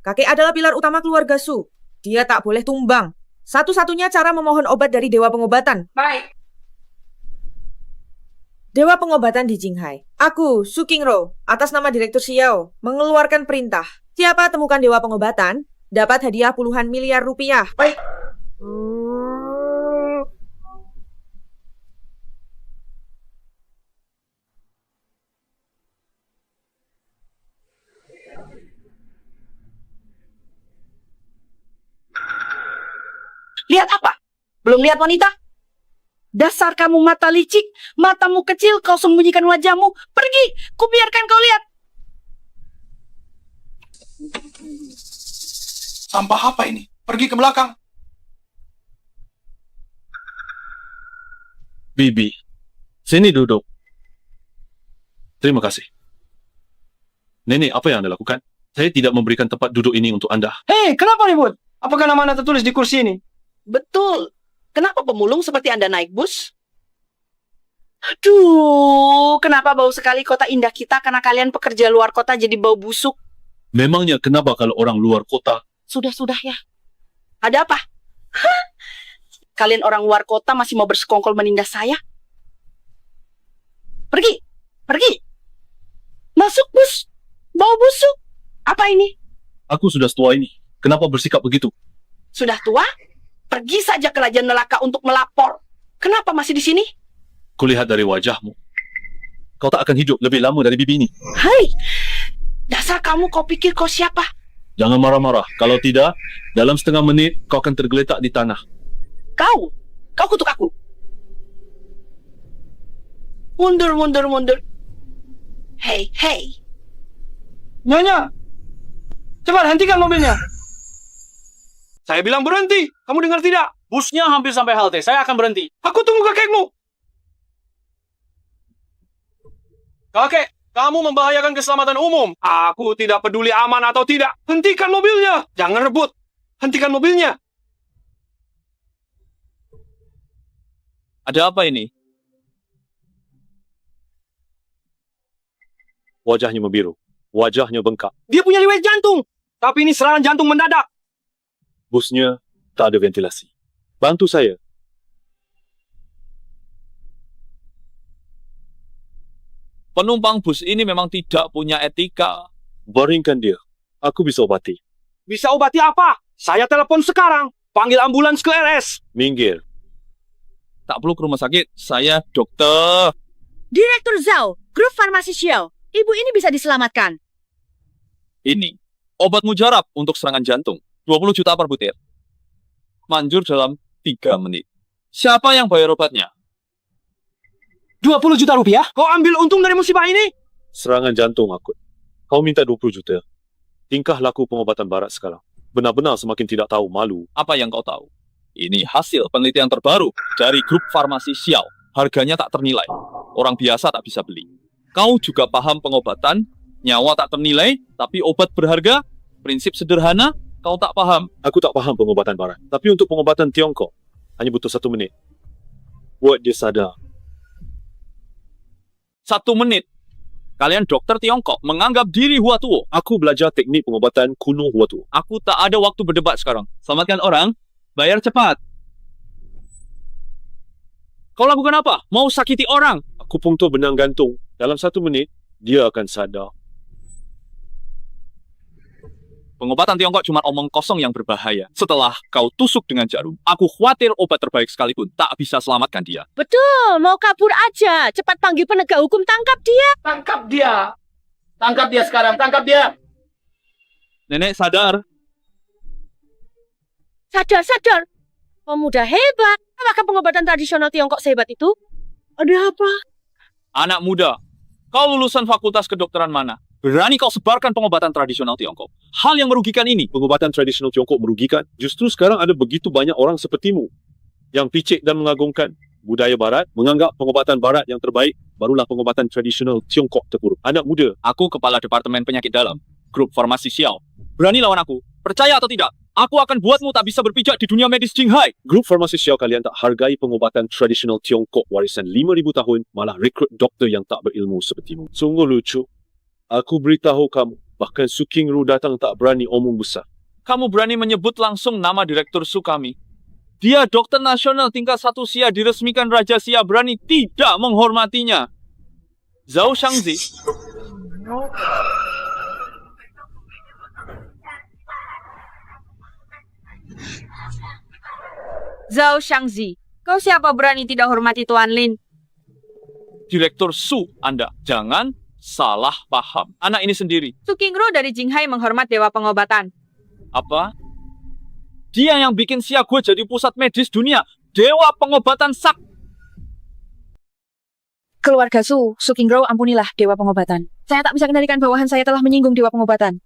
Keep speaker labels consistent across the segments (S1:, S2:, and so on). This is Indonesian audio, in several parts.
S1: Kakek adalah pilar utama keluarga Su. Dia tak boleh tumbang. Satu-satunya cara memohon obat dari Dewa Pengobatan.
S2: Baik.
S1: Dewa Pengobatan di Jinghai. Aku, Su Qingro, atas nama Direktur Xiao, mengeluarkan perintah. Siapa temukan Dewa Pengobatan, dapat hadiah puluhan miliar rupiah.
S2: Baik. Lihat apa? Belum lihat wanita? Dasar kamu mata licik, matamu kecil, kau sembunyikan wajahmu. Pergi, kubiarkan kau lihat.
S3: Sampah apa ini? Pergi ke belakang. Bibi, sini duduk. Terima kasih. Nenek, apa yang Anda lakukan? Saya tidak memberikan tempat duduk ini untuk Anda.
S2: Hei, kenapa ribut? Apakah nama Anda tertulis di kursi ini? Betul. Kenapa pemulung seperti Anda naik bus? Aduh, kenapa bau sekali kota indah kita karena kalian pekerja luar kota jadi bau busuk?
S3: Memangnya kenapa kalau orang luar kota?
S2: Sudah ya. Ada apa? Hah? Kalian orang luar kota masih mau bersekongkol menindas saya? Pergi. Masuk bus. Bau busuk. Apa ini?
S3: Aku sudah setua ini. Kenapa bersikap begitu?
S2: Sudah tua? Pergi saja ke Raja Neraka untuk melapor. Kenapa masih di sini?
S3: Kulihat dari wajahmu. Kau tak akan hidup lebih lama dari bibi ini.
S2: Hai, dasar kamu, kau pikir kau siapa?
S3: Jangan marah-marah. Kalau tidak, dalam setengah menit kau akan tergeletak di tanah.
S2: Kau kutuk aku. Mundur. Hei.
S4: Nyonya, cepat hentikan mobilnya. Saya bilang berhenti. Kamu dengar tidak? Busnya hampir sampai halte. Saya akan berhenti. Aku tunggu kakekmu. Kakek, kamu membahayakan keselamatan umum. Aku tidak peduli aman atau tidak. Hentikan mobilnya. Jangan rebut. Hentikan mobilnya.
S3: Ada apa ini? Wajahnya membiru. Wajahnya bengkak.
S4: Dia punya riwayat jantung. Tapi ini serangan jantung mendadak.
S3: Busnya tak ada ventilasi. Bantu saya.
S5: Penumpang bus ini memang tidak punya etika.
S3: Baringkan dia. Aku bisa obati.
S4: Bisa obati apa? Saya telepon sekarang. Panggil ambulans ke RS.
S3: Minggir.
S5: Tak perlu ke rumah sakit. Saya dokter.
S6: Direktur Zhao, grup farmasi Xiao. Ibu ini bisa diselamatkan.
S5: Ini obat mujarab untuk serangan jantung. 20 juta per butir. Manjur dalam 3 menit. Siapa yang bayar obatnya?
S4: 20 juta rupiah? Kau ambil untung dari musibah ini?
S3: Serangan jantung akut. Kau minta 20 juta. Tingkah laku pengobatan barat sekarang. Benar-benar semakin tidak tahu malu.
S5: Apa yang kau tahu? Ini hasil penelitian terbaru dari grup farmasi Xiao. Harganya tak ternilai. Orang biasa tak bisa beli. Kau juga paham pengobatan? Nyawa tak ternilai, tapi obat berharga? Prinsip sederhana? Kau tak paham?
S3: Aku tak paham pengobatan barat. Tapi untuk pengobatan Tiongkok, hanya butuh 1 menit. Buat dia sadar.
S5: 1 menit. Kalian dokter Tiongkok menganggap diri Huatuo.
S3: Aku belajar teknik pengobatan kuno Huatu.
S5: Aku tak ada waktu berdebat sekarang. Selamatkan orang, bayar cepat. Kau lakukan apa? Mau sakiti orang?
S3: Aku punktur benang gantung. Dalam 1 menit, dia akan sadar.
S5: Pengobatan Tiongkok cuma omong kosong yang berbahaya. Setelah kau tusuk dengan jarum, aku khawatir obat terbaik sekalipun tak bisa selamatkan dia.
S6: Betul, mau kabur aja. Cepat panggil penegak hukum, tangkap dia.
S2: Tangkap dia. Tangkap dia sekarang, tangkap dia.
S5: Nenek sadar.
S6: Sadar. Pemuda hebat. Apakah pengobatan tradisional Tiongkok sehebat itu? Ada apa?
S5: Anak muda, kau lulusan fakultas kedokteran mana? Berani kau sebarkan pengobatan tradisional Tiongkok. Hal yang merugikan ini.
S3: Pengobatan tradisional Tiongkok merugikan. Justru sekarang ada begitu banyak orang sepertimu yang picik dan mengagungkan budaya barat, menganggap pengobatan barat yang terbaik barulah pengobatan tradisional Tiongkok terpuruk. Anak muda.
S5: Aku kepala Departemen Penyakit Dalam, grup farmasi Xiao. Berani lawan aku? Percaya atau tidak? Aku akan buatmu tak bisa berpijak di dunia medis Jinghai.
S3: Grup farmasi Xiao kalian tak hargai pengobatan tradisional Tiongkok warisan 5,000 tahun, malah rekrut doktor yang tak berilmu sepertimu. Sungguh lucu. Aku beritahu kamu, Bahkan Su Qingru datang tak berani omong besar.
S5: Kamu berani menyebut langsung nama Direktur Su kami. Dia dokter nasional tingkat 1 Xia diresmikan Raja Xia berani tidak menghormatinya. Zhao Shangzi.
S1: Zhao Shangzi, kau siapa berani tidak hormati Tuan Lin?
S5: Direktur Su Anda. Jangan salah paham. Anak ini sendiri.
S1: Su Qingru dari Jinghai menghormat Dewa Pengobatan.
S5: Apa? Dia yang bikin Xia Gue jadi pusat medis dunia. Dewa Pengobatan Sak.
S2: Keluarga Su Qingru, ampunilah Dewa Pengobatan. Saya tak bisa kendalikan bawahan saya telah menyinggung Dewa Pengobatan.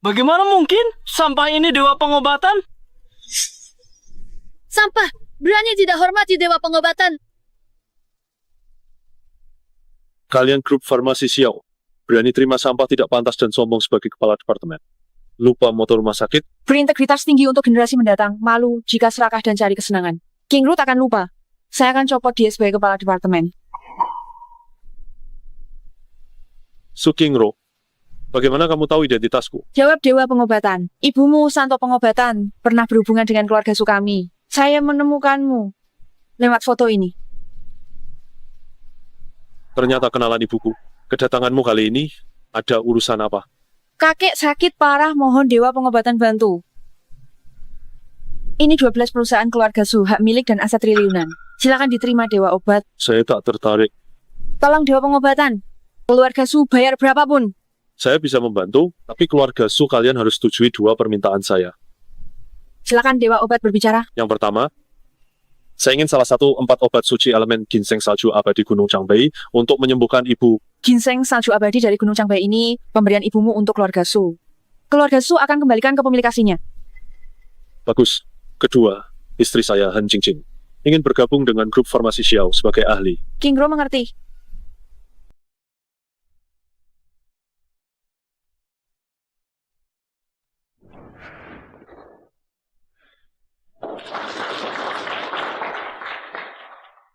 S7: Bagaimana mungkin sampah ini Dewa Pengobatan?
S6: Sampah, berani tidak hormati Dewa Pengobatan.
S3: Kalian grup farmasi Xiao, berani terima sampah tidak pantas dan sombong sebagai kepala departemen. Lupa motor rumah sakit,
S2: Berintegritas tinggi untuk generasi mendatang, malu jika serakah dan cari kesenangan. Qingru takkan lupa. Saya akan copot dia sebagai kepala departemen.
S3: Su Qingru, bagaimana kamu tahu identitasku?
S2: Jawab Dewa Pengobatan. Ibumu Santo Pengobatan pernah berhubungan dengan keluarga Su kami. Saya menemukanmu lewat foto ini.
S3: Ternyata kenalan ibuku. Kedatanganmu kali ini ada urusan apa?
S2: Kakek sakit parah, mohon Dewa Pengobatan bantu. Ini 12 perusahaan keluarga Su, hak milik dan aset triliunan. Silakan diterima Dewa Obat.
S3: Saya tak tertarik.
S2: Tolong Dewa Pengobatan. Keluarga Su bayar berapapun.
S3: Saya bisa membantu, tapi keluarga Su kalian harus setujui 2 permintaan saya.
S2: Silakan Dewa Obat berbicara.
S3: Yang pertama, saya ingin salah satu 4 obat suci elemen ginseng salju abadi Gunung Changbei untuk menyembuhkan ibu.
S2: Ginseng salju abadi dari Gunung Changbei ini pemberian ibumu untuk keluarga Su. Keluarga Su akan kembalikan ke pemilik aslinya.
S3: Bagus. Kedua, istri saya Han Jingqing ingin bergabung dengan grup farmasi Xiao sebagai ahli.
S2: Qingru mengerti.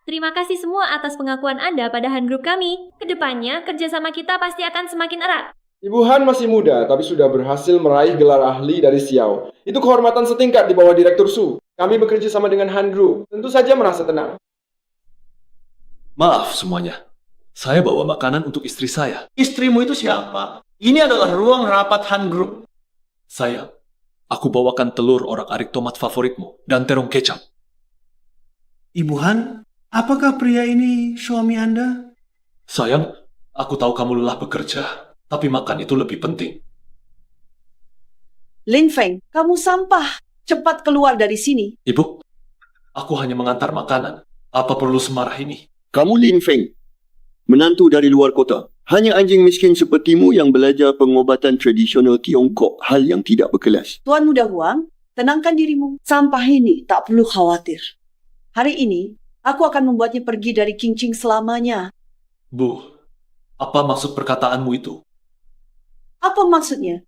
S8: Terima kasih semua atas pengakuan Anda pada Han Group kami. Kedepannya, kerjasama kita pasti akan semakin erat.
S9: Ibu Han masih muda, tapi sudah berhasil meraih gelar ahli dari Xiao. Itu kehormatan setingkat di bawah Direktur Su. Kami bekerja sama dengan Han Group. Tentu saja merasa tenang.
S10: Maaf semuanya. Saya bawa makanan untuk istri saya.
S7: Istrimu itu siapa? Ini adalah ruang rapat Han Group.
S10: Sayang, aku bawakan telur orak-arik tomat favoritmu dan terong kecap.
S7: Ibu Han, apakah pria ini suami Anda?
S10: Sayang, aku tahu kamu lelah bekerja, tapi makan itu lebih penting.
S2: Lin Feng, kamu sampah. Cepat keluar dari sini.
S10: Ibu, aku hanya mengantar makanan. Apa perlu semarah ini?
S11: Kamu Lin Feng, menantu dari luar kota. Hanya anjing miskin sepertimu yang belajar pengobatan tradisional Tiongkok, hal yang tidak berkelas.
S2: Tuan Muda Huang, tenangkan dirimu. Sampah ini tak perlu khawatir. Hari ini, aku akan membuatnya pergi dari Qingqing selamanya.
S10: Bu, apa maksud perkataanmu itu?
S2: Apa maksudnya?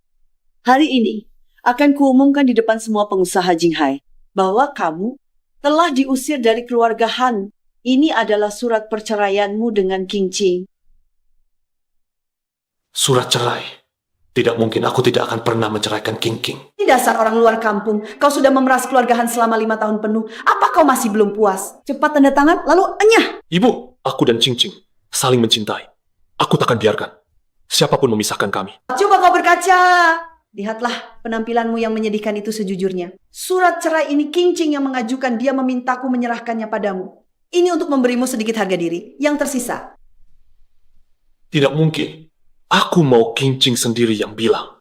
S2: Hari ini, akan kuumumkan di depan semua pengusaha Jinghai bahwa kamu telah diusir dari keluarga Han. Ini adalah surat perceraianmu dengan Qingqing.
S10: Surat cerai. Tidak mungkin, aku tidak akan pernah menceraikan Qingqing.
S2: Ini dasar orang luar kampung. Kau sudah memeras keluarga Han selama 5 tahun penuh. Apa kau masih belum puas? Cepat tanda tangan, lalu enyah.
S10: Ibu, aku dan Qingqing saling mencintai. Aku takkan biarkan siapapun memisahkan kami.
S2: Coba kau berkaca. Lihatlah penampilanmu yang menyedihkan itu sejujurnya. Surat cerai ini Qingqing yang mengajukan, dia memintaku menyerahkannya padamu. Ini untuk memberimu sedikit harga diri. Yang tersisa.
S10: Tidak mungkin. Aku mau Qingqing sendiri yang bilang.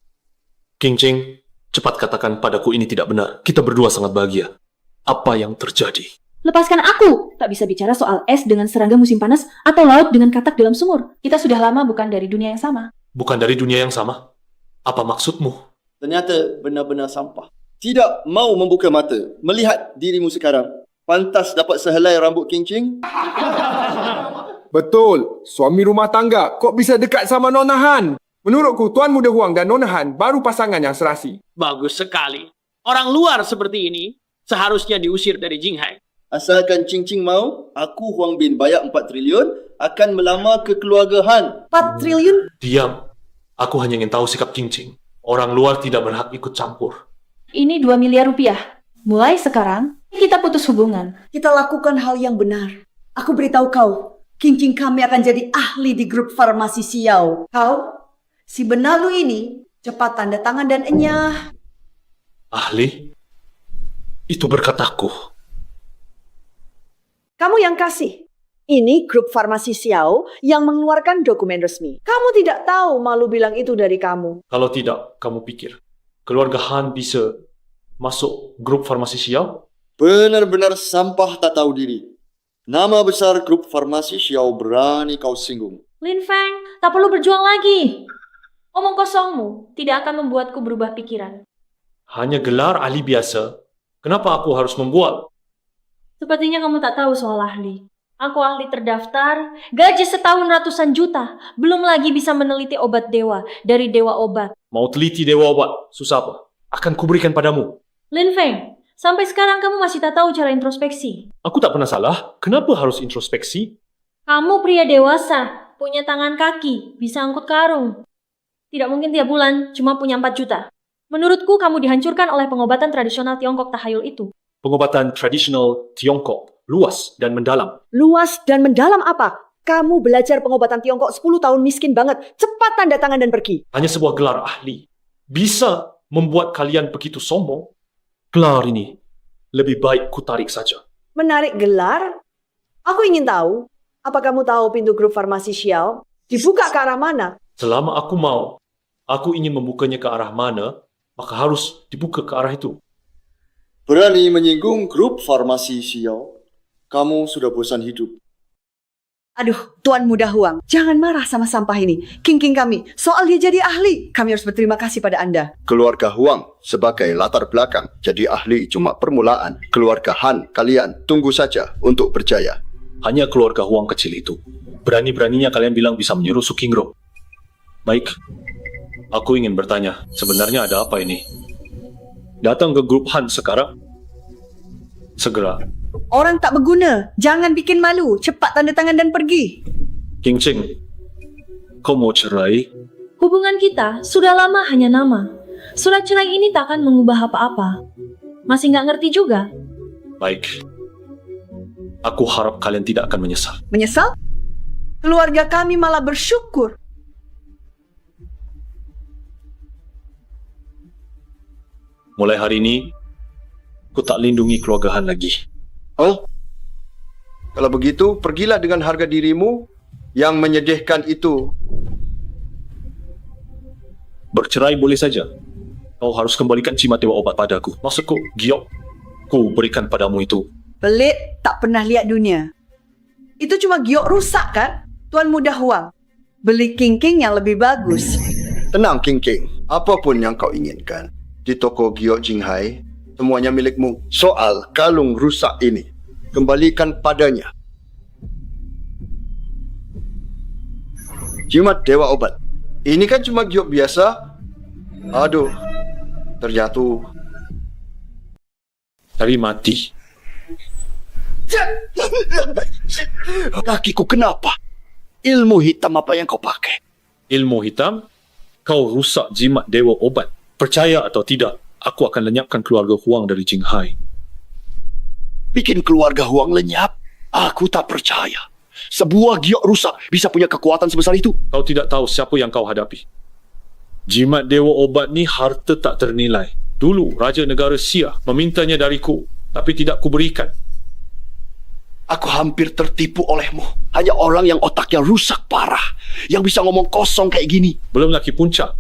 S10: Qingqing, cepat katakan padaku ini tidak benar. Kita berdua sangat bahagia. Apa yang terjadi?
S8: Lepaskan aku! Tak bisa bicara soal es dengan serangga musim panas atau laut dengan katak dalam sumur. Kita sudah lama bukan dari dunia yang sama.
S10: Bukan dari dunia yang sama? Apa maksudmu?
S11: Ternyata benar-benar sampah. Tidak mau membuka mata, melihat dirimu sekarang. Pantas dapat sehelai rambut Qingqing?
S9: Betul, suami rumah tangga. Kok bisa dekat sama Nona Han? Menurutku, Tuan Muda Huang dan Nona Han baru pasangan yang serasi.
S7: Bagus sekali. Orang luar seperti ini seharusnya diusir dari Jinghai.
S11: Asalkan Qingqing mau, aku Huang Bin bayar 4 triliun akan melamar ke keluarga Han.
S2: 4 triliun?
S10: Diam. Aku hanya ingin tahu sikap Qingqing. Orang luar tidak berhak ikut campur.
S8: Ini 2 miliar rupiah. Mulai sekarang, kita putus hubungan.
S2: Kita lakukan hal yang benar. Aku beritahu kau, Qingqing kami akan jadi ahli di grup farmasi Xiao. Kau, si benalu ini, cepat tanda tangan dan enyah.
S10: Ahli? Itu berkat aku.
S2: Kamu yang kasih. Ini grup farmasi Xiao yang mengeluarkan dokumen resmi. Kamu tidak tahu malu bilang itu dari kamu.
S10: Kalau tidak, kamu pikir keluarga Han bisa masuk grup farmasi Xiao?
S11: Benar-benar sampah tak tahu diri. Nama besar grup farmasi Xiao berani kau singgung.
S8: Lin Feng, tak perlu berjuang lagi. Omong kosongmu tidak akan membuatku berubah pikiran.
S10: Hanya gelar ahli biasa. Kenapa aku harus membuat?
S8: Sepertinya kamu tak tahu soal ahli. Aku ahli terdaftar, gaji setahun ratusan juta, belum lagi bisa meneliti obat dewa dari dewa obat.
S10: Mau teliti dewa obat, susah apa? Akan kuberikan padamu.
S8: Lin Feng, sampai sekarang kamu masih tak tahu cara introspeksi.
S10: Aku tak pernah salah. Kenapa harus introspeksi?
S8: Kamu pria dewasa, punya tangan kaki, bisa angkut karung. Tidak mungkin tiap bulan cuma punya 4 juta. Menurutku kamu dihancurkan oleh pengobatan tradisional Tiongkok tahayul itu.
S10: Pengobatan tradisional Tiongkok luas dan mendalam.
S2: Luas dan mendalam apa? Kamu belajar pengobatan Tiongkok 10 tahun miskin banget. Cepat tanda tangan dan pergi.
S10: Hanya sebuah gelar ahli bisa membuat kalian begitu sombong. Gelar ini lebih baik ku tarik saja.
S2: Menarik gelar? Aku ingin tahu. Apa kamu tahu pintu grup farmasi Xiao dibuka ke arah mana?
S10: Selama aku mau, aku ingin membukanya ke arah mana, maka harus dibuka ke arah itu.
S11: Berani menyinggung grup farmasi Xiao. Kamu sudah bosan hidup.
S2: Aduh, Tuan Muda Huang, jangan marah sama sampah ini. Qingqing kami, soal dia jadi ahli. Kami harus berterima kasih pada Anda.
S11: Keluarga Huang sebagai latar belakang jadi ahli cuma permulaan. Keluarga Han, kalian tunggu saja untuk berjaya.
S10: Hanya keluarga Huang kecil itu. Berani-beraninya kalian bilang bisa menyuruh Su Qingro. Baik, aku ingin bertanya, sebenarnya ada apa ini? Datang ke grup Han sekarang? Segera.
S2: Orang tak berguna. Jangan bikin malu. Cepat tanda tangan dan pergi.
S10: Qingqing, kau mau cerai?
S8: Hubungan kita sudah lama hanya nama. Surat cerai ini tak akan mengubah apa-apa. Masih nggak ngerti juga?
S10: Baik. Aku harap kalian tidak akan menyesal.
S2: Menyesal? Keluarga kami malah bersyukur.
S10: Mulai hari ini, aku tak lindungi keluarga Han lagi.
S11: Oh, kalau begitu pergilah dengan harga dirimu yang menyedihkan itu.
S10: Bercerai boleh saja. Kau harus kembalikan jimat dewa obat padaku. Maksudku, giok ku berikan padamu itu.
S2: Pelit tak pernah lihat dunia. Itu cuma giok rusak kan? Tuan Muda Huang, beli Qingqing yang lebih bagus.
S11: Tenang Qingqing, apapun yang kau inginkan di toko giok Jinghai, semuanya milikmu. Soal kalung rusak ini, kembalikan padanya. Jimat dewa obat. Ini kan cuma giok biasa. Aduh, terjatuh.
S10: Cari mati.
S11: Kakiku kenapa? Ilmu hitam apa yang kau pakai?
S10: Ilmu hitam? Kau rusak jimat dewa obat. Percaya atau tidak, aku akan lenyapkan keluarga Huang dari Jinghai.
S11: Bikin keluarga Huang lenyap? Aku tak percaya. Sebuah giok rusak bisa punya kekuatan sebesar itu.
S10: Kau tidak tahu siapa yang kau hadapi. Jimat dewa obat ni harta tak ternilai. Dulu Raja Negara Xia memintanya dariku, tapi tidak kuberikan.
S11: Aku hampir tertipu olehmu. Hanya orang yang otaknya rusak parah yang bisa ngomong kosong kayak gini.
S10: Belum lagi puncak.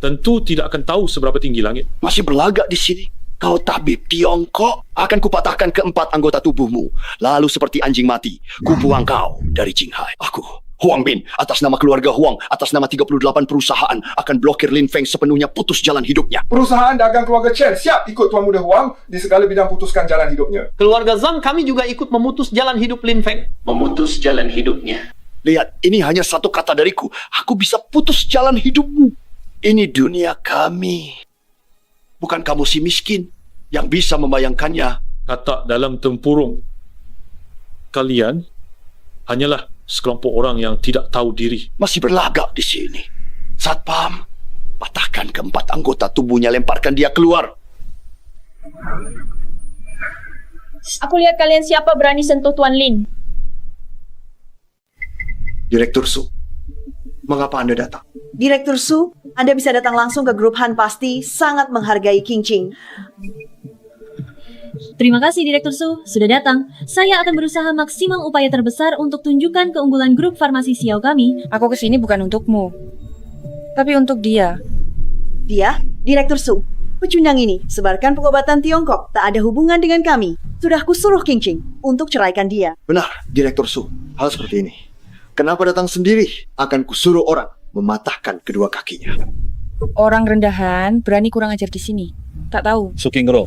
S10: Tentu tidak akan tahu seberapa tinggi langit.
S11: Masih berlagak di sini. Kau tabib Tiongkok. Akan kupatahkan keempat anggota tubuhmu. Lalu seperti anjing mati, kubuang kau dari Jinghai. Aku, Huang Bin, atas nama keluarga Huang, atas nama 38 perusahaan, akan blokir Lin Feng sepenuhnya putus jalan hidupnya.
S9: Perusahaan dagang keluarga Chen siap ikut Tuan Muda Huang di segala bidang putuskan jalan hidupnya.
S7: Keluarga Zhang kami juga ikut memutus jalan hidup Lin Feng.
S11: Memutus jalan hidupnya. Lihat, ini hanya satu kata dariku. Aku bisa putus jalan hidupmu. Ini dunia kami. Bukan kamu si miskin yang bisa membayangkannya.
S10: Kata dalam tempurung, kalian hanyalah sekelompok orang yang tidak tahu diri.
S11: Masih berlagak di sini. Satpam, patahkan keempat anggota tubuhnya, lemparkan dia keluar.
S8: Aku lihat kalian siapa berani sentuh Tuan Lin.
S11: Direktur Su, mengapa Anda datang?
S2: Direktur Su, Anda bisa datang langsung ke grup Han pasti sangat menghargai King Ching.
S8: Terima kasih Direktur Su, sudah datang. Saya akan berusaha maksimal upaya terbesar untuk tunjukkan keunggulan grup farmasi Xiao kami.
S1: Aku kesini bukan untukmu, tapi untuk dia.
S2: Dia, Direktur Su, pecundang ini sebarkan pengobatan Tiongkok tak ada hubungan dengan kami. Sudah kusuruh King Ching untuk ceraikan dia.
S11: Benar, Direktur Su. Hal seperti ini. Kenapa datang sendiri? Akan kusuruh orang mematahkan kedua kakinya.
S1: Orang rendahan berani kurang ajar di sini. Tak tahu.
S3: Sukingro,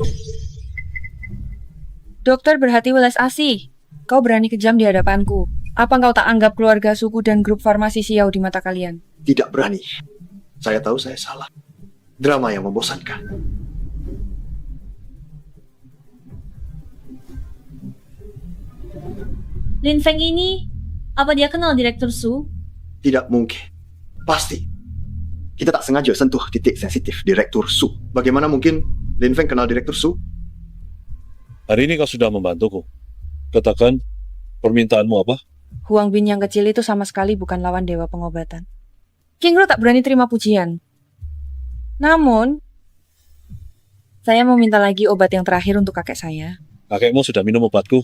S1: Dokter berhati welas asih. Kau berani kejam di hadapanku. Apa kau tak anggap keluarga suku dan grup farmasi Xiao di mata kalian?
S11: Tidak berani. Saya tahu saya salah. Drama yang membosankan.
S8: Lin Feng ini, apa dia kenal Direktur Su?
S11: Tidak mungkin. Pasti. Kita tak sengaja sentuh titik sensitif Direktur Su. Bagaimana mungkin Lin Feng kenal Direktur Su?
S3: hari ini kau sudah membantuku. Katakan, permintaanmu apa?
S1: Huang Bin yang kecil itu sama sekali bukan lawan dewa pengobatan. Kingro tak berani terima pujian. Namun, saya mau minta lagi obat yang terakhir untuk kakek saya.
S3: Kakekmu sudah minum obatku,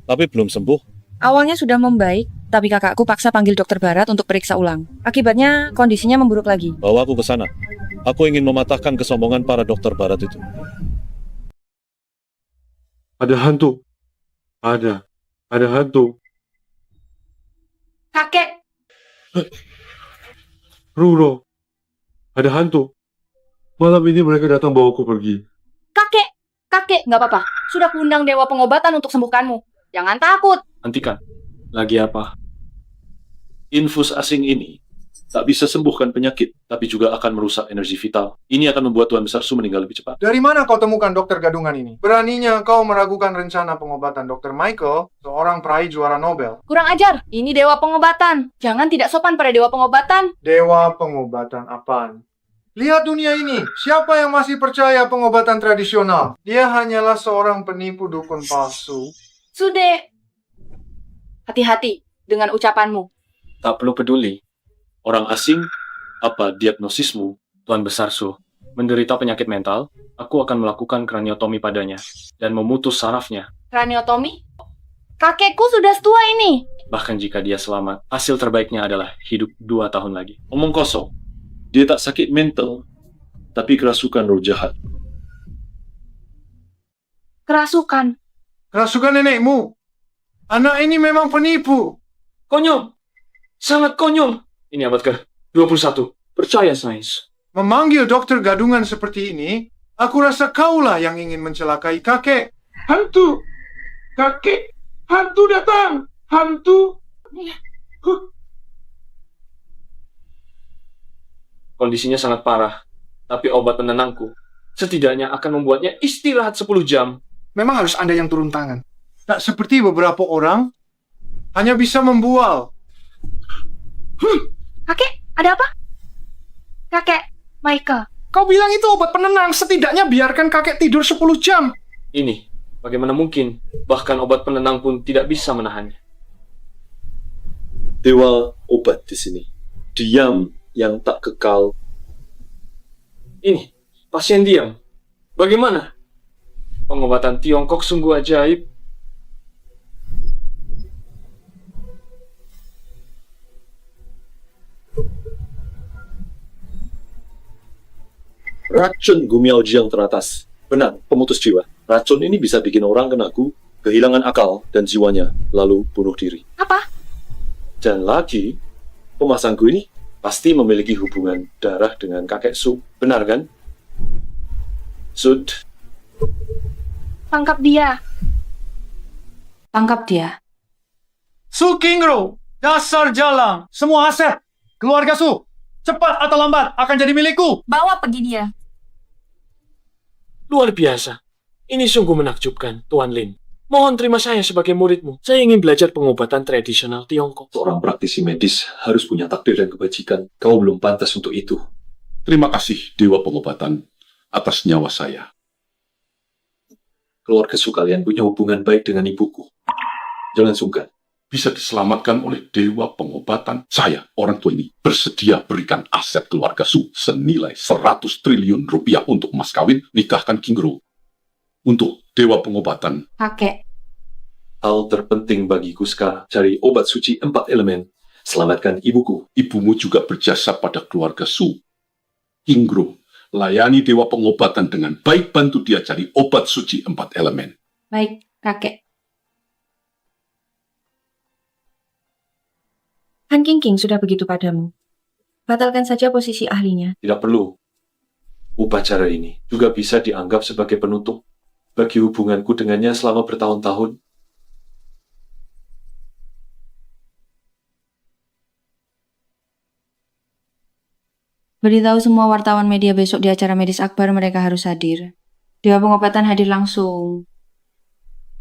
S3: tapi belum sembuh.
S1: Awalnya sudah membaik, tapi kakakku paksa panggil dokter barat untuk periksa ulang. Akibatnya kondisinya memburuk lagi.
S3: Bawa aku ke sana. Aku ingin mematahkan kesombongan para dokter barat itu. Ada hantu. Ada hantu.
S8: Kakek!
S3: Ruro, ada hantu. Malam ini mereka datang bawaku pergi.
S8: Kakek, nggak apa-apa. Sudah kuundang dewa pengobatan untuk sembuhkanmu. Jangan takut.
S10: Hentikan. Lagi apa? Infus asing ini tak bisa sembuhkan penyakit, tapi juga akan merusak energi vital. Ini akan membuat Tuan Besar Su meninggal lebih cepat.
S9: Dari mana kau temukan dokter gadungan ini? Beraninya kau meragukan rencana pengobatan Dr. Michael, seorang peraih juara Nobel.
S8: Kurang ajar. Ini dewa pengobatan. Jangan tidak sopan pada dewa pengobatan.
S9: Dewa pengobatan apaan? Lihat dunia ini, siapa yang masih percaya pengobatan tradisional? Dia hanyalah seorang penipu dukun palsu.
S8: Sude. Hati-hati dengan ucapanmu.
S10: Tak perlu peduli. Orang asing, apa diagnosismu, Tuan Besar Su? Menderita penyakit mental, aku akan melakukan kraniotomi padanya dan memutus sarafnya.
S8: Kraniotomi? Kakekku sudah tua ini.
S10: Bahkan jika dia selamat, hasil terbaiknya adalah hidup 2 tahun lagi. Omong kosong. Dia tak sakit mental, tapi kerasukan roh jahat.
S8: Kerasukan.
S9: Kerasukan nenekmu. Anak ini memang penipu.
S4: Konyol. Sangat konyol. Ini abad ke-21. Percaya sains.
S9: Memanggil dokter gadungan seperti ini, aku rasa kaulah yang ingin mencelakai kakek. Hantu! Kakek! Hantu datang! Hantu!
S4: Kondisinya sangat parah. Tapi obat penenangku setidaknya akan membuatnya istirahat 10 jam.
S9: Memang harus Anda yang turun tangan. Tak seperti beberapa orang, hanya bisa membual.
S8: Kakek, ada apa? Kakek, Michael.
S9: Kau bilang itu obat penenang, setidaknya biarkan kakek tidur 10 jam.
S4: Ini, bagaimana mungkin? Bahkan obat penenang pun tidak bisa menahannya.
S3: Dewa obat di sini. Diam yang tak kekal.
S4: Ini, pasien diam. Bagaimana? Pengobatan Tiongkok sungguh ajaib.
S3: Racun Gumiaoji yang teratas. Benar, pemutus jiwa. Racun ini bisa bikin orang kenaku kehilangan akal dan jiwanya, lalu bunuh diri.
S8: Apa?
S3: Dan lagi, pemasangku ini pasti memiliki hubungan darah dengan kakek Su. Benar kan? Sud,
S8: Tangkap dia. Tangkap dia.
S9: Su Kingro, dasar jalang, semua aset, keluarga Su, cepat atau lambat akan jadi milikku.
S8: Bawa pergi dia.
S4: Luar biasa. Ini sungguh menakjubkan, Tuan Lin. Mohon terima saya sebagai muridmu. Saya ingin belajar pengobatan tradisional Tiongkok.
S10: Seorang praktisi medis harus punya takdir dan kebajikan. Kau belum pantas untuk itu.
S12: Terima kasih, Dewa Pengobatan, atas nyawa saya.
S10: Keluarga Su kalian punya hubungan baik dengan ibuku. Jangan sungkan.
S12: Bisa diselamatkan oleh Dewa Pengobatan. Saya, orang tua ini, bersedia berikan aset keluarga Su senilai 100 triliun rupiah untuk mas kawin nikahkan Kingro. Untuk Dewa Pengobatan.
S1: Kakek,
S10: Hal terpenting bagiku sekarang, cari obat suci 4 elemen. Selamatkan ibuku.
S12: Ibumu juga berjasa pada keluarga Su. Kingro, layani Dewa Pengobatan dengan baik, bantu dia cari obat suci 4 elemen.
S1: baik, kakek. Han King sudah begitu padamu. Batalkan saja posisi ahlinya.
S10: Tidak perlu. Upacara ini juga bisa dianggap sebagai penutup bagi hubunganku dengannya selama bertahun-tahun.
S1: Beritahu semua wartawan media besok di acara medis akbar mereka harus hadir. Dewa Pengobatan hadir langsung.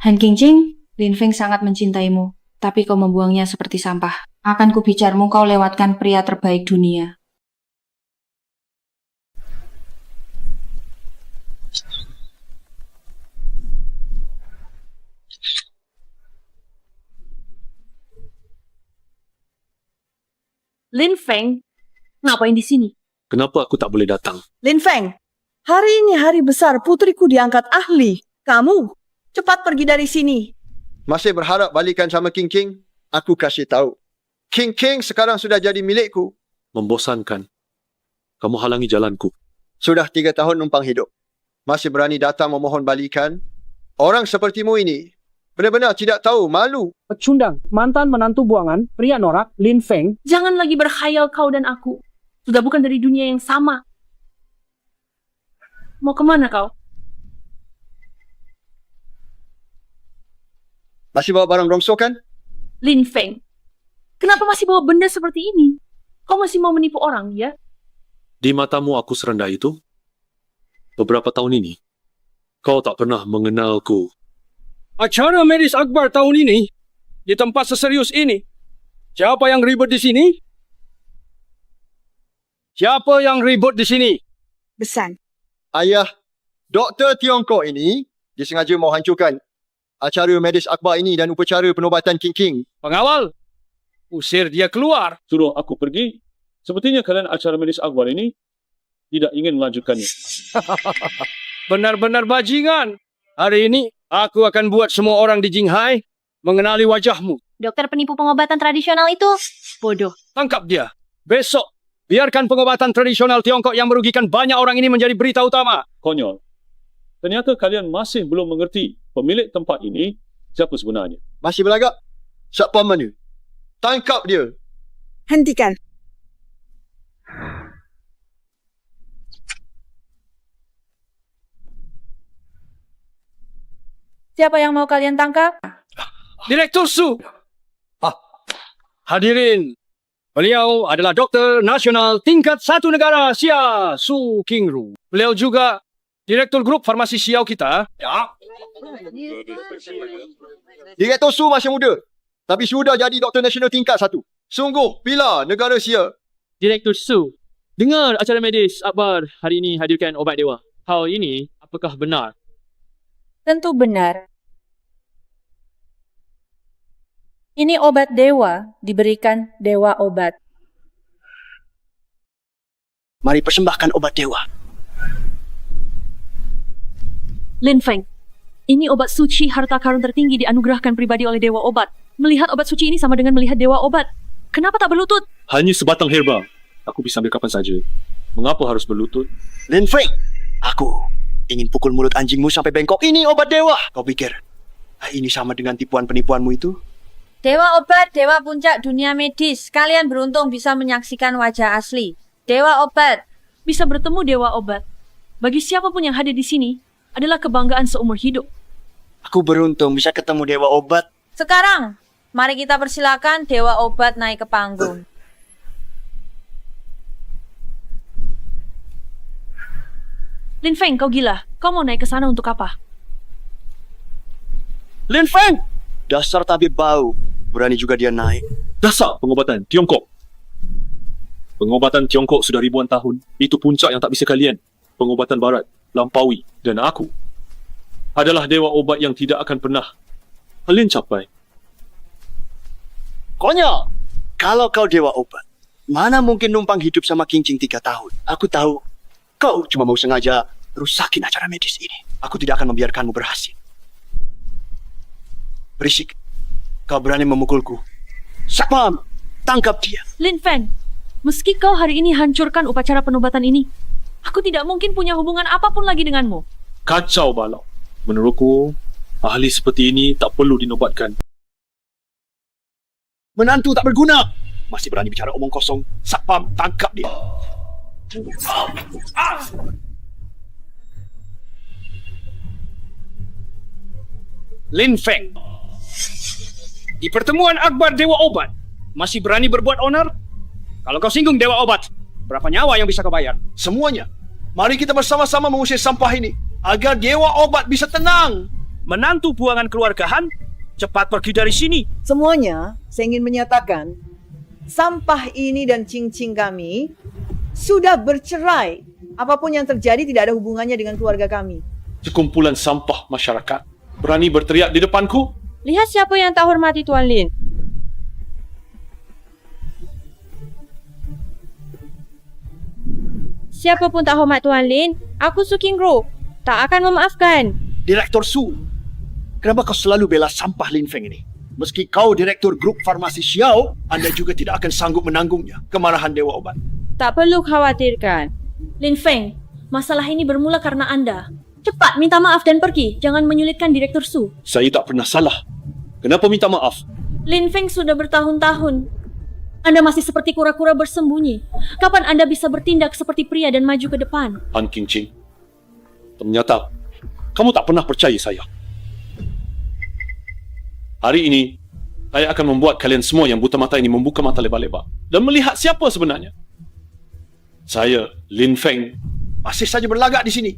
S1: Han Qingqing, Lin Feng sangat mencintaimu, tapi kau membuangnya seperti sampah. Akan kubicarmu kau lewatkan pria terbaik dunia.
S6: Lin Feng, ngapain di sini?
S3: Kenapa aku tak boleh datang?
S2: Lin Feng, hari ini hari besar putriku diangkat ahli. Kamu, cepat pergi dari sini.
S11: Masih berharap balikan sama King King? Aku kasih tahu. King King sekarang sudah jadi milikku.
S3: Membosankan. Kamu halangi jalanku.
S11: Sudah 3 tahun numpang hidup. Masih berani datang memohon balikan? Orang sepertimu ini benar-benar tidak tahu malu.
S7: Pecundang, mantan menantu buangan, pria norak, Lin Feng.
S6: Jangan lagi berkhayal kau dan aku. Sudah bukan dari dunia yang sama. Mau kemana kau?
S11: Masih bawa barang rongsokan?
S6: Lin Feng, kenapa masih bawa benda seperti ini? Kau masih mau menipu orang, ya?
S3: Di matamu aku serendah itu? Beberapa tahun ini, kau tak pernah mengenalku.
S4: Acara medis akbar tahun ini, di tempat seserius ini, siapa yang ribut di sini? Siapa yang ribut di sini?
S2: Besan.
S11: Ayah, Doktor Tiongkok ini disengaja mau hancurkan acara medis akbar ini dan upacara penobatan King King.
S4: Pengawal, usir dia keluar.
S3: Suruh aku pergi. Sepertinya kalian acara medis akbar ini tidak ingin melanjutkannya.
S4: Benar-benar bajingan. Hari ini, aku akan buat semua orang di Jinghai mengenali wajahmu.
S8: Dokter penipu pengobatan tradisional itu bodoh.
S4: Tangkap dia. Besok, biarkan pengobatan tradisional Tiongkok yang merugikan banyak orang ini menjadi berita utama.
S3: Konyol. Ternyata kalian masih belum mengerti pemilik tempat ini siapa sebenarnya.
S11: Masih berlagak? Siapa mana? Tangkap dia.
S2: Hentikan.
S1: Siapa yang mau kalian tangkap?
S4: Direktur Su. Hadirin, beliau adalah dokter nasional tingkat 1 negara Xia Su Qingru. Beliau juga direktur grup farmasi Xiao kita. Ya.
S11: Direktur Su masih muda, tapi sudah jadi doktor nasional tingkat 1. Sungguh pilar negara Xia.
S7: Direktur Su, dengar acara medis akbar hari ini hadirkan obat dewa. Hal ini apakah benar?
S1: Tentu benar. Ini obat dewa, diberikan dewa obat.
S11: Mari persembahkan obat dewa.
S6: Lin Feng, ini obat suci harta karun tertinggi dianugerahkan pribadi oleh dewa obat. Melihat obat suci ini sama dengan melihat dewa obat. Kenapa tak berlutut?
S3: Hanya sebatang herba. Aku bisa ambil kapan saja. Mengapa harus berlutut?
S11: Lin Feng, aku ingin pukul mulut anjingmu sampai bengkok. Ini obat dewa. Kau pikir ini sama dengan tipuan penipuanmu itu?
S1: Dewa obat, dewa puncak dunia medis. Kalian beruntung bisa menyaksikan wajah asli. Dewa obat.
S6: Bisa bertemu dewa obat. Bagi siapapun yang hadir di sini, adalah kebanggaan seumur hidup.
S11: Aku beruntung bisa ketemu dewa obat.
S1: Sekarang, mari kita persilakan dewa obat naik ke panggung.
S6: Lin Feng, kau gila. Kau mau naik ke sana untuk apa?
S4: Lin Feng!
S11: Dasar tabib bau. Berani juga dia naik.
S3: Dasar pengobatan Tiongkok. Pengobatan Tiongkok sudah ribuan tahun. Itu puncak yang tak bisa kalian. Pengobatan barat lampaui. Dan aku adalah dewa obat yang tidak akan pernah kalian capai.
S11: Konyol. Kalau kau dewa obat, mana mungkin numpang hidup sama King Ching 3 tahun? Aku tahu kau cuma mau sengaja rusakin acara medis ini. Aku tidak akan membiarkanmu berhasil. Berisik. Kau berani memukulku. Sapam, tangkap dia.
S6: Lin Feng, meski kau hari ini hancurkan upacara penobatan ini, aku tidak mungkin punya hubungan apapun lagi denganmu.
S3: Kacau balau. Menurutku, ahli seperti ini tak perlu dinobatkan.
S11: Menantu tak berguna. Masih berani bicara omong kosong. Sapam, tangkap dia.
S4: Lin Feng. Di pertemuan akbar Dewa Obat, masih berani berbuat onar? Kalau kau singgung Dewa Obat, berapa nyawa yang bisa kau bayar?
S11: Semuanya. Mari kita bersama-sama mengusir sampah ini. Agar Dewa Obat bisa tenang.
S4: Menantu buangan keluarga Han, cepat pergi dari sini.
S13: Semuanya, saya ingin menyatakan, sampah ini dan cincin kami sudah bercerai. Apapun yang terjadi tidak ada hubungannya dengan keluarga kami.
S3: Sekumpulan sampah masyarakat berani berteriak di depanku?
S1: Lihat siapa yang tak hormati Tuan Lin. Siapapun tak hormat Tuan Lin, aku Su Qingru tak akan memaafkan.
S11: Direktur Su, kenapa kau selalu bela sampah Lin Feng ini? Meski kau direktur grup farmasi Xiao, Anda juga tidak akan sanggup menanggungnya. Kemarahan Dewa Obat.
S1: Tak perlu khawatirkan.
S6: Lin Feng, masalah ini bermula karena Anda. Cepat minta maaf dan pergi, jangan menyulitkan Direktur Su.
S3: Saya tak pernah salah. Kenapa minta maaf?
S6: Lin Feng sudah bertahun-tahun. Anda masih seperti kura-kura bersembunyi. Kapan Anda bisa bertindak seperti pria dan maju ke depan?
S3: Han King Ching, ternyata kamu tak pernah percaya saya. Hari ini, saya akan membuat kalian semua yang buta mata ini membuka mata lebar-lebar dan melihat siapa sebenarnya. Saya, Lin Feng,
S11: masih saja berlagak di sini.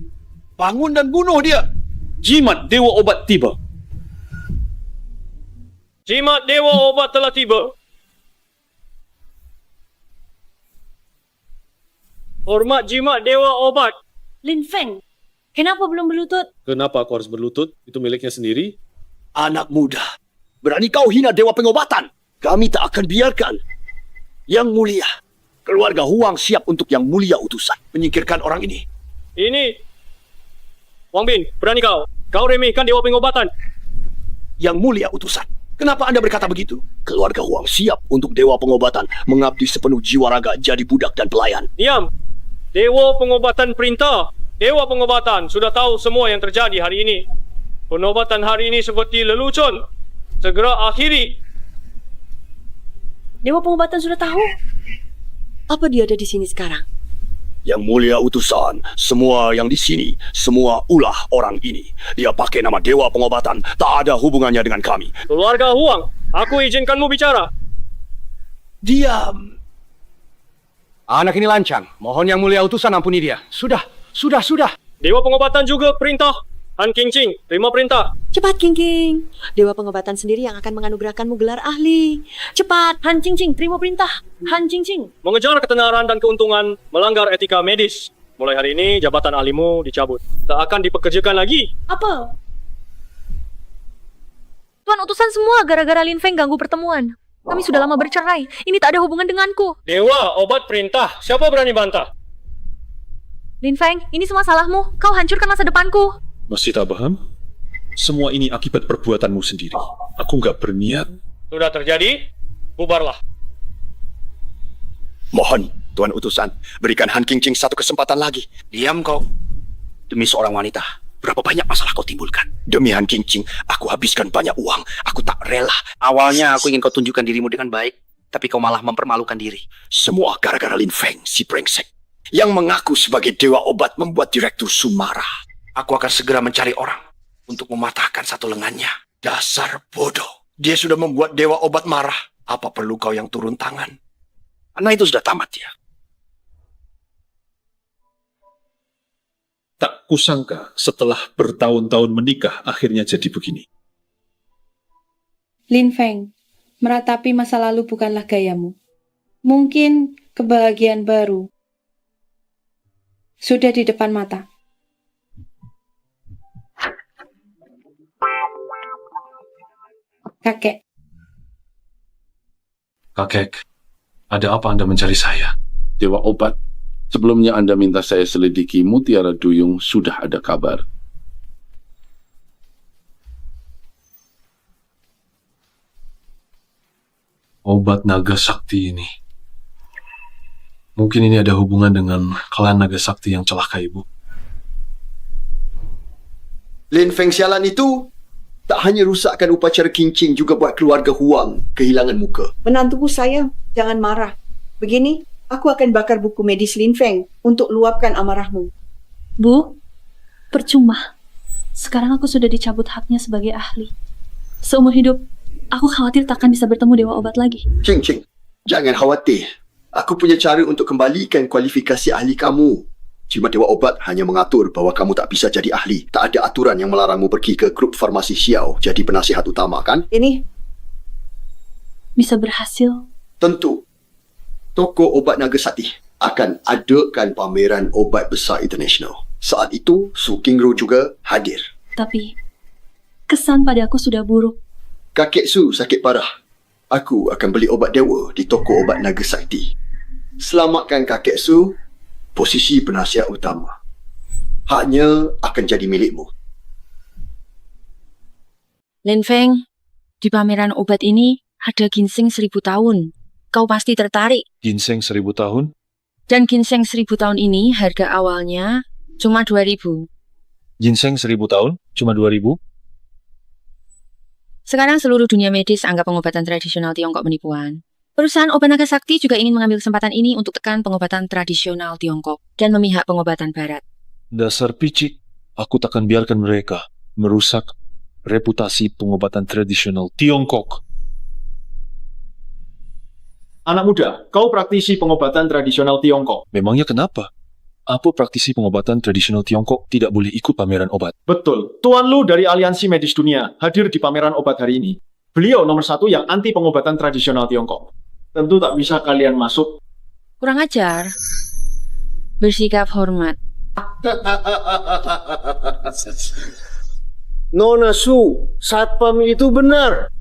S11: Bangun dan bunuh dia.
S3: Jimat Dewa Obat tiba.
S7: Jimat Dewa Obat telah tiba. Hormat jimat Dewa Obat.
S6: Lin Feng, kenapa belum berlutut?
S3: Kenapa aku harus berlutut? Itu miliknya sendiri.
S11: Anak muda, berani kau hina Dewa Pengobatan? Kami tak akan biarkan. Yang mulia, keluarga Huang siap untuk yang mulia utusan. Menyingkirkan orang ini.
S7: Ini Wang Bin, berani kau? Kau remehkan Dewa Pengobatan.
S11: Yang mulia utusan. Kenapa Anda berkata begitu? Keluarga Huang siap untuk Dewa Pengobatan mengabdi sepenuh jiwa raga jadi budak dan pelayan.
S7: Diam. Dewa Pengobatan perintah. Dewa Pengobatan sudah tahu semua yang terjadi hari ini. Penobatan hari ini seperti lelucon. Segera akhiri.
S6: Dewa Pengobatan sudah tahu.
S2: Apa dia ada di sini sekarang?
S11: Yang mulia utusan, semua yang di sini, semua ulah orang ini. Dia pakai nama Dewa Pengobatan, tak ada hubungannya dengan kami.
S7: Keluarga Huang, aku izinkanmu bicara.
S11: Diam.
S4: Anak ini lancang. Mohon yang mulia utusan ampuni dia. Sudah.
S7: Dewa Pengobatan juga perintah. Han King Ching, terima perintah.
S2: Cepat, King King. Dewa Pengobatan sendiri yang akan menganugerahkanmu gelar ahli. Cepat.
S6: Han Ching Ching, terima perintah. Han Ching Ching.
S7: Mengejar ketenaran dan keuntungan melanggar etika medis. Mulai hari ini, jabatan ahlimu dicabut. Tak akan dipekerjakan lagi.
S6: Apa? Tuan utusan semua gara-gara Lin Feng ganggu pertemuan. Kami sudah lama bercerai. Ini tak ada hubungan denganku.
S7: Dewa Obat perintah. Siapa berani bantah?
S6: Lin Feng, ini semua salahmu. Kau hancurkan masa depanku.
S3: Masih tak paham? Semua ini akibat perbuatanmu sendiri. Aku nggak berniat.
S7: Sudah terjadi, bubarlah.
S11: Mohon, Tuan Utusan, berikan Han King Ching satu kesempatan lagi. Diam kau. Demi seorang wanita, berapa banyak masalah kau timbulkan? Demi Han King Ching, aku habiskan banyak uang. Aku tak rela.
S14: Awalnya aku ingin kau tunjukkan dirimu dengan baik, tapi kau malah mempermalukan diri.
S11: Semua gara-gara Lin Feng, si brengsek. Yang mengaku sebagai Dewa Obat membuat Direktur Su marah. Aku akan segera mencari orang untuk mematahkan satu lengannya. Dasar bodoh. Dia sudah membuat Dewa Obat marah. Apa perlu kau yang turun tangan? Karena itu sudah tamat ya.
S3: Tak kusangka setelah bertahun-tahun menikah akhirnya jadi begini.
S15: Lin Feng, meratapi masa lalu bukanlah gayamu. Mungkin kebahagiaan baru sudah di depan mata. Kakek.
S10: Kakek, ada apa Anda mencari saya?
S12: Dewa Obat, sebelumnya Anda minta saya selidiki Mutiara Duyung, sudah ada kabar.
S10: Obat naga sakti ini. Mungkin ini ada hubungan dengan klan naga sakti yang celaka Ibu.
S11: Lin Feng sialan itu tak hanya rusakkan upacara kincing, juga buat keluarga Huang kehilangan muka.
S2: Menantuku sayang, jangan marah. Begini, aku akan bakar buku medis Lin Feng untuk luapkan amarahmu.
S6: Bu, percuma. Sekarang aku sudah dicabut haknya sebagai ahli. Seumur hidup, aku khawatir takkan bisa bertemu Dewa Obat lagi.
S11: Cing, jangan khawatir. Aku punya cara untuk kembalikan kualifikasi ahli kamu. Cuma Dewa Obat hanya mengatur bahawa kamu tak bisa jadi ahli. Tak ada aturan yang melarangmu pergi ke grup farmasi Xiao jadi penasihat utama, kan?
S2: Ini
S6: bisa berhasil?
S11: Tentu. Toko Obat Naga Sakti akan adakan pameran obat besar internasional. Saat itu, Su Qingru juga hadir.
S6: Tapi, kesan pada aku sudah buruk.
S11: Kakek Su sakit parah. Aku akan beli obat dewa di toko Obat Naga Sakti. Selamatkan kakek Su, posisi penasihat utama. Haknya akan jadi milikmu.
S1: Lin Feng, di pameran obat ini ada ginseng 1000 tahun. Kau pasti tertarik.
S3: Ginseng 1000 tahun?
S1: Dan ginseng 1000 tahun ini harga awalnya cuma 2.000.
S3: Ginseng 1000 tahun? Cuma 2.000?
S1: Sekarang seluruh dunia medis anggap pengobatan tradisional Tiongkok penipuan. Perusahaan obat naga sakti juga ingin mengambil kesempatan ini untuk tekan pengobatan tradisional Tiongkok dan memihak pengobatan barat.
S3: Dasar picik, aku takkan biarkan mereka merusak reputasi pengobatan tradisional Tiongkok.
S7: Anak muda, kau praktisi pengobatan tradisional Tiongkok.
S3: Memangnya kenapa? Apa praktisi pengobatan tradisional Tiongkok tidak boleh ikut pameran obat?
S7: Betul. Tuan Lu dari Aliansi Medis Dunia hadir di pameran obat hari ini. Beliau nomor 1 yang anti pengobatan tradisional Tiongkok. Tentu tak bisa kalian masuk.
S1: Kurang ajar. Bersikap hormat.
S16: Nona Su, satpam itu benar.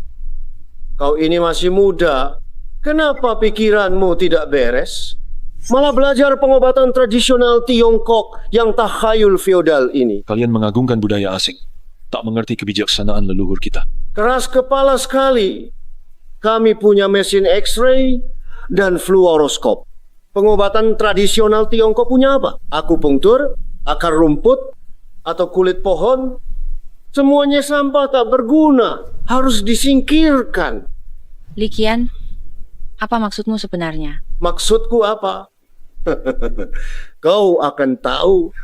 S16: Kau ini masih muda. Kenapa pikiranmu tidak beres? Malah belajar pengobatan tradisional Tiongkok yang takhayul feodal ini.
S3: Kalian mengagungkan budaya asing, tak mengerti kebijaksanaan leluhur kita.
S16: Keras kepala sekali. Kami punya mesin X-ray dan fluoroskop. Pengobatan tradisional Tiongkok punya apa? Akupunktur, akar rumput, atau kulit pohon? Semuanya sampah tak berguna. Harus disingkirkan.
S1: Likian, apa maksudmu sebenarnya?
S16: Maksudku apa? Kau akan tahu.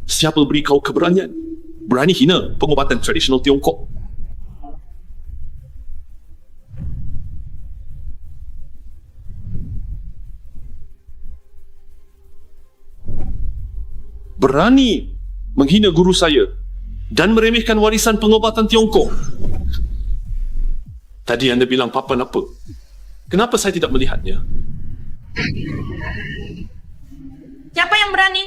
S3: Siapa beri kau keberanian? Berani hina pengobatan tradisional Tiongkok? Berani menghina guru saya dan meremehkan warisan pengobatan Tiongkok. Tadi anda bilang papan apa? Kenapa saya tidak melihatnya?
S1: Siapa yang berani?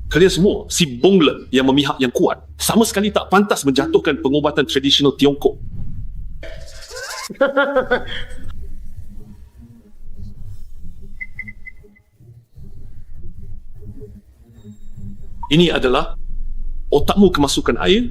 S3: Kalian semua si bongla yang memihak yang kuat sama sekali tak pantas menjatuhkan pengobatan tradisional Tiongkok. Ini adalah otakmu kemasukan air.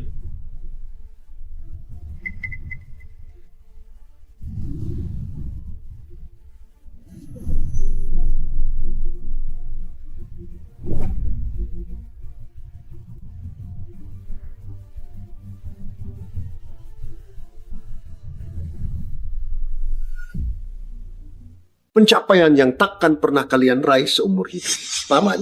S16: Pencapaian yang takkan pernah kalian raih seumur hidup. Paman,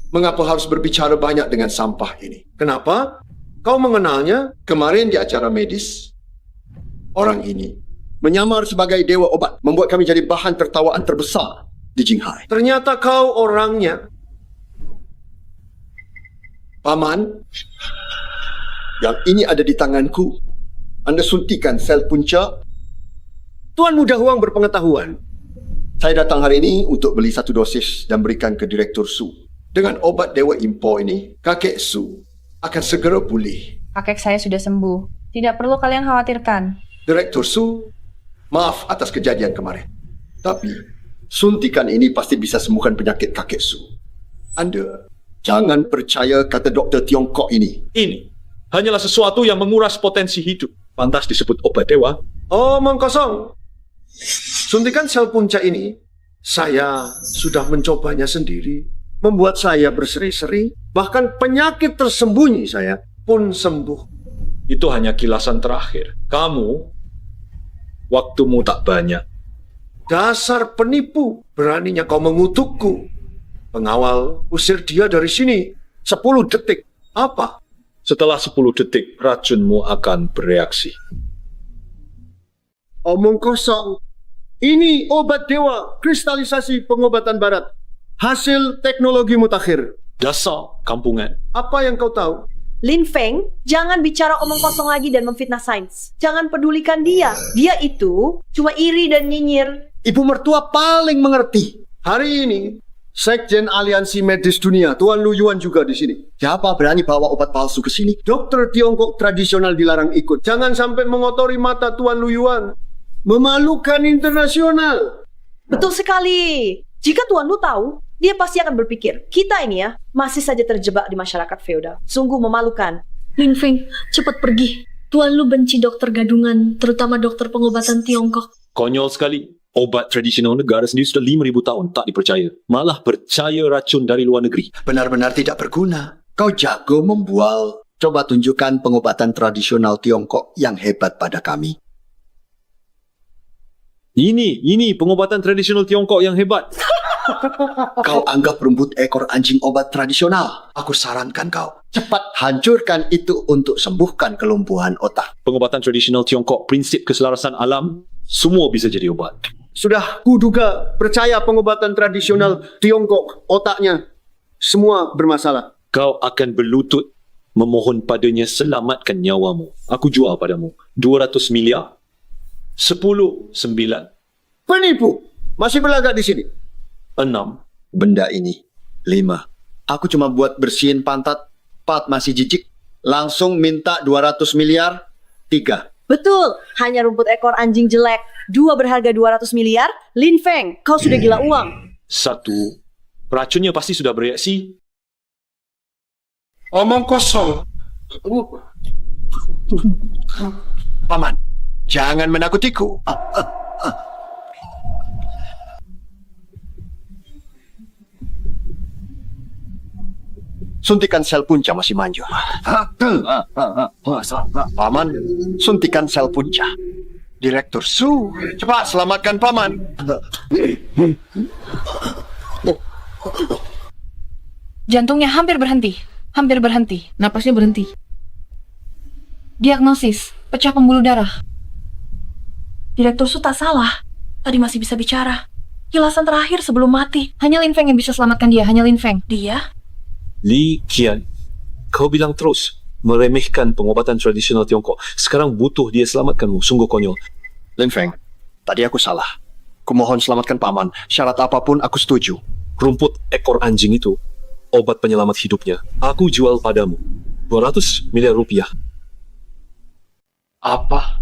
S16: Mengapa harus berbicara banyak dengan sampah ini? Kenapa? Kau mengenalnya kemarin di acara medis. Orang ini menyamar sebagai dewa obat, membuat kami jadi bahan tertawaan terbesar di Jinghai. Ternyata kau orangnya. Paman, yang ini ada di tanganku. Anda suntikan sel punca. Tuan Muda Huang berpengetahuan. Saya datang hari ini untuk beli 1 dosis dan berikan ke Direktur Su. Dengan obat Dewa Impo ini, kakek Su akan segera pulih.
S1: Kakek saya sudah sembuh. Tidak perlu kalian khawatirkan.
S16: Direktur Su, maaf atas kejadian kemarin. Tapi, suntikan ini pasti bisa sembuhkan penyakit kakek Su. Anda jangan percaya kata dokter Tiongkok ini.
S3: Ini hanyalah sesuatu yang menguras potensi hidup. Pantas disebut obat dewa.
S16: Omong kosong. Suntikan sel punca ini, saya sudah mencobanya sendiri. Membuat saya berseri-seri, bahkan penyakit tersembunyi saya pun sembuh.
S3: Itu hanya kilasan terakhir. Kamu, waktumu tak banyak.
S16: Dasar penipu, beraninya kau mengutukku. Pengawal, usir dia dari sini. 10 detik. Apa?
S3: Setelah 10 detik, racunmu akan bereaksi.
S16: Omong kosong. Ini obat dewa, kristalisasi pengobatan barat. Hasil teknologi mutakhir.
S3: Dasar kampungan.
S16: Apa yang kau tahu?
S2: Lin Feng, jangan bicara omong kosong lagi dan memfitnah sains. Jangan pedulikan dia. Dia itu cuma iri dan nyinyir.
S16: Ibu mertua paling mengerti. Hari ini, Sekjen Aliansi Medis Dunia, Tuan Lu Yuan juga di sini. Siapa berani bawa obat palsu ke sini? Dokter Tiongkok tradisional dilarang ikut. Jangan sampai mengotori mata Tuan Lu Yuan. Memalukan internasional.
S2: Betul sekali. Jika Tuan Lu tahu, dia pasti akan berpikir, kita ini ya, masih saja terjebak di masyarakat feodal. Sungguh memalukan.
S8: Lin Feng, cepat pergi. Tuan Lu benci dokter gadungan, terutama dokter pengobatan Tiongkok.
S3: Konyol sekali. Obat tradisional negara sendiri sudah 5,000 tahun tak dipercaya. Malah percaya racun dari luar negeri.
S11: Benar-benar tidak berguna. Kau jago membual. Coba tunjukkan pengobatan tradisional Tiongkok yang hebat pada kami.
S3: Ini pengobatan tradisional Tiongkok yang hebat.
S11: Kau anggap rumput ekor anjing obat tradisional. Aku sarankan kau cepat hancurkan itu untuk sembuhkan kelumpuhan otak.
S3: Pengobatan tradisional Tiongkok, prinsip keselarasan alam, semua bisa jadi obat.
S16: Sudah kuduga, percaya pengobatan tradisional Tiongkok, otaknya semua bermasalah.
S3: Kau akan berlutut memohon padanya selamatkan nyawamu. Aku jual padamu 200 miliar. 10, 9.
S16: Penipu, masih berlagak di sini.
S3: 6.
S11: Benda ini 5. Aku cuma buat bersihin pantat. 4 masih jijik. Langsung minta 200 miliar. 3.
S2: Betul, hanya rumput ekor anjing jelek. 2 berharga 200 miliar. Lin Feng, kau sudah gila uang.
S3: 1. Racunnya pasti sudah bereaksi.
S9: Omong kosong.
S16: Paman, jangan menakutiku. Suntikan sel punca masih manjur. Paman, suntikan sel punca. Direktur Su, cepat selamatkan Paman.
S1: Jantungnya hampir berhenti. Napasnya berhenti. Diagnosis, pecah pembuluh darah.
S8: Direktur Su tak salah. Tadi masih bisa bicara. Kilasan terakhir sebelum mati.
S1: Hanya Lin Feng yang bisa selamatkan dia, hanya Lin Feng.
S8: Dia?
S3: Li Qian, kau bilang terus meremehkan pengobatan tradisional Tiongkok. Sekarang butuh dia selamatkanmu. Sungguh konyol.
S16: Lin Feng, tadi aku salah. Kumohon selamatkan Paman. Syarat apapun aku setuju.
S3: Rumput ekor anjing itu obat penyelamat hidupnya. Aku jual padamu 200 miliar rupiah.
S16: Apa?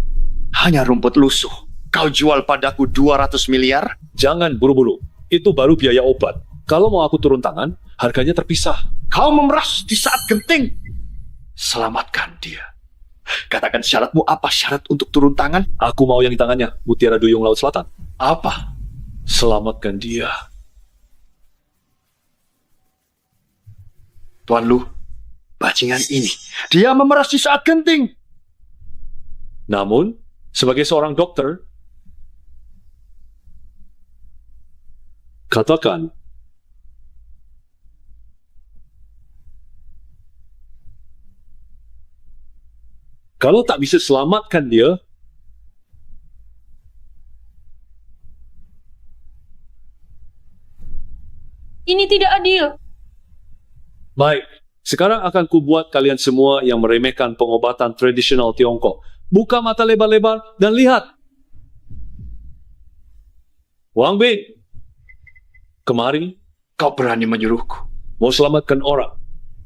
S16: Hanya rumput lusuh. Kau jual padaku 200 miliar?
S3: Jangan buru-buru. Itu baru biaya obat. Kalau mau aku turun tangan, harganya terpisah.
S16: Kau memeras di saat genting. Selamatkan dia. Katakan syaratmu apa syarat untuk turun tangan?
S3: Aku mau yang di tangannya, Mutiara Duyung Laut Selatan.
S16: Apa?
S3: Selamatkan dia.
S16: Tuan Lu, bajingan ini. Dia memeras di saat genting.
S3: Namun, sebagai seorang dokter, katakan, Kalau tak bisa selamatkan dia,
S6: Ini tidak adil.
S3: baik. Sekarang akan kubuat kalian semua yang meremehkan pengobatan tradisional Tiongkok buka mata lebar-lebar dan lihat. Wang Bin, kemari.
S11: Kau berani menyuruhku?
S3: Mau selamatkan orang.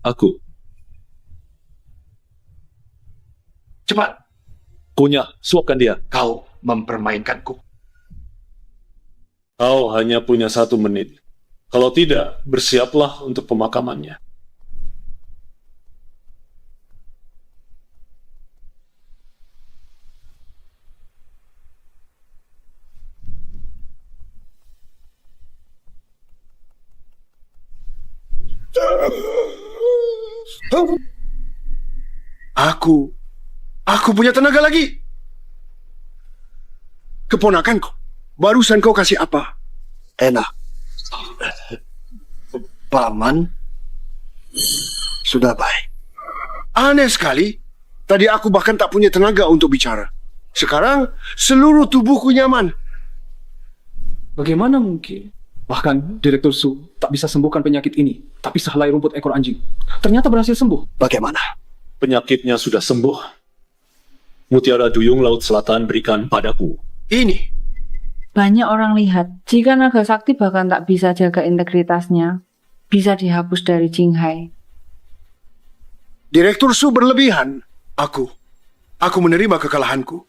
S3: Aku.
S11: Cepat.
S3: Kunyah, suapkan dia.
S11: Kau mempermainkanku.
S3: Kau hanya punya 1 menit. Kalau tidak, bersiaplah untuk pemakamannya.
S9: Aku punya tenaga lagi. Keponakanku, barusan kau kasih apa?
S11: Enak. Paman, sudah baik.
S9: Aneh sekali. Tadi aku bahkan tak punya tenaga untuk bicara. Sekarang seluruh tubuhku nyaman.
S4: Bagaimana mungkin? Bahkan Direktur Su tak bisa sembuhkan penyakit ini, tapi sehelai rumput ekor anjing ternyata berhasil sembuh.
S11: Bagaimana?
S3: Penyakitnya sudah sembuh. Mutiara Duyung Laut Selatan berikan padaku.
S9: Ini.
S15: Banyak orang lihat, jika naga sakti bahkan tak bisa jaga integritasnya, bisa dihapus dari Qinghai.
S9: Direktur Su berlebihan. Aku menerima kekalahanku.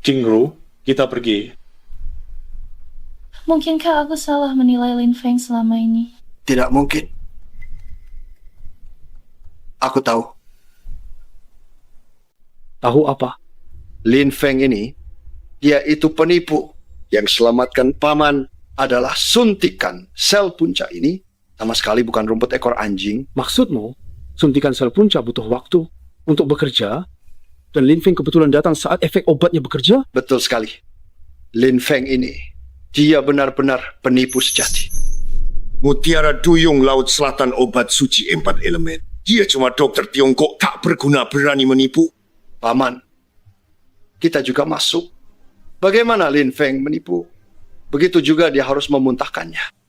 S3: Qingru, kita pergi.
S17: Mungkinkah aku salah menilai Lin Feng selama ini?
S11: Tidak mungkin. Aku tahu.
S4: Tahu apa?
S11: Lin Feng ini, dia itu penipu. Yang selamatkan paman adalah suntikan sel punca ini. Sama sekali bukan rumput ekor anjing.
S4: Maksudmu, suntikan sel punca butuh waktu untuk bekerja, dan Lin Feng kebetulan datang saat efek obatnya bekerja?
S11: Betul sekali. Lin Feng ini, dia benar-benar penipu sejati.
S9: Mutiara Duyung Laut Selatan obat suci 4 elemen. Dia cuma dokter Tiongkok tak berguna berani menipu.
S11: Paman, kita juga masuk. Bagaimana Lin Feng menipu? Begitu juga dia harus memuntahkannya.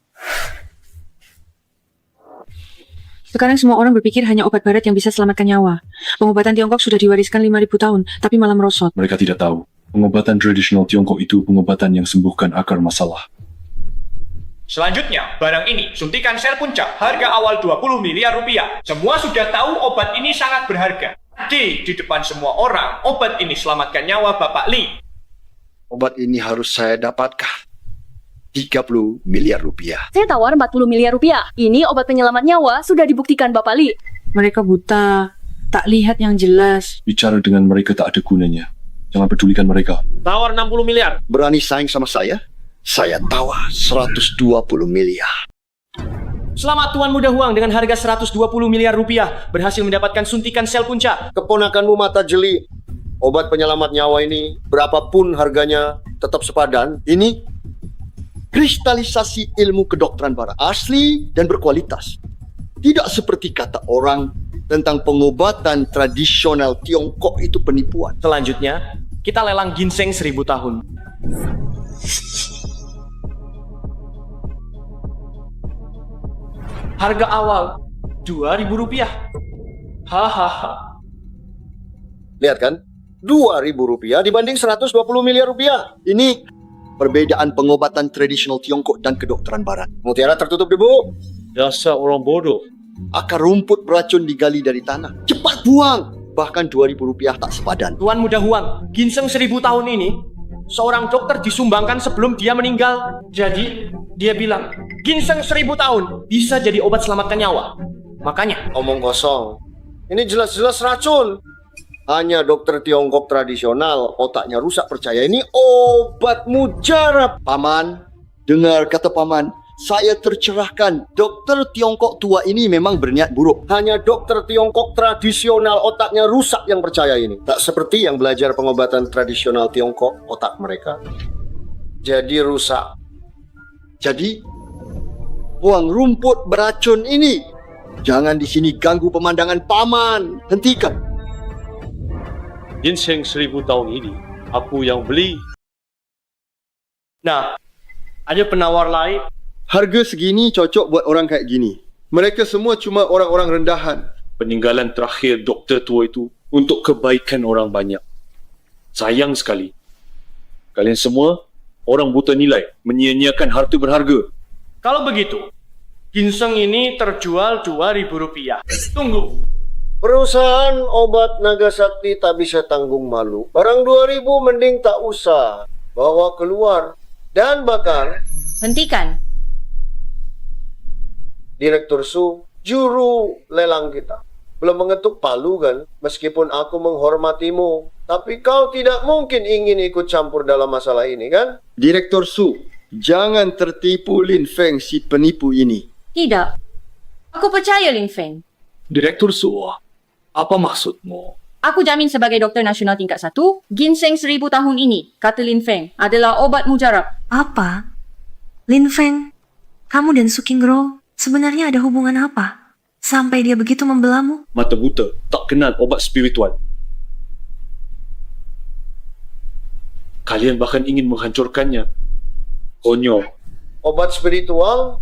S1: Sekarang semua orang berpikir hanya obat barat yang bisa selamatkan nyawa. Pengobatan Tiongkok sudah diwariskan 5.000 tahun, tapi malah merosot.
S10: Mereka tidak tahu. Pengobatan tradisional Tiongkok itu pengobatan yang sembuhkan akar masalah.
S18: Selanjutnya, barang ini, suntikan sel puncak, harga awal 20 miliar rupiah. Semua sudah tahu obat ini sangat berharga. Di depan semua orang, obat ini selamatkan nyawa Bapak Li.
S11: Obat ini harus saya dapatkan. 30 miliar rupiah.
S6: Saya tawar 40 miliar rupiah. Ini obat penyelamat nyawa, sudah dibuktikan Bapak Li.
S15: Mereka buta, tak lihat yang jelas.
S10: Bicara dengan mereka tak ada gunanya. Jangan pedulikan mereka.
S7: Tawar 60 miliar.
S11: Berani saing sama saya? Saya tawar 120 miliar.
S18: Selamat Tuan Muda Huang dengan harga 120 miliar rupiah berhasil mendapatkan suntikan sel puncak.
S16: Keponakanmu mata jeli. Obat penyelamat nyawa ini, berapapun harganya, tetap sepadan. Ini
S11: kristalisasi ilmu kedokteran barat. Asli dan berkualitas. Tidak seperti kata orang tentang pengobatan tradisional Tiongkok itu penipuan.
S18: Selanjutnya, kita lelang ginseng 1000 tahun. Harga awal 2.000 rupiah. Hahaha.
S16: lihat kan? 2.000 rupiah dibanding 120 miliar rupiah.
S11: Ini perbedaan pengobatan tradisional Tiongkok dan kedokteran barat.
S16: Mutiara tertutup debu.
S3: Dasar orang bodoh.
S11: Akar rumput beracun digali dari tanah. Cepat buang. Bahkan 2.000 rupiah tak sepadan.
S18: Tuan Muda Huang, ginseng 1000 tahun ini seorang dokter disumbangkan sebelum dia meninggal. Jadi dia bilang, ginseng 1000 tahun bisa jadi obat selamatkan nyawa. Makanya
S16: omong kosong. Ini jelas-jelas racun. Hanya dokter Tiongkok tradisional otaknya rusak percaya ini obat mujarab.
S11: Paman, dengar kata paman. Saya tercerahkan. Dokter Tiongkok tua ini memang berniat buruk.
S16: Hanya dokter Tiongkok tradisional otaknya rusak yang percaya ini. Tak seperti yang belajar pengobatan tradisional Tiongkok otak mereka jadi rusak. Jadi, buang rumput beracun ini. Jangan di sini ganggu pemandangan paman. Hentikan.
S3: Ginseng 1000 tahun ini, aku yang beli.
S18: Nah, ada penawar lain.
S16: Harga segini cocok buat orang kayak gini. Mereka semua cuma orang-orang rendahan.
S3: Peninggalan terakhir doktor tua itu untuk kebaikan orang banyak. Sayang sekali. Kalian semua orang buta nilai, menyia-nyiakan harta berharga.
S18: Kalau begitu, ginseng ini terjual Rp2.000. Tunggu.
S16: Perusahaan obat naga sakti tak bisa tanggung malu. Barang 2.000 mending tak usah. Bawa keluar. Dan bahkan
S1: Hentikan.
S16: Direktur Su, juru lelang kita, belum mengetuk palu kan? Meskipun aku menghormatimu, tapi kau tidak mungkin ingin ikut campur dalam masalah ini kan? Direktur Su, jangan tertipu Lin Feng si penipu ini.
S1: Tidak. Aku percaya Lin Feng.
S10: Direktur Su, apa maksudmu?
S1: Aku jamin sebagai dokter nasional tingkat 1, ginseng 1000 tahun ini, kata Lin Feng, adalah obat mujarab.
S8: Apa? Lin Feng, kamu dan Sukingro sebenarnya ada hubungan apa? Sampai dia begitu membelamu?
S3: Mata buta, tak kenal obat spiritual. Kalian bahkan ingin menghancurkannya. Konyol.
S16: Obat spiritual?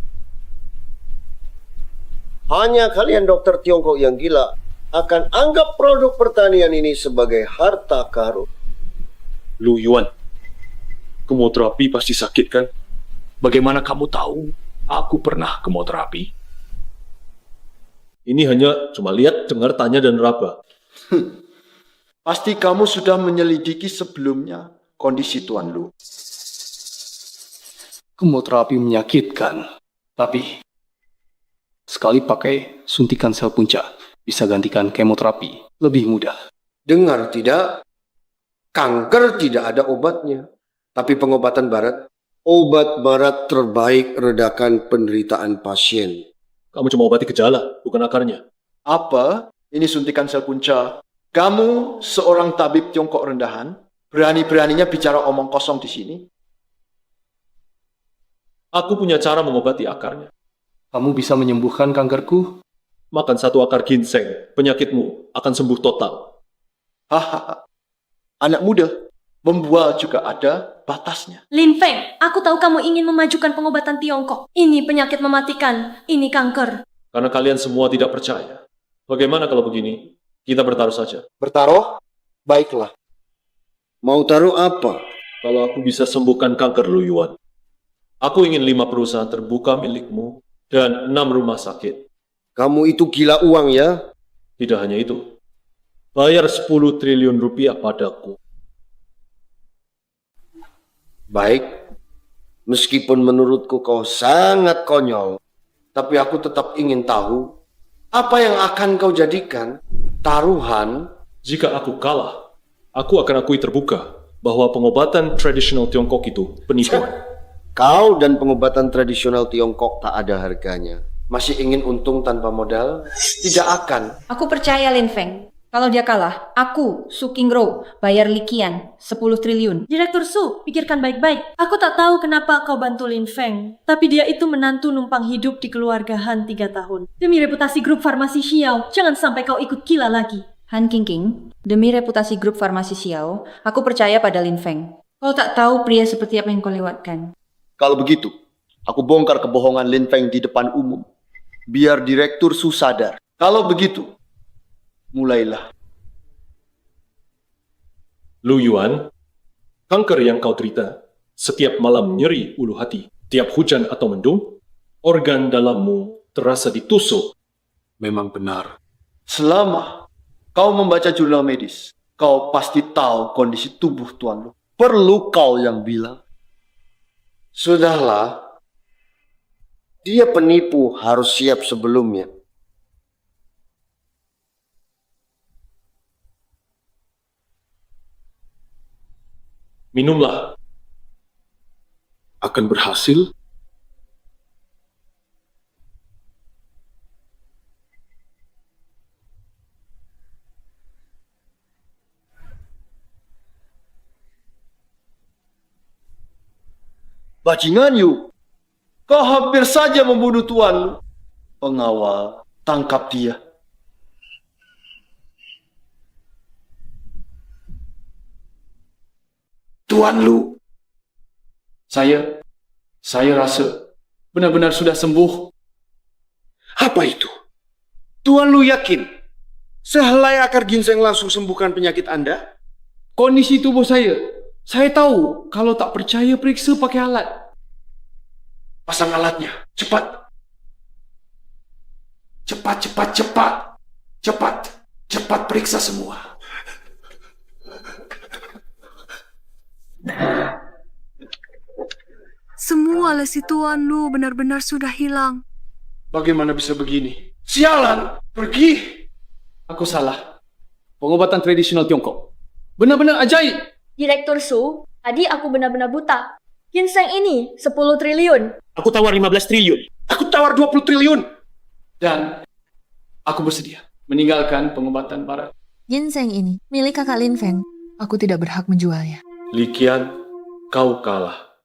S16: Hanya kalian dokter Tiongkok yang gila akan anggap produk pertanian ini sebagai harta karun.
S3: Lu Yuan, kemoterapi pasti sakit kan?
S10: Bagaimana kamu tahu aku pernah kemoterapi?
S3: Ini hanya cuma lihat, dengar, tanya, dan raba.
S16: Pasti kamu sudah menyelidiki sebelumnya kondisi Tuan Lu.
S19: Kemoterapi menyakitkan, tapi sekali pakai suntikan sel punca bisa gantikan kemoterapi lebih mudah.
S16: Dengar tidak? Kanker tidak ada obatnya. Tapi pengobatan barat, obat barat terbaik redakan penderitaan pasien.
S3: Kamu cuma obati gejala, bukan akarnya.
S16: Apa? Ini suntikan sel punca. Kamu seorang tabib Tiongkok rendahan, berani-beraninya bicara omong kosong di sini.
S3: Aku punya cara mengobati akarnya.
S19: Kamu bisa menyembuhkan kankerku?
S3: Makan 1 akar ginseng, penyakitmu akan sembuh total.
S16: Hahaha. Anak muda, membual juga ada batasnya.
S8: Lin Feng, aku tahu kamu ingin memajukan pengobatan Tiongkok. Ini penyakit mematikan, ini kanker.
S3: Karena kalian semua tidak percaya. Bagaimana kalau begini? Kita bertaruh saja.
S16: Bertaruh? Baiklah. Mau taruh apa?
S3: Kalau aku bisa sembuhkan kanker Lu Yuan, aku ingin 5 perusahaan terbuka milikmu dan 6 rumah sakit.
S16: Kamu itu gila uang ya?
S3: Tidak hanya itu. Bayar 10 triliun rupiah padaku.
S16: Baik. Meskipun menurutku kau sangat konyol, tapi aku tetap ingin tahu apa yang akan kau jadikan taruhan.
S3: Jika aku kalah, aku akan akui terbuka bahwa pengobatan tradisional Tiongkok itu penipuan.
S16: Kau dan pengobatan tradisional Tiongkok tak ada harganya. Masih ingin untung tanpa modal? Tidak akan.
S1: Aku percaya Lin Feng. Kalau dia kalah, aku, Su Qingro, bayar Likian 10 triliun.
S8: Direktur Su, pikirkan baik-baik. Aku tak tahu kenapa kau bantu Lin Feng, tapi dia itu menantu numpang hidup di keluarga Han 3 tahun. Demi reputasi grup farmasi Xiao, jangan sampai kau ikut gila lagi.
S1: Han Qingqing, demi reputasi grup farmasi Xiao, aku percaya pada Lin Feng. Kau tak tahu pria seperti apa yang kau lewatkan.
S16: Kalau begitu, aku bongkar kebohongan Lin Feng di depan umum. Biar Direktur Su sadar. Kalau begitu, mulailah.
S3: Lu Yuan, kanker yang kau derita, setiap malam nyeri ulu hati, tiap hujan atau mendung, organ dalammu terasa ditusuk.
S16: Memang benar. Selama kau membaca jurnal medis, kau pasti tahu kondisi tubuh Tuan Lu. Perlu kau yang bilang? Sudahlah. Dia penipu, harus siap sebelumnya.
S3: Minumlah.
S10: Akan berhasil?
S16: Bajingan you. Kau hampir saja membunuh tuanmu. Pengawal, tangkap dia.
S19: Tuan Lu, saya rasa benar-benar sudah sembuh.
S16: Apa itu? Tuan Lu yakin sehelai akar ginseng langsung sembuhkan penyakit Anda?
S19: Kondisi tubuh saya tahu. Kalau tak percaya, periksa pakai alat.
S16: Pasang alatnya, cepat. Cepat periksa semua.
S20: Semua lesi Tuan Lu benar-benar sudah hilang.
S16: Bagaimana bisa begini? Sialan, pergi.
S19: Aku salah. Pengobatan tradisional Tiongkok benar-benar ajaib.
S8: Direktur Su, tadi aku benar-benar buta. Ginseng ini 10 triliun.
S16: Aku tawar 15 triliun. Aku tawar 20 triliun.
S19: Dan aku bersedia meninggalkan pengobatan barat.
S17: Ginseng ini milik kakak Lin Feng. Aku tidak berhak menjualnya.
S3: Li Qian, kau kalah.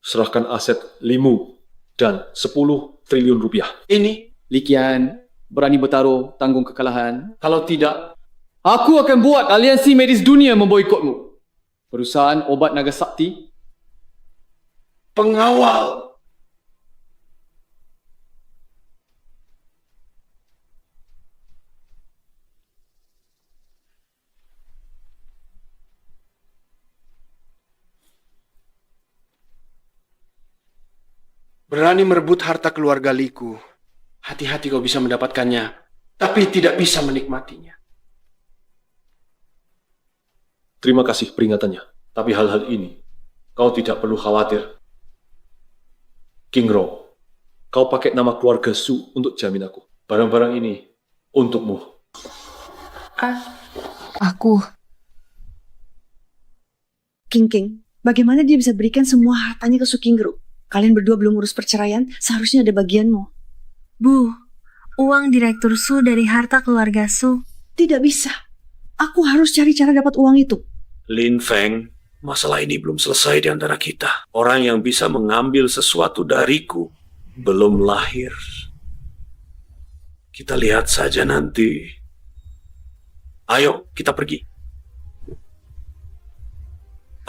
S3: Serahkan aset Limu dan 10 triliun rupiah.
S16: Ini
S19: Li Qian berani bertaruh tanggung kekalahan. Kalau tidak, aku akan buat aliansi medis dunia memboikotmu. Perusahaan obat naga sakti.
S16: Pengawal. Berani merebut harta keluarga Liku. Hati-hati kau bisa mendapatkannya, tapi tidak bisa menikmatinya.
S3: Terima kasih peringatannya. Tapi hal-hal ini, kau tidak perlu khawatir. King Ro, kau pakai nama keluarga Su untuk jamin aku. Barang-barang ini untukmu.
S17: Aku.
S2: King, bagaimana dia bisa berikan semua hartanya ke Su Qingru? Kalian berdua belum urus perceraian, seharusnya ada bagianmu.
S20: Bu, uang Direktur Su dari harta keluarga Su.
S2: Tidak bisa. Aku harus cari cara dapat uang itu.
S11: Lin Feng, masalah ini belum selesai di antara kita. Orang yang bisa mengambil sesuatu dariku belum lahir. Kita lihat saja nanti. Ayo, kita pergi.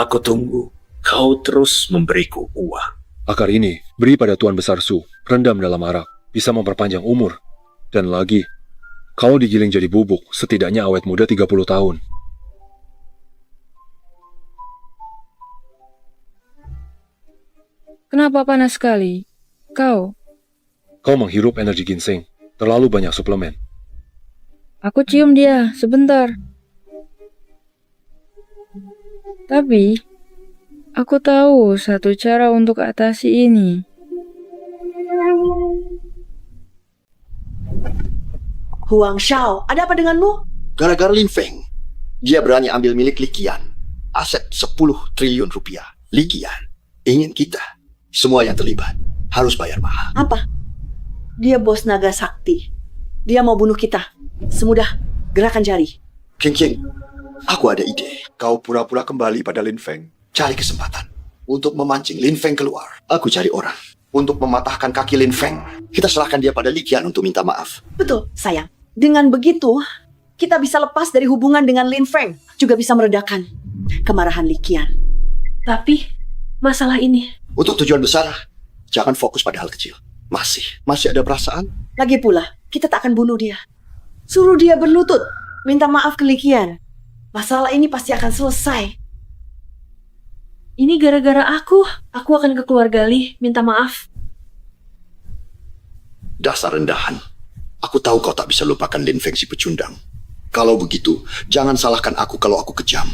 S11: Aku tunggu. Kau terus memberiku uang.
S3: Akar ini beri pada Tuan Besar Su, rendam dalam arak, bisa memperpanjang umur. Dan lagi, kau digiling jadi bubuk, setidaknya awet muda 30 tahun.
S1: Kenapa panas sekali? Kau
S3: menghirup energi ginseng, terlalu banyak suplemen.
S1: Aku cium dia sebentar. Tapi, aku tahu satu cara untuk atasi ini.
S2: Huang Shao, ada apa denganmu?
S11: Gara-gara Lin Feng, dia berani ambil milik Li Qian, aset 10 triliun rupiah. Li Qian ingin kita, semua yang terlibat, harus bayar mahal.
S2: Apa? Dia bos naga sakti. Dia mau bunuh kita. Semudah, gerakan jari.
S11: King, aku ada ide. Kau pura-pura kembali pada Lin Feng. Cari kesempatan untuk memancing Lin Feng keluar. Aku cari orang untuk mematahkan kaki Lin Feng. Kita serahkan dia pada Li Qian untuk minta maaf.
S2: Betul, sayang. Dengan begitu, kita bisa lepas dari hubungan dengan Lin Feng. Juga bisa meredakan kemarahan Li Qian.
S8: Tapi, masalah ini...
S11: Untuk tujuan besar, jangan fokus pada hal kecil. Masih ada perasaan?
S2: Lagi pula, kita tak akan bunuh dia. Suruh dia berlutut, minta maaf ke Li Qian. Masalah ini pasti akan selesai.
S8: Ini gara-gara aku akan ke keluarga Li, minta maaf.
S11: Dasar rendahan. Aku tahu kau tak bisa lupakan Lin Feng si pecundang. Kalau begitu, jangan salahkan aku kalau aku kejam.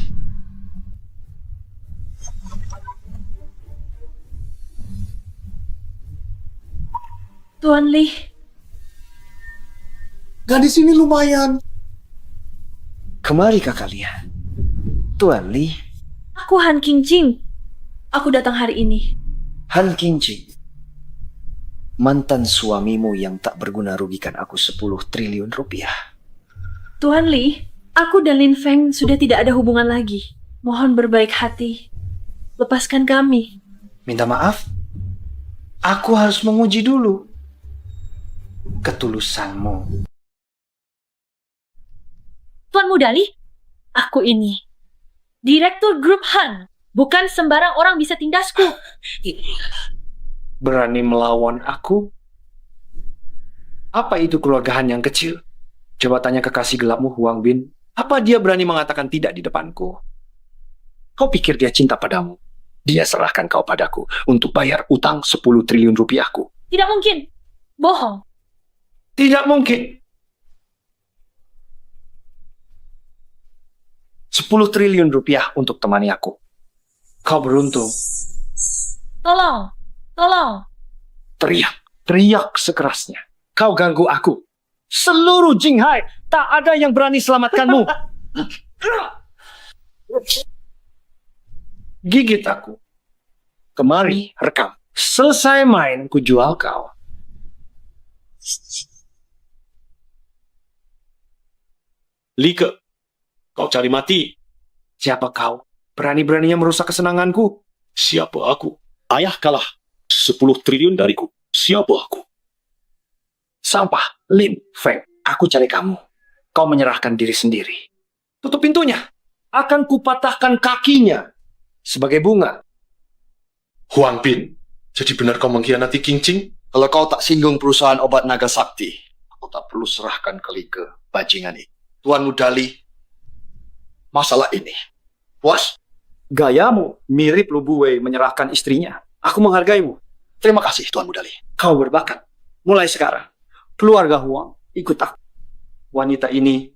S8: Tuan Li.
S16: Gadis ini lumayan.
S14: Kemari kakak Lia. Tuan Li.
S8: Aku Han Qingjing. Aku datang hari ini.
S14: Han Qingjing. Mantan suamimu yang tak berguna rugikan aku 10 triliun rupiah.
S8: Tuan Li, aku dan Lin Feng sudah tidak ada hubungan lagi. Mohon berbaik hati. Lepaskan kami.
S14: Minta maaf? Aku harus menguji dulu ketulusanmu.
S8: Tuan Mudali, aku ini Direktur Grup Han. Bukan sembarang orang bisa tindasku.
S14: Berani melawan aku? Apa itu keluarga Han yang kecil? Coba tanya kekasih gelapmu Huang Bin. Apa dia berani mengatakan tidak di depanku? Kau pikir dia cinta padamu? Dia serahkan kau padaku untuk bayar utang 10 triliun rupiahku.
S8: Tidak mungkin. Bohong.
S14: Tidak mungkin. 10 triliun rupiah untuk temani aku. Kau beruntung.
S8: Tolong. Tolong.
S14: Teriak sekerasnya. Kau ganggu aku. Seluruh Jinghai tak ada yang berani selamatkanmu. Gigit aku. Kemari, rekam. Selesai main, ku jual kau.
S3: Lika, kau cari mati.
S14: Siapa kau? Berani-beraninya merusak kesenanganku.
S3: Siapa aku? Ayah kalah. 10 triliun dariku. Siapa aku?
S14: Sampah, Lin Feng. Aku cari kamu. Kau menyerahkan diri sendiri. Tutup pintunya. Akan kupatahkan kakinya. Sebagai bunga.
S10: Huang Bin, jadi benar kau mengkhianati King Ching?
S11: Kalau kau tak singgung perusahaan obat naga sakti, aku tak perlu serahkan ke Like bajingan ini. Tuan Mudali, masalah ini. Puas?
S14: Gayamu mirip Lu Buwei menyerahkan istrinya. Aku menghargaimu.
S11: Terima kasih, Tuan Mudali.
S14: Kau berbakat. Mulai sekarang, keluarga Huang ikut aku. Wanita ini,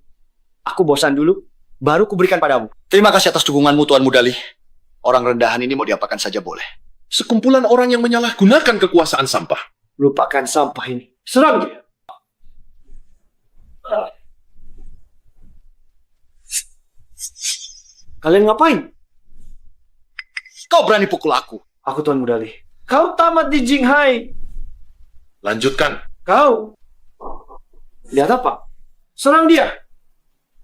S14: aku bosan dulu, baru kuberikan padamu.
S11: Terima kasih atas dukunganmu, Tuan Mudali. Orang rendahan ini mau diapakan saja boleh.
S10: Sekumpulan orang yang menyalahgunakan kekuasaan sampah.
S14: Lupakan sampah ini. Serang dia. Kalian ngapain?
S11: Kau berani pukul aku.
S14: Aku Tuan Mudali. Kau tamat di Jinghai.
S10: Lanjutkan.
S14: Kau. Lihat apa? Serang dia.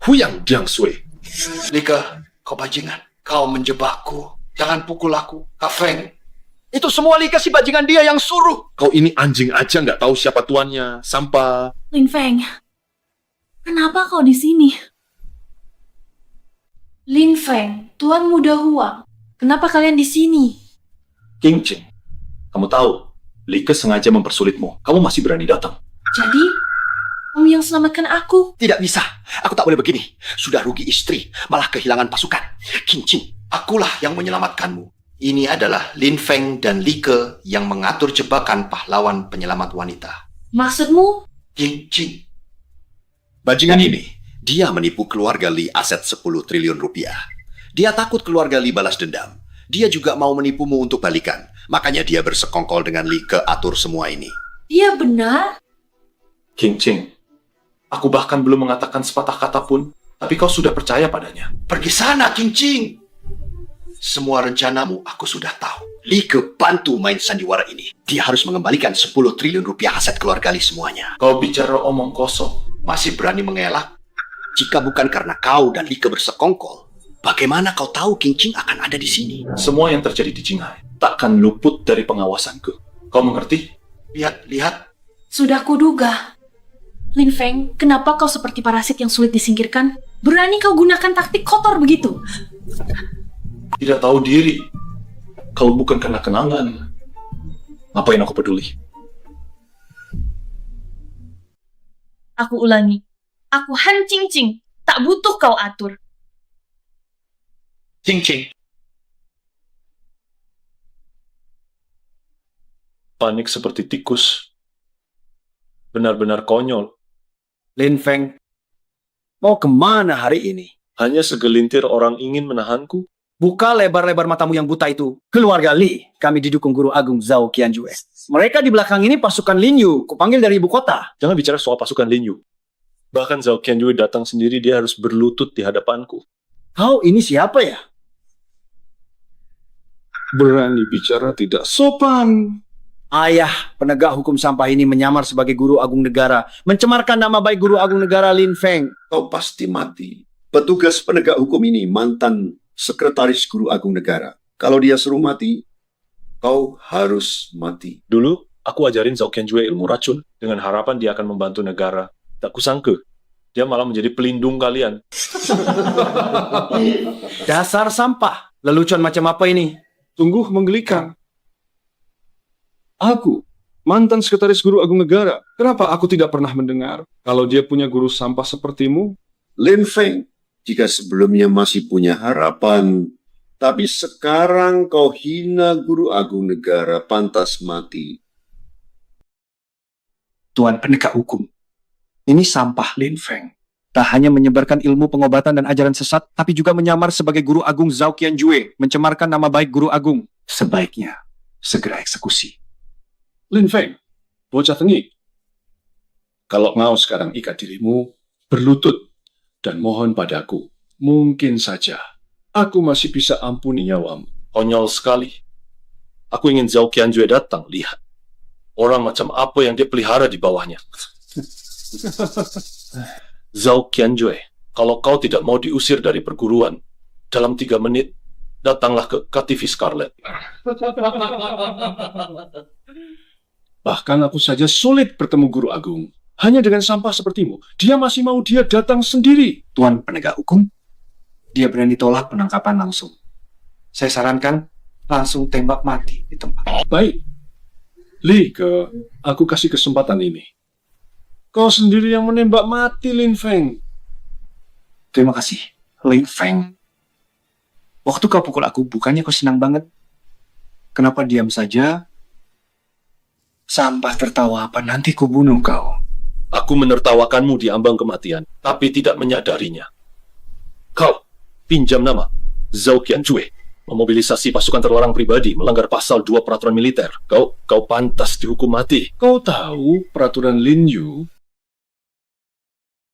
S10: Huyang Jiang Sui.
S11: Lika, kau bajingan. Kau menjebakku. Jangan pukul aku. Kak Feng. Itu semua Lika si bajingan dia yang suruh.
S10: Kau ini anjing aja nggak tahu siapa tuannya. Sampah.
S8: Lin Feng, kenapa kau di sini? Lin Feng, Tuan Muda Huang. Kenapa kalian di sini?
S10: King Ching, kamu tahu, Lika sengaja mempersulitmu. Kamu masih berani datang.
S8: Jadi, kamu yang selamatkan aku?
S11: Tidak bisa. Aku tak boleh begini. Sudah rugi istri, malah kehilangan pasukan. King Ching, akulah yang menyelamatkanmu. Ini adalah Lin Feng dan Like yang mengatur jebakan pahlawan penyelamat wanita.
S8: Maksudmu?
S11: King Ching. Bajingan ini, dia menipu keluarga Li aset 10 triliun rupiah. Dia takut keluarga Li balas dendam. Dia juga mau menipumu untuk balikan. Makanya dia bersekongkol dengan Li ke atur semua ini.
S8: Iya benar.
S10: King Ching, aku bahkan belum mengatakan sepatah kata pun, tapi kau sudah percaya padanya.
S11: Pergi sana, King Ching. Semua rencanamu aku sudah tahu. Li ke bantu main sandiwara ini. Dia harus mengembalikan 10 triliun rupiah aset keluarga Li semuanya.
S10: Kau bicara omong kosong.
S11: Masih berani mengelak. Jika bukan karena kau dan Like bersekongkol, bagaimana kau tahu King Ching akan ada di sini?
S10: Semua yang terjadi di Jinghai takkan luput dari pengawasanku. Kau mengerti?
S11: Lihat.
S8: Sudah kuduga. Lin Feng, kenapa kau seperti parasit yang sulit disingkirkan? Berani kau gunakan taktik kotor begitu?
S10: Tidak tahu diri. Kalau bukan karena kenangan, ngapain aku peduli?
S8: Aku ulangi. Aku Han Ching Ching. Tak butuh kau atur.
S10: King Ching. Panik seperti tikus. Benar-benar konyol.
S14: Lin Feng, mau kemana hari ini?
S3: Hanya segelintir orang ingin menahanku.
S14: Buka lebar-lebar matamu yang buta itu. Keluarga Li, kami didukung Guru Agung Zhao Qianjue. Mereka di belakang ini pasukan Lin Yu, kupanggil dari ibu kota.
S3: Jangan bicara soal pasukan Lin Yu. Bahkan Zhao Qianjue datang sendiri, dia harus berlutut di hadapanku.
S14: Kau ini siapa ya?
S12: Berani bicara tidak sopan.
S14: Ayah penegak hukum sampah ini menyamar sebagai Guru Agung Negara, mencemarkan nama baik Guru Agung Negara Lin Feng.
S11: Kau pasti mati. Petugas penegak hukum ini mantan sekretaris Guru Agung Negara. Kalau dia suruh mati,
S12: Kau harus mati.
S10: Dulu, aku ajarin Zhao Qianjue ilmu racun dengan harapan dia akan membantu negara. Tak kusangka, dia malah menjadi pelindung kalian.
S14: Dasar sampah. Lelucon macam apa ini?
S9: Sungguh menggelikan. Aku, mantan sekretaris guru agung negara. Kenapa aku tidak pernah mendengar kalau dia punya guru sampah sepertimu?
S16: Lin Feng, jika sebelumnya masih punya harapan, tapi sekarang kau hina guru agung negara, pantas mati.
S14: Tuan penegak hukum, ini sampah Lin Feng. Tak hanya menyebarkan ilmu pengobatan dan ajaran sesat, tapi juga menyamar sebagai guru agung Zhao Qianjue, mencemarkan nama baik guru agung. Sebaiknya segera eksekusi.
S9: Lin Feng, bocah tengik. Kalau engkau sekarang ikat dirimu, berlutut, dan mohon padaku, mungkin saja aku masih bisa ampuni nyawamu.
S10: Konyol sekali. Aku ingin Zhao Qianjue datang, lihat. Orang macam apa yang dia pelihara di bawahnya. Zhao Qianjue, kalau kau tidak mau diusir dari perguruan, dalam 3 menit, datanglah ke KTV Scarlet.
S9: Bahkan aku saja sulit bertemu guru agung. Hanya dengan sampah sepertimu, dia masih mau dia datang sendiri.
S14: Tuan penegak hukum, dia berani tolak penangkapan langsung. Saya sarankan langsung tembak mati di tempat.
S9: Baik. Li, aku kasih kesempatan ini. Kau sendiri yang menembak mati Lin Feng.
S14: Terima kasih, Lin Feng. Waktu kau pukul aku, bukannya kau senang banget? Kenapa diam saja? Sampah tertawa apa nanti ku bunuh kau.
S10: Aku menertawakanmu di ambang kematian, tapi tidak menyadarinya. Kau pinjam nama Zhao Qianjue, memobilisasi pasukan terlarang pribadi, melanggar pasal 2 peraturan militer. Kau pantas dihukum mati.
S9: Kau tahu peraturan Lin Yu?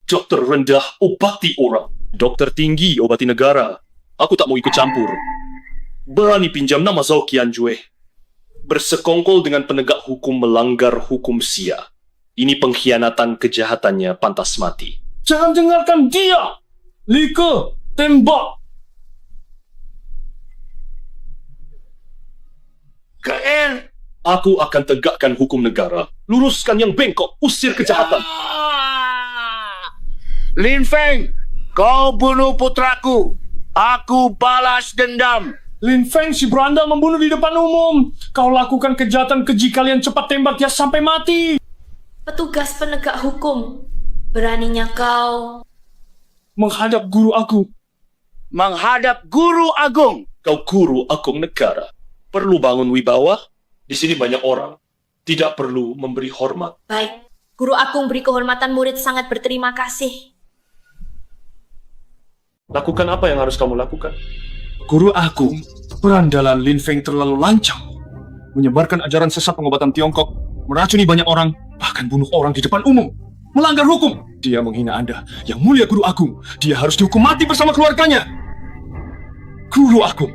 S10: Dokter rendah obati orang. Dokter tinggi obati negara. Aku tak mau ikut campur. Berani pinjam nama Zhao Qianjue. Bersekongkol dengan penegak hukum melanggar hukum Xia. Ini pengkhianatan, kejahatannya pantas mati.
S9: Jangan dengarkan dia! Lika, tembak!
S10: KN! Aku akan tegakkan hukum negara. Luruskan yang bengkok, usir kejahatan.
S16: Lin Feng, kau bunuh putraku. Aku balas dendam.
S9: Lin Feng, si berandal membunuh di depan umum. Kau lakukan kejahatan keji, kalian cepat tembak dia sampai mati.
S8: Petugas penegak hukum, beraninya kau
S9: menghadap guru agung.
S16: Menghadap guru agung.
S10: Kau guru agung negara. Perlu bangun wibawa? Di sini banyak orang. Tidak perlu memberi hormat.
S8: baik. Guru agung beri kehormatan murid sangat berterima kasih.
S10: Lakukan apa yang harus kamu lakukan.
S9: Guru agung, perandalan Lin Feng terlalu lancang. Menyebarkan ajaran sesat pengobatan Tiongkok, meracuni banyak orang, bahkan bunuh orang di depan umum. Melanggar hukum. Dia menghina Anda, yang mulia guru agung. Dia harus dihukum mati bersama keluarganya. Guru agung,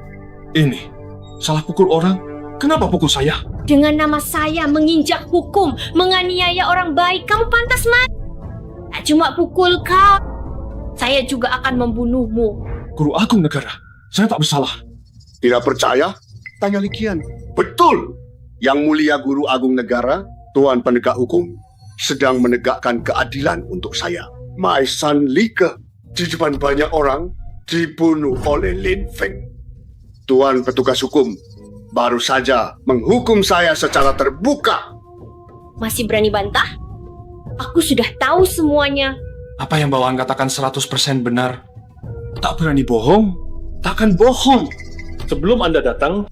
S9: ini salah pukul orang. Kenapa pukul saya?
S8: Dengan nama saya menginjak hukum, menganiaya orang baik, kamu pantas mati. Tak cuma pukul kau, saya juga akan membunuhmu.
S9: Guru agung negara, saya tak bersalah.
S16: Tidak percaya? Tanya Likian. Betul. Yang mulia guru agung negara, Tuan penegak hukum, sedang menegakkan keadilan untuk saya. Maisan Lika, di depan banyak orang, dibunuh oleh Lin Feng. Tuan petugas hukum, baru saja menghukum saya secara terbuka.
S8: Masih berani bantah? Aku sudah tahu semuanya.
S9: Apa yang bawaan katakan 100% benar. Tak berani bohong, takkan bohong.
S10: Sebelum Anda datang,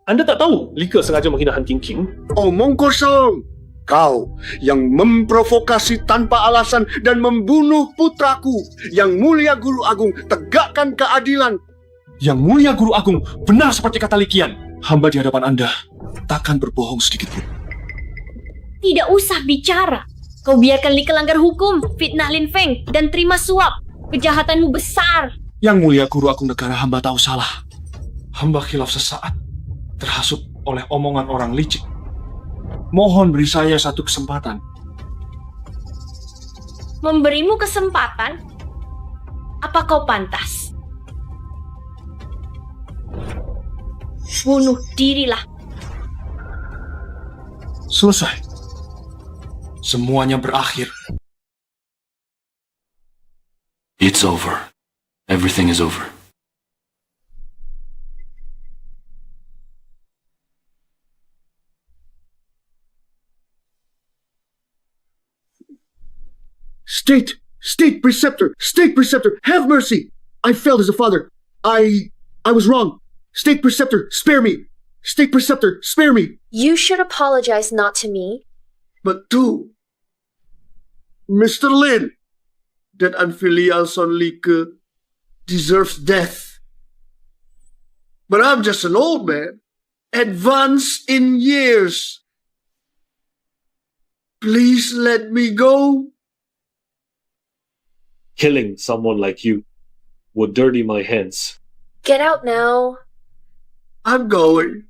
S10: Anda tak tahu Lika sengaja menghina Han King.
S16: Omong kosong. Kau yang memprovokasi tanpa alasan dan membunuh putraku. Yang mulia guru agung, tegakkan keadilan.
S9: Yang mulia guru agung, benar seperti kata Likian. Hamba di hadapan Anda takkan berbohong sedikit pun.
S8: Tidak usah bicara. Kau biarkan Lika langgar hukum, fitnah Lin Feng, dan terima suap. Kejahatanmu besar.
S9: Yang mulia guru agung negara, hamba tahu salah. Hamba khilaf sesaat, terhasut oleh omongan orang licik. Mohon beri saya satu kesempatan.
S8: Memberimu kesempatan? Apa kau pantas? Bunuh dirilah.
S9: Selesai. Semuanya berakhir.
S21: It's over. Everything is over.
S16: State preceptor, have mercy. I failed as a father. I was wrong. State preceptor, spare me. State preceptor, spare me.
S22: You should apologize not to me.
S16: But to Mr. Lin, that unfilial son Like deserves death. But I'm just an old man, advanced in years. Please let me go.
S10: Killing someone like you would dirty my hands.
S22: Get out now.
S16: I'm going.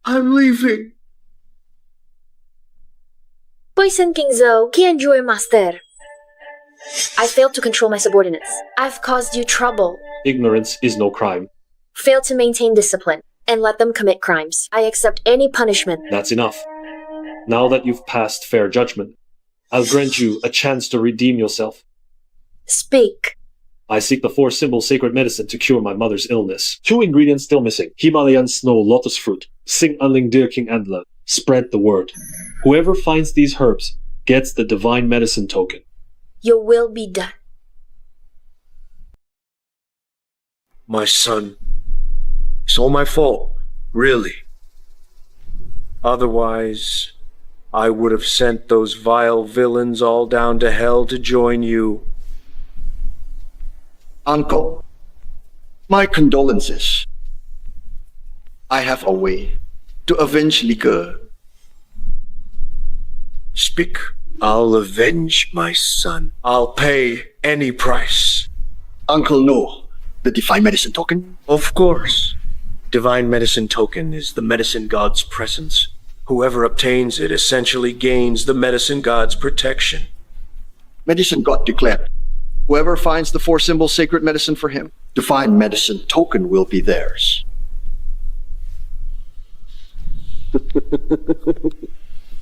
S16: I'm leaving.
S22: Poison King Zhou, Qianjue Master. I failed to control my subordinates. I've caused you trouble.
S10: Ignorance is no crime.
S22: Failed to maintain discipline and let them commit crimes. I accept any punishment.
S10: That's enough. Now that you've passed fair judgment, I'll grant you a chance to redeem yourself.
S22: Speak.
S10: I seek the 4-symbol sacred medicine to cure my mother's illness. 2 ingredients still missing. Himalayan snow lotus fruit. Sing Anling Deer King Antler. Spread the word. Whoever finds these herbs gets the divine medicine token.
S22: Your will be done.
S16: My son. It's all my fault, really. Otherwise, I would have sent those vile villains all down to hell to join you.
S11: Uncle, my condolences. I have a way to avenge Like.
S16: Speak. I'll avenge my son. I'll pay any price.
S11: Uncle, no. The divine medicine token?
S16: Of course. Divine medicine token is the medicine god's presence. Whoever obtains it essentially gains the medicine god's protection.
S11: Medicine god declared, whoever finds the 4-symbol sacred medicine for him, divine medicine token will be theirs.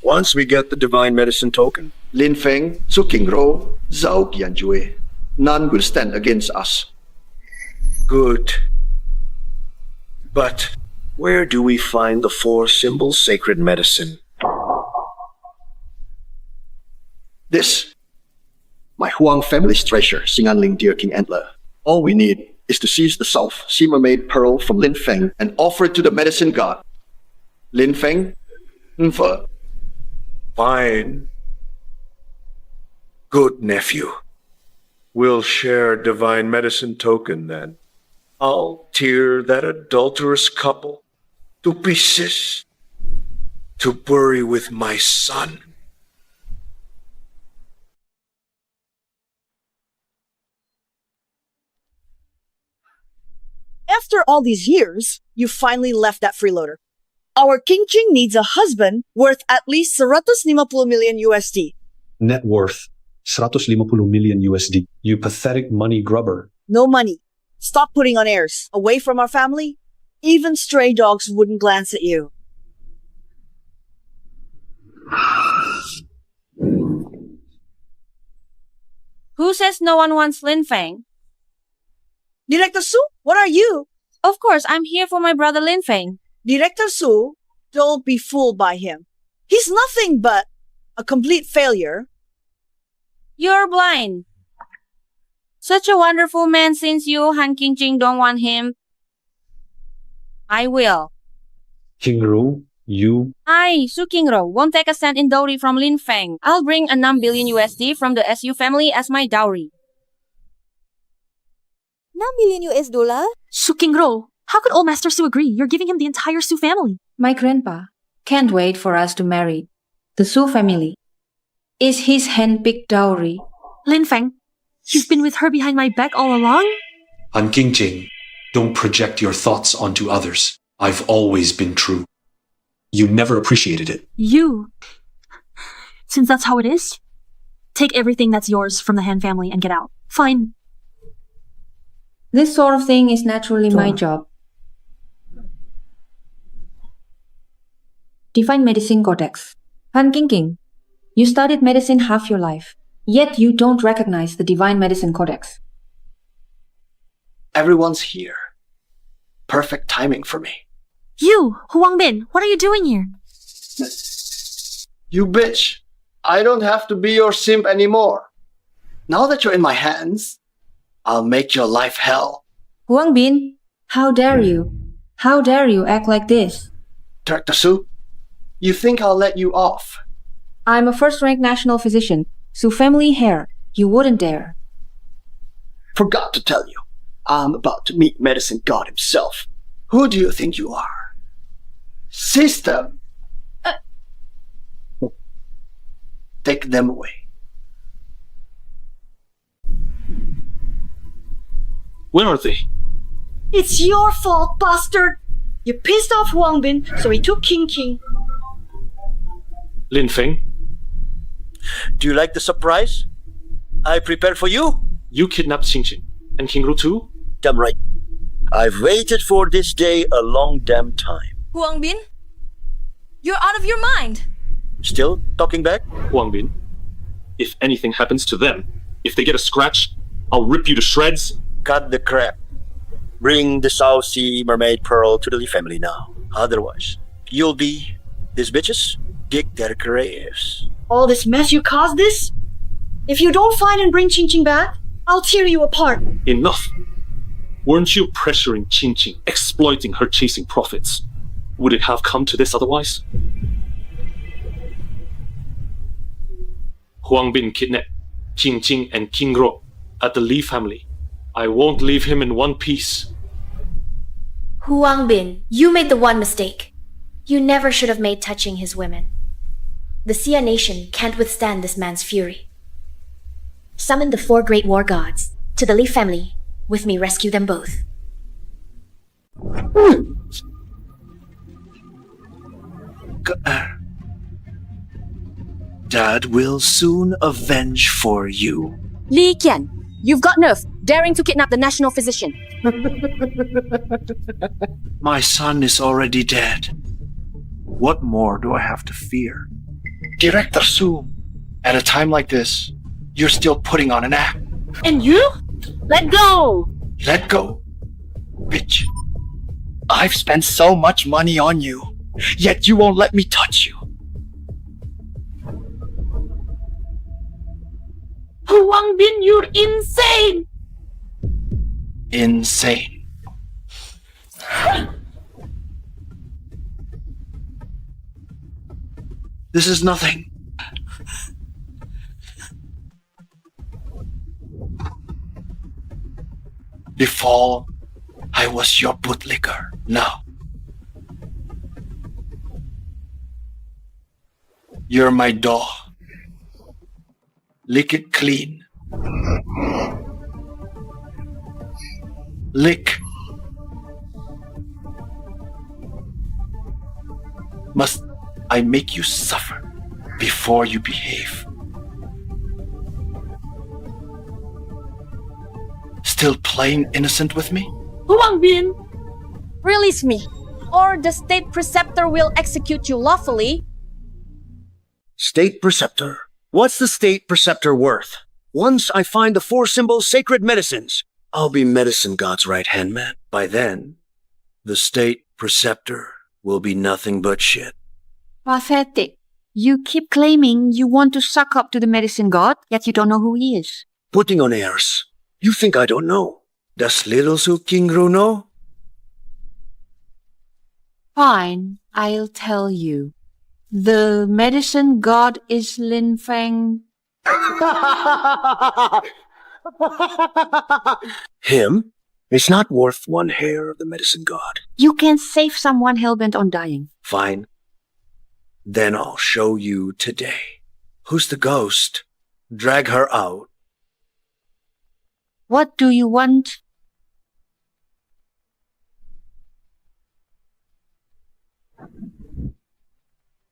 S16: Once we get the divine medicine token,
S11: Lin Feng, Su Qingro, Zhao Qianjue, none will stand against us.
S16: good. But where do we find the 4-symbol sacred medicine?
S11: This, my Huang family's treasure, Xinganling Deer King Antler. All we need is to seize the South Sea Mermaid Pearl from Lin Feng and offer it to the medicine god. Lin Feng, Nfa.
S16: Fine. Good nephew. We'll share divine medicine token then. I'll tear that adulterous couple to pieces to bury with my son.
S2: After all these years, you finally left that freeloader. Our King Ching needs a husband worth at least 150 million USD.
S23: Net worth 150 million USD. You pathetic money grubber.
S2: No money. Stop putting on airs. Away from our family, even stray dogs wouldn't glance at you.
S1: Who says no one wants Lin Feng?
S2: Director Su, what are you?
S1: Of course, I'm here for my brother Lin Feng.
S2: Director Su, don't be fooled by him. He's nothing but a complete failure.
S1: You're blind. Such a wonderful man, since you, Han King Jing, don't want him. I will.
S23: King Ru, you...
S1: I, Su Qingro, won't take a cent in dowry from Lin Feng. I'll bring a 9 billion USD from the SU family as my dowry.
S24: 9 million US dollar?
S6: Su Qingro, how could old Master Su agree? You're giving him the entire Su family.
S15: My grandpa can't wait for us to marry. The Su family is his hand-picked dowry.
S6: Lin Feng, you've been with her behind my back all along?
S21: Han King Jing, don't project your thoughts onto others. I've always been true. You never appreciated it.
S6: You. Since that's how it is, take everything that's yours from the Han family and get out. Fine.
S15: This sort of thing is naturally my job. Divine Medicine Codex.
S1: Han King, you studied medicine half your life, yet you don't recognize the Divine Medicine Codex.
S14: Everyone's here. Perfect timing for me.
S20: You, Huang Bin, what are you doing here?
S14: You bitch. I don't have to be your simp anymore. Now that you're in my hands, I'll make your life hell.
S1: Huang Bin, how dare you? How dare you act like this?
S14: Director Su, you think I'll let you off?
S1: I'm a first-rank national physician, so family hair, you wouldn't dare.
S14: Forgot to tell you, I'm about to meet medicine god himself. Who do you think you are? Sister! Take them away.
S3: Where are they?
S2: It's your fault, bastard! You pissed off Huang Bin, so he took King.
S3: Lin Feng,
S16: Do you like the surprise I prepared for you?
S3: you kidnapped Qingqing and King Ru too?
S16: Damn right. I've waited for this day a long damn time.
S24: Huang Bin, you're out of your mind.
S16: Still talking back?
S3: Huang Bin, if anything happens to them, if they get a scratch, I'll rip you to shreds.
S16: Cut the crap. Bring the South Sea Mermaid Pearl to the Lee family now. Otherwise, you'll be, these bitches, dig their graves.
S2: All this mess you caused this? If you don't find and bring Qing back, I'll tear you apart.
S3: Enough. Weren't you pressuring Qingqing, exploiting her chasing profits? Would it have come to this otherwise? Huang Bin kidnapped Qingqing and King Ro at the Li family. I won't leave him in one piece.
S22: Huang Bin, you made the one mistake. You never should have made touching his women. The Xia nation can't withstand this man's fury. Summon the 4 great war gods to the Li family. With me, rescue them both.
S14: Dad will soon avenge for you.
S4: Li Qian, you've got nerve, daring to kidnap the national physician.
S14: My son is already dead. What more do I have to fear? Director Su, at a time like this, you're still putting on an act.
S4: And you? Let go!
S14: Let go. Bitch. I've spent so much money on you, yet you won't let me touch you.
S4: Huang Bin, you're insane!
S14: Insane. This is nothing. Before, I was your bootlicker. Now, you're my dog. Lick it clean. Lick. Must I make you suffer before you behave? Still playing innocent with me?
S4: Huang Bin! Release me, or the state preceptor will execute you lawfully.
S16: State Preceptor? What's the State Preceptor worth? Once I find the 4 symbol sacred medicines, I'll be medicine god's right-hand man. By then, the State Preceptor will be nothing but shit.
S15: Pathetic. You keep claiming you want to suck up to the medicine god, yet you don't know who he is.
S16: Putting on airs. You think I don't know? Does little Su King Ru know?
S15: Fine, I'll tell you. The medicine god is Lin Feng.
S16: Him? It's not worth 1 hair of the medicine god.
S15: You can save someone hellbent on dying.
S16: Fine. Then I'll show you today. Who's the ghost? Drag her out.
S15: What do you want?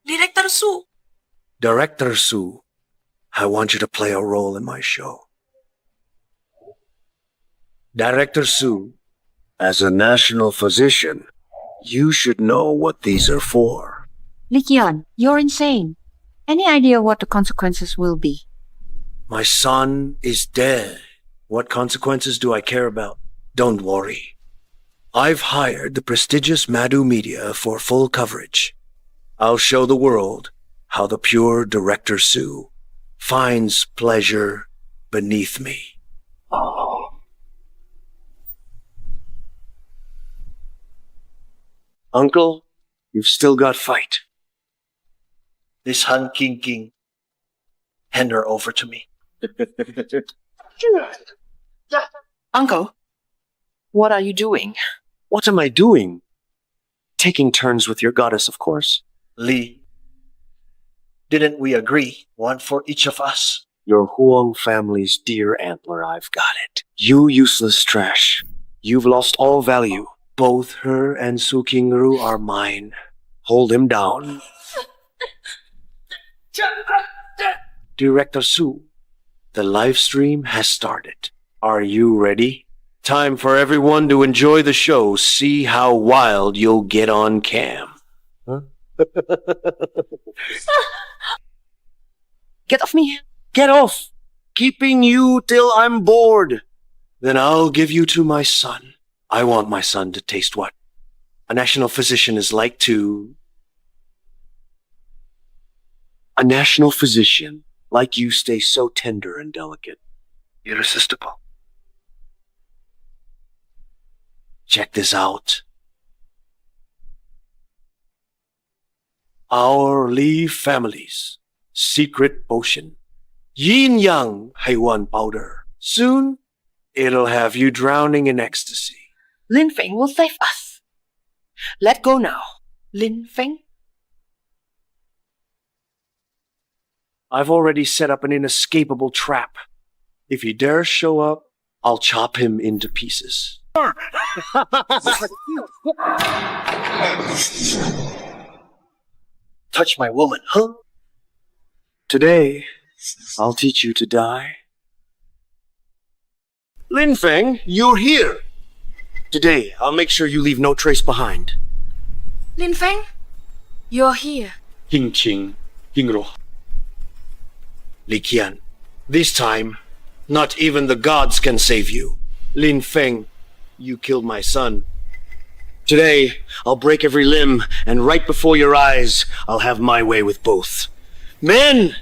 S24: Director Su.
S16: Director Su, I want you to play a role in my show. Director Su, as a national physician, you should know what these are for.
S15: Li Qian, you're insane. Any idea what the consequences will be?
S16: My son is dead. What consequences do I care about? Don't worry. I've hired the prestigious Madhu Media for full coverage. I'll show the world how the pure Director Sue finds pleasure beneath me. Uncle, you've still got fight. This Han King, hand her over to me.
S14: Uncle, what are you doing?
S16: What am I doing? Taking turns with your goddess, of course. Li, didn't we agree? One for each of us. Your Huang family's dear antler, I've got it. You useless trash. You've lost all value. Both her and Su Qingru are mine. Hold him down. Director Su, the live stream has started. Are you ready? Time for everyone to enjoy the show. See how wild you'll get on cam. Huh?
S14: Get off me!
S16: Get off! Keeping you till I'm bored. Then I'll give you to my son. I want my son to taste what a national physician is like to... A national physician like you stay so tender and delicate. Irresistible. Check this out. Our Li family's secret potion. Yin Yang Haiwan powder. Soon, it'll have you drowning in ecstasy.
S14: Lin Feng will save us. Let go now. Lin Feng?
S16: I've already set up an inescapable trap. If he dares show up, I'll chop him into pieces. Touch my woman, huh? Today, I'll teach you to die. Lin Feng, you're here. Today, I'll make sure you leave no trace behind.
S24: Lin Feng, you're here.
S10: King Qing, King Ro.
S16: Li Qian, this time, not even the gods can save you. Lin Feng, you killed my son. Today, I'll break every limb, and right before your eyes, I'll have my way with both. Men!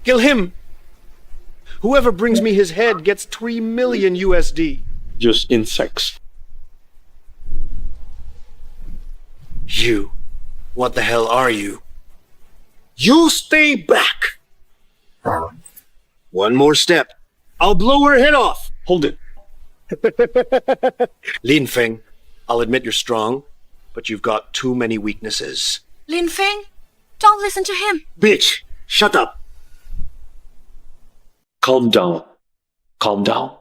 S16: Kill him! Whoever brings me his head gets 3 million USD.
S3: Just insects.
S16: You. What the hell are you? You stay back! One more step. I'll blow her head off.
S3: Hold it.
S16: Lin Feng, I'll admit you're strong, but you've got too many weaknesses.
S24: Lin Feng, don't listen to him.
S16: Bitch, shut up.
S10: Calm down. Calm down.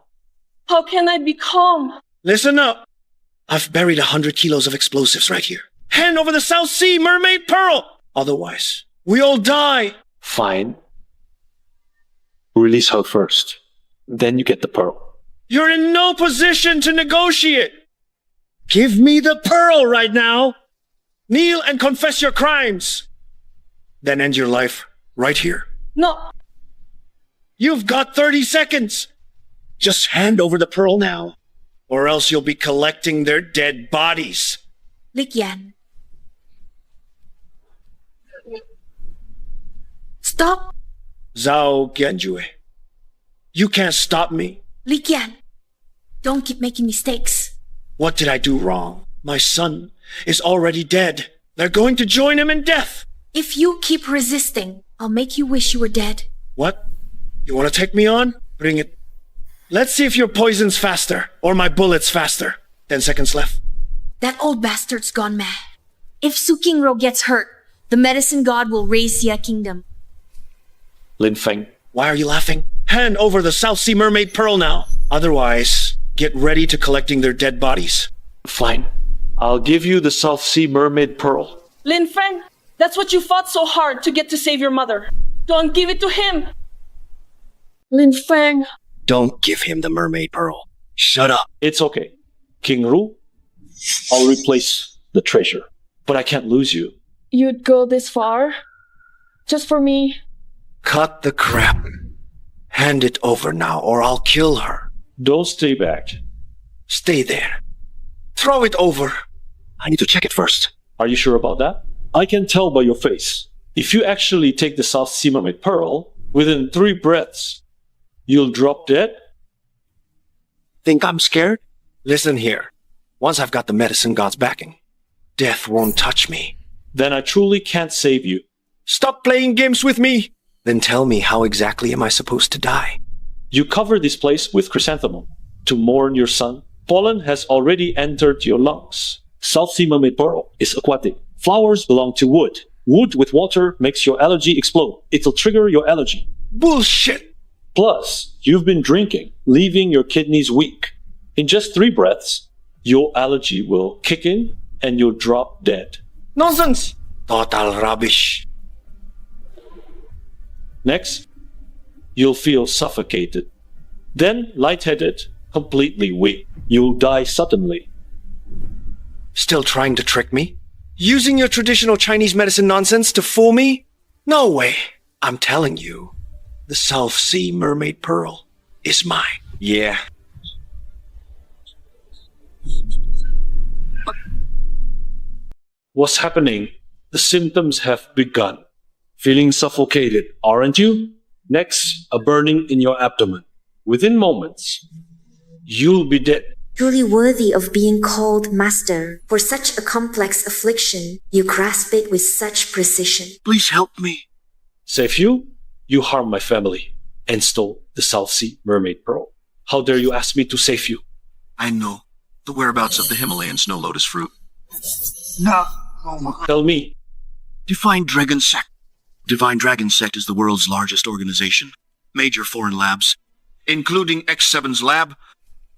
S24: How can I be calm?
S16: Listen up. I've buried 100 kilos of explosives right here. Hand over the South Sea Mermaid Pearl. Otherwise, we all die.
S10: Fine. Release her first. Then you get the pearl.
S16: You're in no position to negotiate. Give me the pearl right now. Kneel and confess your crimes. Then end your life right here.
S24: No.
S16: You've got 30 seconds. Just hand over the pearl now, or else you'll be collecting their dead bodies.
S22: Li Qian. Stop.
S16: Zhao Genjue. You can't stop me.
S22: Li Qian. Don't keep making mistakes.
S16: What did I do wrong? My son is already dead. They're going to join him in death.
S22: If you keep resisting, I'll make you wish you were dead.
S16: What? You want to take me on? Bring it. Let's see if your poison's faster, or my bullet's faster. 10 seconds left.
S22: That old bastard's gone mad. If Su Qingru gets hurt, the medicine god will raise Xia Kingdom.
S10: Lin Feng.
S16: Why are you laughing? Hand over the South Sea Mermaid Pearl now. Otherwise, get ready to collecting their dead bodies.
S10: Fine. I'll give you the South Sea Mermaid Pearl.
S24: Lin Feng, that's what you fought so hard to get to save your mother. Don't give it to him. Lin Feng.
S16: Don't give him the Mermaid Pearl. Shut up.
S10: It's okay. King Ru, I'll replace the treasure. But I can't lose you.
S24: You'd go this far? Just for me?
S14: Cut the crap. Hand it over now, or I'll kill her.
S10: Don't stay back.
S14: Stay there. Throw it over. I need to check it first.
S10: Are you sure about that? I can tell by your face. If you actually take the South Sea Mermaid Pearl, within 3 breaths, you'll drop dead?
S14: Think I'm scared? Listen here. Once I've got the medicine god's backing, death won't touch me.
S10: Then I truly can't save you.
S14: Stop playing games with me! Then tell me, how exactly am I supposed to die?
S10: You cover this place with chrysanthemum to mourn your son. Pollen has already entered your lungs. South Sea Mermaid Pearl is aquatic. Flowers belong to wood. Wood with water makes your allergy explode. It'll trigger your allergy.
S14: Bullshit!
S10: Plus, you've been drinking, leaving your kidneys weak. In just 3 breaths, your allergy will kick in and you'll drop dead.
S14: Nonsense! Total rubbish.
S10: Next, you'll feel suffocated. Then lightheaded, completely weak. You'll die suddenly.
S14: Still trying to trick me? Using your traditional Chinese medicine nonsense to fool me? No way. I'm telling you, the South Sea Mermaid Pearl is mine. Yeah.
S10: What's happening? The symptoms have begun. Feeling suffocated, aren't you? Next, a burning in your abdomen. Within moments, you'll be dead.
S22: Truly worthy of being called master. For such a complex affliction, you grasp it with such precision.
S14: Please help me.
S10: Save you? You harmed my family and stole the South Sea Mermaid Pearl. How dare you ask me to save you?
S11: I know the whereabouts of the Himalayan snow lotus fruit.
S14: No. Oh my God.
S10: Tell me.
S11: Divine Dragon Sect. Divine Dragon Sect is the world's largest organization. Major foreign labs, including X7's lab,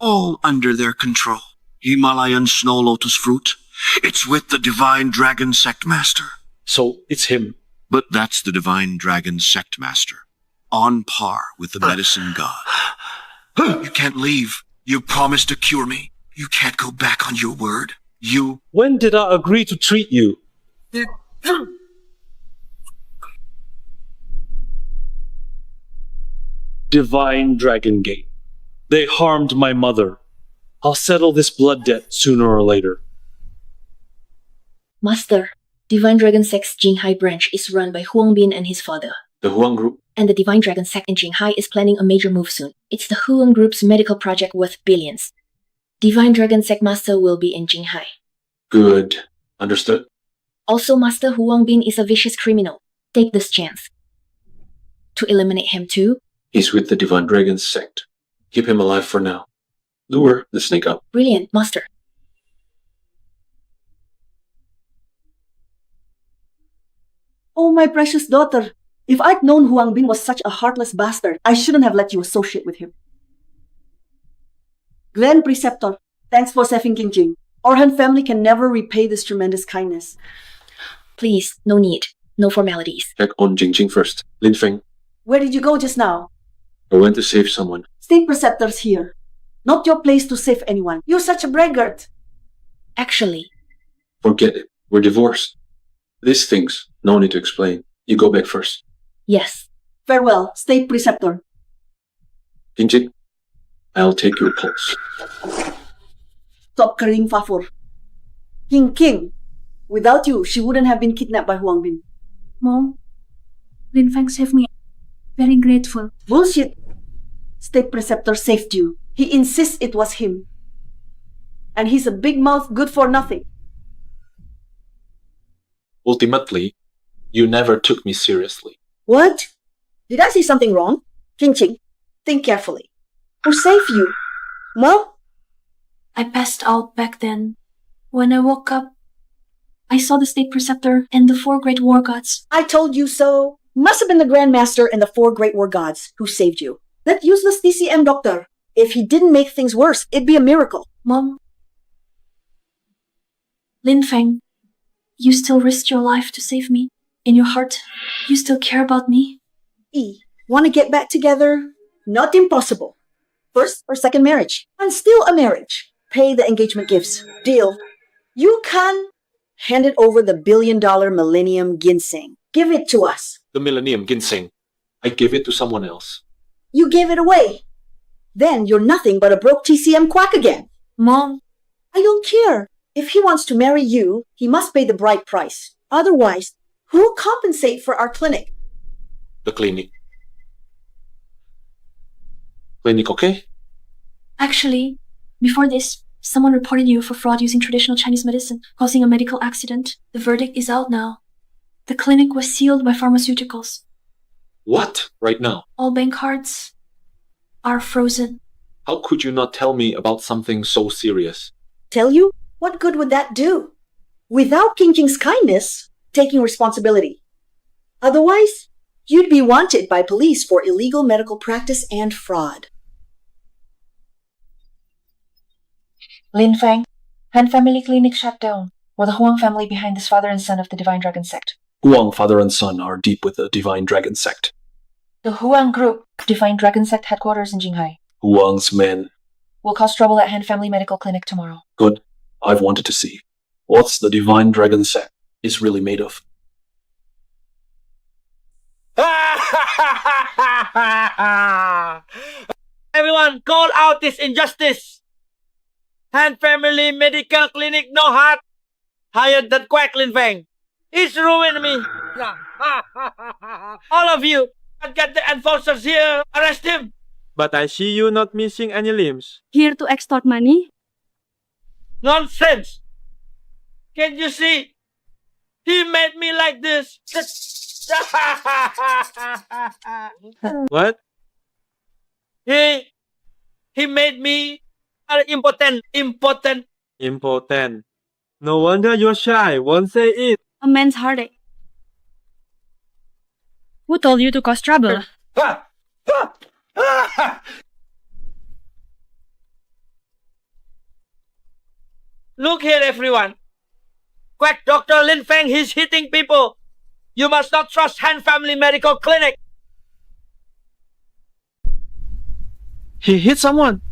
S11: all under their control. Himalayan snow lotus fruit. It's with the Divine Dragon Sect Master.
S10: So it's him.
S11: But that's the Divine Dragon Sect Master. On par with the medicine god. You can't leave. You promised to cure me. You can't go back on your word. You...
S10: When did I agree to treat you? Divine Dragon Gate. They harmed my mother. I'll settle this blood debt sooner or later.
S22: Master, Divine Dragon Sect's Jinghai branch is run by Huang Bin and his father.
S10: The Huang Group?
S22: And the Divine Dragon Sect in Jinghai is planning a major move soon. It's the Huang Group's medical project worth billions. Divine Dragon Sect Master will be in Jinghai.
S10: Good. Understood.
S22: Also, Master Huang Bin is a vicious criminal. Take this chance. To eliminate him too?
S10: He's with the Divine Dragon Sect. Keep him alive for now. Lure the snake up.
S22: Brilliant, Master.
S2: Oh, my precious daughter. If I'd known Huang Bin was such a heartless bastard, I shouldn't have let you associate with him. Grand Preceptor, thanks for saving King Jing. Our Han family can never repay this tremendous kindness.
S22: Please, no need. No formalities.
S10: Check on Jingjing first. Lin Feng,
S2: Where did you go just now?
S10: I went to save someone.
S2: State Preceptor's here. Not your place to save anyone. You're such a braggart.
S22: Actually,
S10: Forget it. We're divorced. These things, no need to explain. You go back first.
S22: yes.
S2: Farewell, State Preceptor.
S10: Jingjing, I'll take your pulse.
S2: Top Kering Favor. King. Without you, she wouldn't have been kidnapped by Huang Bin.
S5: Mom, Lin Feng saved me. Very grateful.
S2: Bullshit. State Preceptor saved you. He insists it was him. And he's a big mouth good for nothing.
S10: Ultimately, you never took me seriously.
S2: What? Did I say something wrong? Ching, think carefully. Who saved you? Mom?
S5: I passed out back then. When I woke up, I saw the State Preceptor and the 4 great war gods.
S2: I told you so. Must have been the Grand Master and the 4 great war gods who saved you. That useless DCM doctor. If he didn't make things worse, it'd be a miracle.
S5: Mom, Lin Feng, you still risked your life to save me. In your heart, you still care about me.
S2: Want to get back together? Not impossible. First or second marriage. And still a marriage. Pay the engagement gifts. Deal. You can handed over the billion-dollar Millennium Ginseng. Give it to us.
S10: The Millennium Ginseng. I gave it to someone else.
S2: You gave it away. Then you're nothing but a broke TCM quack again.
S8: Mom,
S2: I don't care. If he wants to marry you, he must pay the bride price. Otherwise, who will compensate for our clinic?
S10: The clinic. Clinic, okay?
S5: Actually, before this, someone reported you for fraud using traditional Chinese medicine, causing a medical accident. The verdict is out now. The clinic was sealed by pharmaceuticals.
S10: What? Right now?
S5: All bank cards are frozen.
S10: How could you not tell me about something so serious?
S2: Tell you? What good would that do? Without King Jing's kindness, taking responsibility. Otherwise, you'd be wanted by police for illegal medical practice and fraud.
S1: Lin Feng, Han Family Clinic shut down. Were the Huang family behind this father and son of the Divine Dragon sect?
S23: Huang father and son are deep with the Divine Dragon sect.
S1: The Huang Group, Divine Dragon sect headquarters in Jinghai,
S23: Huang's men.
S1: will cause trouble at Han Family Medical Clinic tomorrow.
S23: Good. I've wanted to see. What's the Divine Dragon sect is really made of?
S7: Everyone, call out this injustice. Han Family Medical Clinic no heart hired that quack Lin Feng. He's ruined me. All of you, get the enforcers here. Arrest him.
S13: But I see you not missing any limbs.
S8: here to extort money?
S7: Nonsense. Can't you see? He made me like this.
S13: What?
S7: He made me impotent.
S13: Impotent. No wonder you're shy. Won't say it.
S8: A man's heartache. Who told you to cause trouble?
S7: Look here, everyone. Quack Dr. Lin Feng, he's hitting people. You must not trust Han Family Medical Clinic.
S13: He hit someone.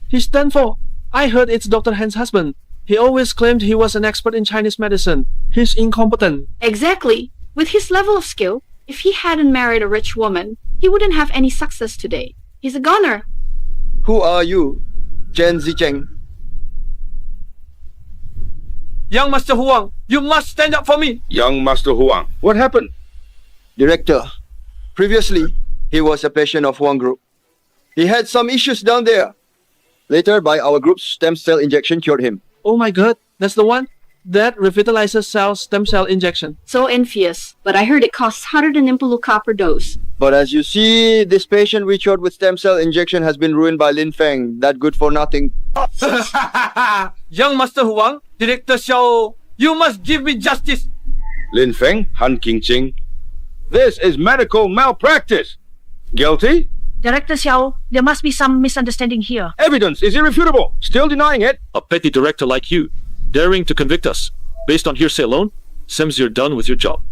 S13: He's done for. I heard it's Dr. Han's husband. He always claimed he was an expert in Chinese medicine. He's incompetent.
S18: Exactly. With his level of skill, if he hadn't married a rich woman, he wouldn't have any success today. He's a goner.
S19: Who are you? Chen Zicheng.
S7: Young Master Huang, you must stand up for me.
S11: Young Master Huang, what happened?
S19: Director, previously, he was a patient of Huang Group. He had some issues down there. Later, by our group's stem cell injection cured him.
S13: Oh my god, that's the one? That revitalizes cells stem cell injection.
S18: So envious, but I heard it costs 100 copper dose.
S19: But as you see, this patient we cured with stem cell injection has been ruined by Lin Feng. That good for nothing.
S7: Young Master Huang, Director Xiao, you must give me justice.
S11: Lin Feng, Han Qingqing. This is medical malpractice. Guilty?
S25: Director Xiao, there must be some misunderstanding here.
S11: Evidence is irrefutable. Still denying it.
S10: A petty director like you, daring to convict us based on hearsay alone, seems you're done with your job.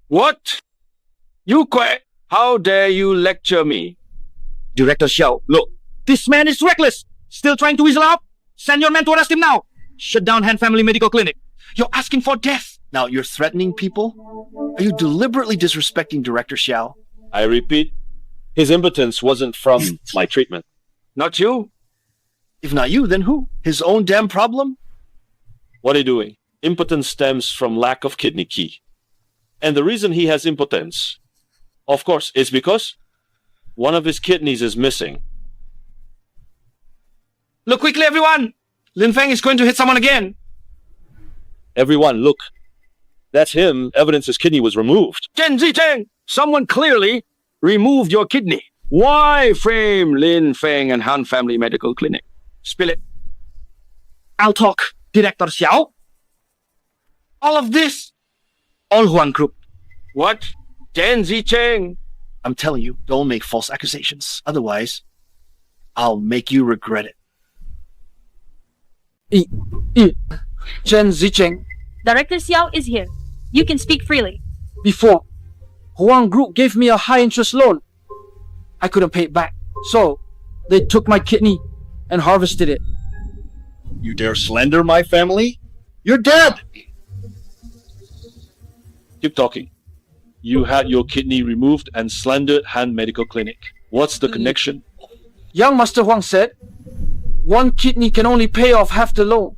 S19: What? You quack! How dare you lecture me?
S7: Director Xiao, look, this man is reckless. Still trying to weasel out? Send your men to arrest him now. Shut down Han Family Medical Clinic. You're asking for death.
S14: Now, you're threatening people? Are you deliberately disrespecting Director Xiao?
S3: I repeat, his impotence wasn't from my treatment.
S14: Not you. If not you, then who? His own damn problem?
S3: What are you doing? Impotence stems from lack of kidney key. And the reason he has impotence, of course, is because one of his kidneys is missing.
S7: Look quickly, everyone. Lin Feng is going to hit someone again.
S3: Everyone, look. That's him. Evidence his kidney was removed.
S19: Chen Zicheng, someone clearly removed your kidney. Why frame Lin Feng and Han Family Medical Clinic?
S7: Spill it. I'll talk, Director Xiao. All of this, all Huang Group.
S19: What? Chen Zicheng.
S14: I'm telling you, don't make false accusations. Otherwise, I'll make you regret it.
S7: Chen Zicheng.
S6: Director Xiao is here. You can speak freely.
S7: Before, Huang Group gave me a high-interest loan. I couldn't pay it back, so they took my kidney and harvested it.
S11: You dare slander my family? You're dead!
S3: Keep talking. You had your kidney removed and slandered Han Medical Clinic. What's the connection?
S13: Young Master Huang said, one kidney can only pay off half the loan.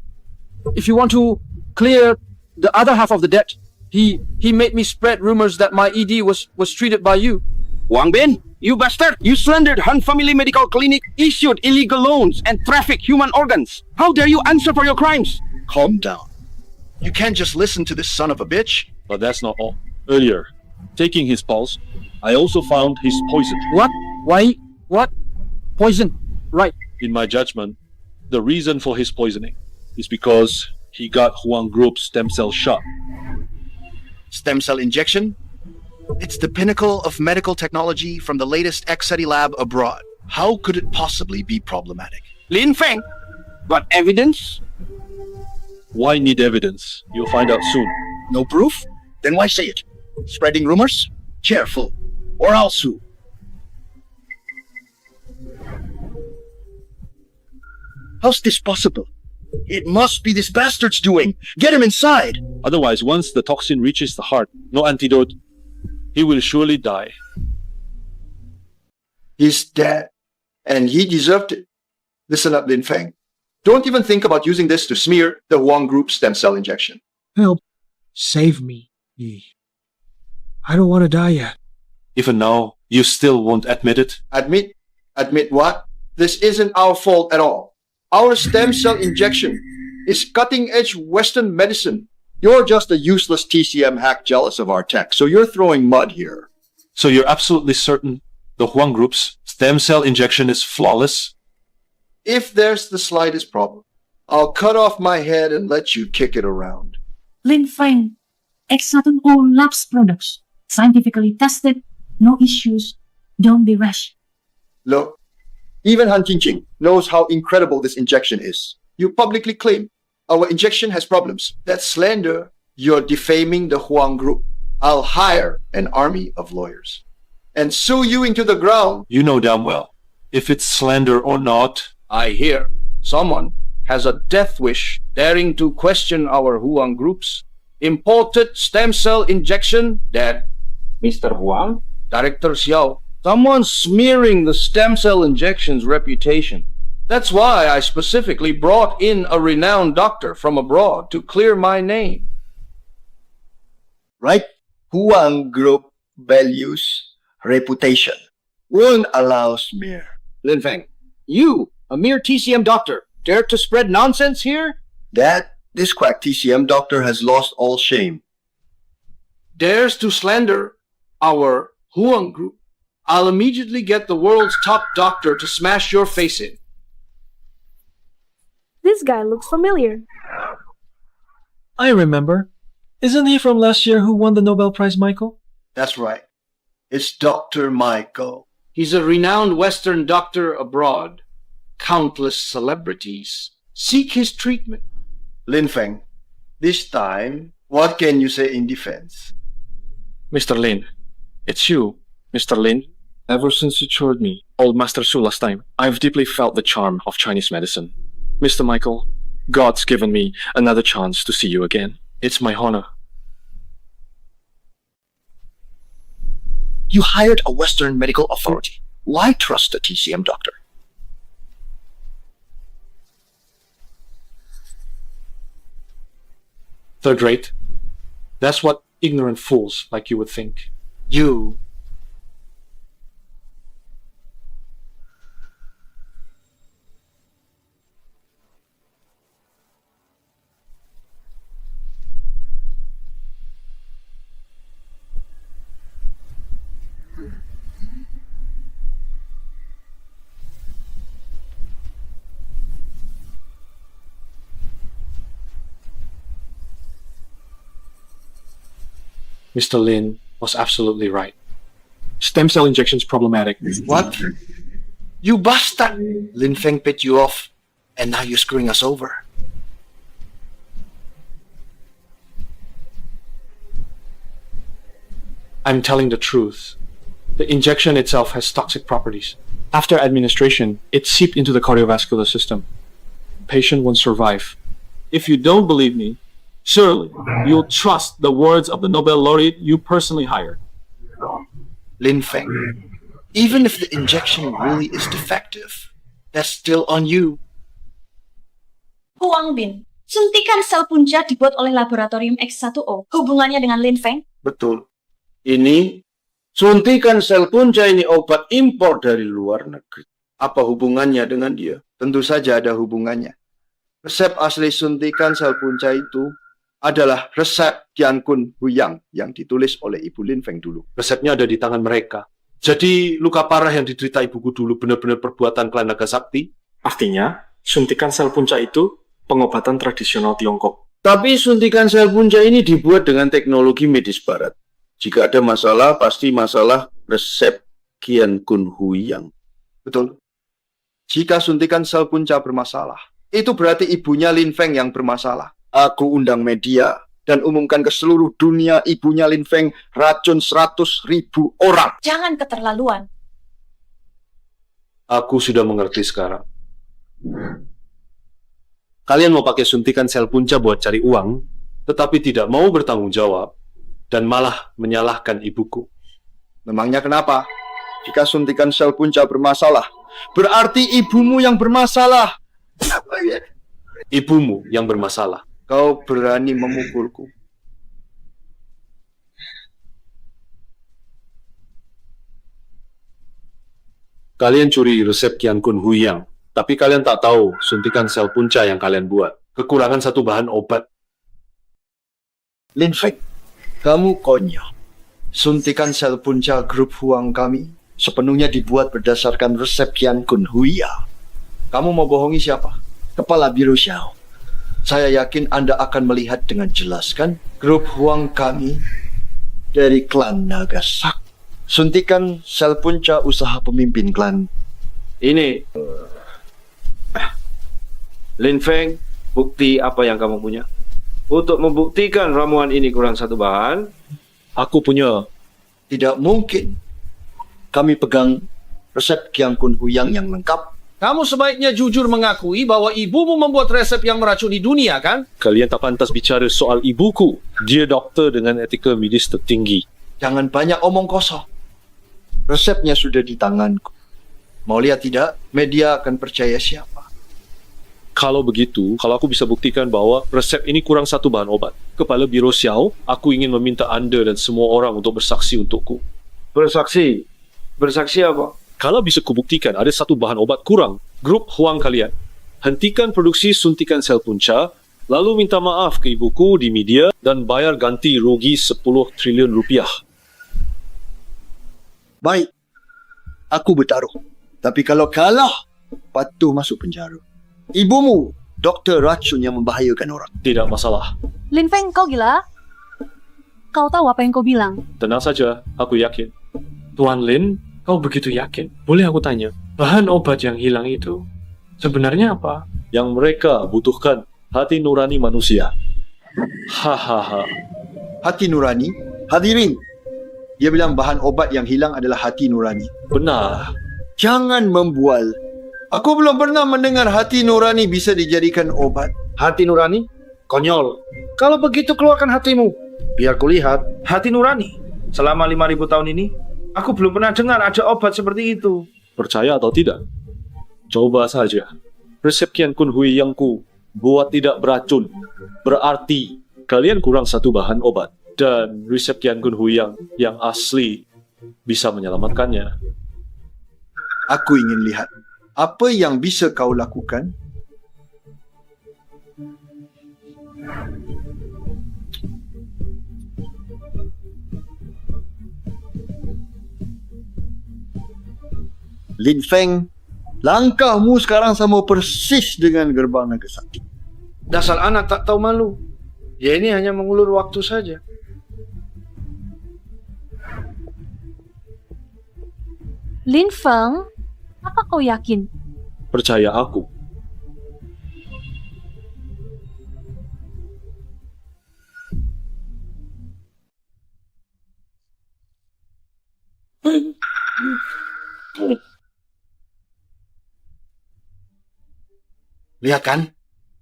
S13: If you want to clear the other half of the debt, he made me spread rumors that my ED was treated by you.
S11: Huang Bin, you bastard! You slandered Han Family Medical Clinic, issued illegal loans, and trafficked human organs. How dare you answer for your crimes? Calm down. You can't just listen to this son of a bitch.
S3: But that's not all. Earlier, taking his pulse, I also found his poison.
S13: What? Why? What? Poison. Right.
S3: In my judgment, the reason for his poisoning is because he got Huang Group's stem cell shot.
S11: Stem cell injection? It's the pinnacle of medical technology from the latest Exedi lab abroad. How could it possibly be problematic? Lin Feng, got evidence?
S3: Why need evidence? You'll find out soon.
S11: No proof? Then why say it? Spreading rumors? Careful, or I'll sue. How's this possible? It must be this bastard's doing. Get him inside.
S3: Otherwise, once the toxin reaches the heart, no antidote, he will surely die.
S11: He's dead, and he deserved it. Listen up, Lin Feng. Don't even think about using this to smear the Huang Group stem cell injection.
S13: Help. Save me. I don't want to die yet.
S3: Even now, you still won't admit it?
S11: Admit? Admit what? This isn't our fault at all. Our stem cell injection is cutting-edge Western medicine. You're just a useless TCM hack jealous of our tech, so you're throwing mud here.
S3: So you're absolutely certain the Huang Group's stem cell injection is flawless?
S11: If there's the slightest problem, I'll cut off my head and let you kick it around.
S9: Lin Feng, X1 all labs products, scientifically tested, no issues, don't be rash.
S11: Look, even Han Qingqing knows how incredible this injection is. You publicly claim our injection has problems. That's slander. You're defaming the Huang Group. I'll hire an army of lawyers and sue you into the ground.
S3: You know damn well, if it's slander or not.
S14: I hear someone has a death wish daring to question our Huang Group's imported stem cell injection that Mr. Huang, Director Xiao, someone's smearing the stem cell injection's reputation. That's why I specifically brought in a renowned doctor from abroad to clear my name.
S11: Right? Huang Group values reputation. Won't allow smear.
S14: Lin Feng, you, a mere TCM doctor, dare to spread nonsense here?
S11: This quack TCM doctor has lost all shame.
S14: Dares to slander our Huang Group. I'll immediately get the world's top doctor to smash your face in.
S12: This guy looks familiar.
S13: I remember. Isn't he from last year who won the Nobel Prize, Michael?
S11: That's right. It's Dr. Michael.
S14: He's a renowned Western doctor abroad. Countless celebrities seek his treatment.
S11: Lin Feng, this time, what can you say in defense?
S13: Mr. Lin, it's you, Mr. Lin. Ever since you toured me, old Master Su last time, I've deeply felt the charm of Chinese medicine. Mr. Michael, God's given me another chance to see you again. It's my honor.
S11: You hired a Western medical authority. Why trust a TCM doctor?
S13: Third rate. That's what ignorant fools like you would think.
S14: You.
S13: Mr. Lin was absolutely right. Stem cell injection's problematic.
S11: What? You bastard! Lin Feng paid you off, and now you're screwing us over.
S13: I'm telling the truth. The injection itself has toxic properties. After administration, it seeped into the cardiovascular system. Patient won't survive. If you don't believe me, Surely, you'll trust the words of the Nobel laureate you personally hired.
S11: Lin Feng, even if the injection really is defective, that's still on you.
S8: Huang Bin, suntikan sel punca dibuat oleh laboratorium X1O. Hubungannya dengan Lin Feng?
S16: Betul. Ini suntikan sel punca ini obat impor dari luar negeri. Apa hubungannya dengan dia?
S11: Tentu saja ada hubungannya. Resep asli suntikan sel punca itu adalah resep Tian Kun Huyang yang ditulis oleh Ibu Lin Feng dulu.
S3: Resepnya ada di tangan mereka. Jadi luka parah yang diderita ibuku dulu benar-benar perbuatan klan naga sakti?
S13: Artinya, suntikan sel punca itu pengobatan tradisional Tiongkok.
S16: Tapi suntikan sel punca ini dibuat dengan teknologi medis barat. Jika ada masalah, pasti masalah resep Tian Kun Huyang.
S11: Betul. Jika suntikan sel punca bermasalah, itu berarti ibunya Lin Feng yang bermasalah. Aku undang media dan umumkan ke seluruh dunia ibunya Lin Feng racun 100.000 orang.
S8: Jangan keterlaluan.
S3: Aku sudah mengerti sekarang. Kalian mau pakai suntikan sel punca buat cari uang, tetapi tidak mau bertanggung jawab, dan malah menyalahkan ibuku.
S11: Memangnya kenapa? Jika suntikan sel punca bermasalah, berarti ibumu yang bermasalah.
S3: Ibumu yang bermasalah.
S11: Kau berani memukulku.
S3: Kalian curi resep Tian Kun Huyang, tapi kalian tak tahu suntikan sel punca yang kalian buat. Kekurangan satu bahan obat.
S11: Lin Feng, kamu konyol. Suntikan sel punca grup Huang kami sepenuhnya dibuat berdasarkan resep Tian Kun Huyang. Kamu mau bohongi siapa? Kepala Biro Xiao. Saya yakin Anda akan melihat dengan jelas, kan? Grup Huang kami dari klan Naga Sakti. Suntikan sel punca usaha pemimpin klan.
S16: Ini Lin Feng, bukti apa yang kamu punya? Untuk membuktikan ramuan ini kurang satu bahan,
S3: aku punya.
S11: Tidak mungkin. Kami pegang resep Tian Kun Huyang yang lengkap.
S14: Kamu sebaiknya jujur mengakui bahwa ibumu membuat resep yang meracuni dunia, kan?
S3: Kalian tak pantas bicara soal ibuku. Dia dokter dengan etika medis tertinggi.
S11: Jangan banyak omong kosong. Resepnya sudah di tanganku. Mau lihat tidak? Media akan percaya siapa.
S3: Kalau begitu, kalau aku bisa buktikan bahwa resep ini kurang satu bahan obat. Kepala Biro Xiao, aku ingin meminta Anda dan semua orang untuk bersaksi untukku.
S16: Bersaksi? Bersaksi apa?
S3: Kalau bisa kubuktikan ada satu bahan obat kurang, grup Huang kalian, hentikan produksi suntikan sel punca, lalu minta maaf ke ibuku di media dan bayar ganti rugi 10 triliun rupiah.
S11: Baik, aku bertaruh. Tapi kalau kalah, patuh masuk penjara. Ibumu, dokter racun yang membahayakan orang.
S3: Tidak masalah.
S6: Lin Feng, kau gila? Kau tahu apa yang kau bilang?
S3: Tenang saja, aku yakin.
S13: Tuan Lin, kau begitu yakin? Boleh aku tanya, bahan obat yang hilang itu sebenarnya apa?
S3: Yang mereka butuhkan hati nurani manusia. Hahaha.
S11: Hati nurani? Hadirin, dia bilang bahan obat yang hilang adalah hati nurani.
S3: Benar.
S11: Jangan membual. Aku belum pernah mendengar hati nurani bisa dijadikan obat.
S16: Hati nurani? Konyol. Kalau begitu keluarkan hatimu. Biar kulihat. Hati nurani. Selama 5.000 tahun ini, aku belum pernah dengar ada obat seperti itu.
S3: Percaya atau tidak? Coba saja. Resep Tian Kun Huyangku buat tidak beracun. Berarti kalian kurang satu bahan obat. Dan resep Tian Kun Huyang yang asli bisa menyelamatkannya.
S11: Aku ingin lihat apa yang bisa kau lakukan. Lin Feng, langkahmu sekarang sama persis dengan gerbang naga sakti.
S16: Dasar anak tak tahu malu. Ya ini hanya mengulur waktu saja.
S6: Lin Feng, apa kau yakin?
S3: Percaya aku.
S11: Lihat kan?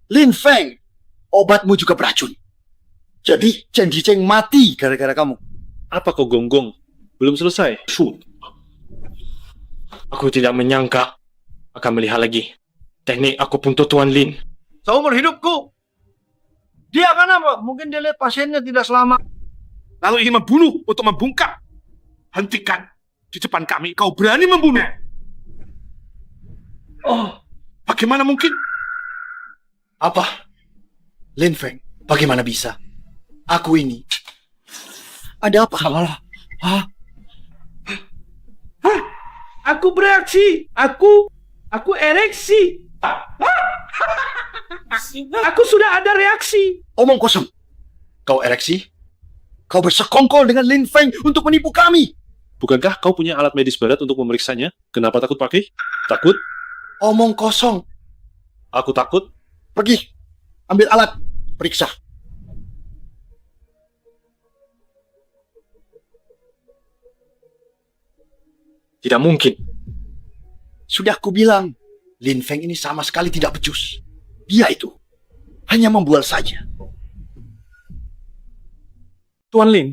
S11: Lin Feng, obatmu juga beracun. Jadi Chen Jicheng mati gara-gara kamu.
S3: Apa kau gonggong? Belum selesai.
S14: Shoot. Aku tidak menyangka akan melihat lagi teknik aku untuk Tuan Lin.
S16: Seumur hidupku. Dia akan apa? Mungkin dia lihat pasiennya tidak selamat.
S4: Lalu ingin membunuh untuk membungkam. Hentikan. Di depan kami kau berani membunuh.
S14: Oh,
S4: bagaimana mungkin?
S14: Apa? Lin Feng, bagaimana bisa? Aku ini.
S11: Ada apa?
S14: Salah. Hah?
S7: Aku bereaksi. Aku ereksi. Aku sudah ada reaksi.
S11: Omong kosong. Kau ereksi? Kau bersekongkol dengan Lin Feng untuk menipu kami.
S3: Bukankah kau punya alat medis berat untuk memeriksanya? Kenapa takut pakai? Takut?
S11: Omong kosong.
S3: Aku takut.
S11: Pergi. Ambil alat. Periksa.
S14: Tidak mungkin.
S11: Sudah aku bilang, Lin Feng ini sama sekali tidak becus. Dia itu hanya membual saja.
S13: Tuan Lin,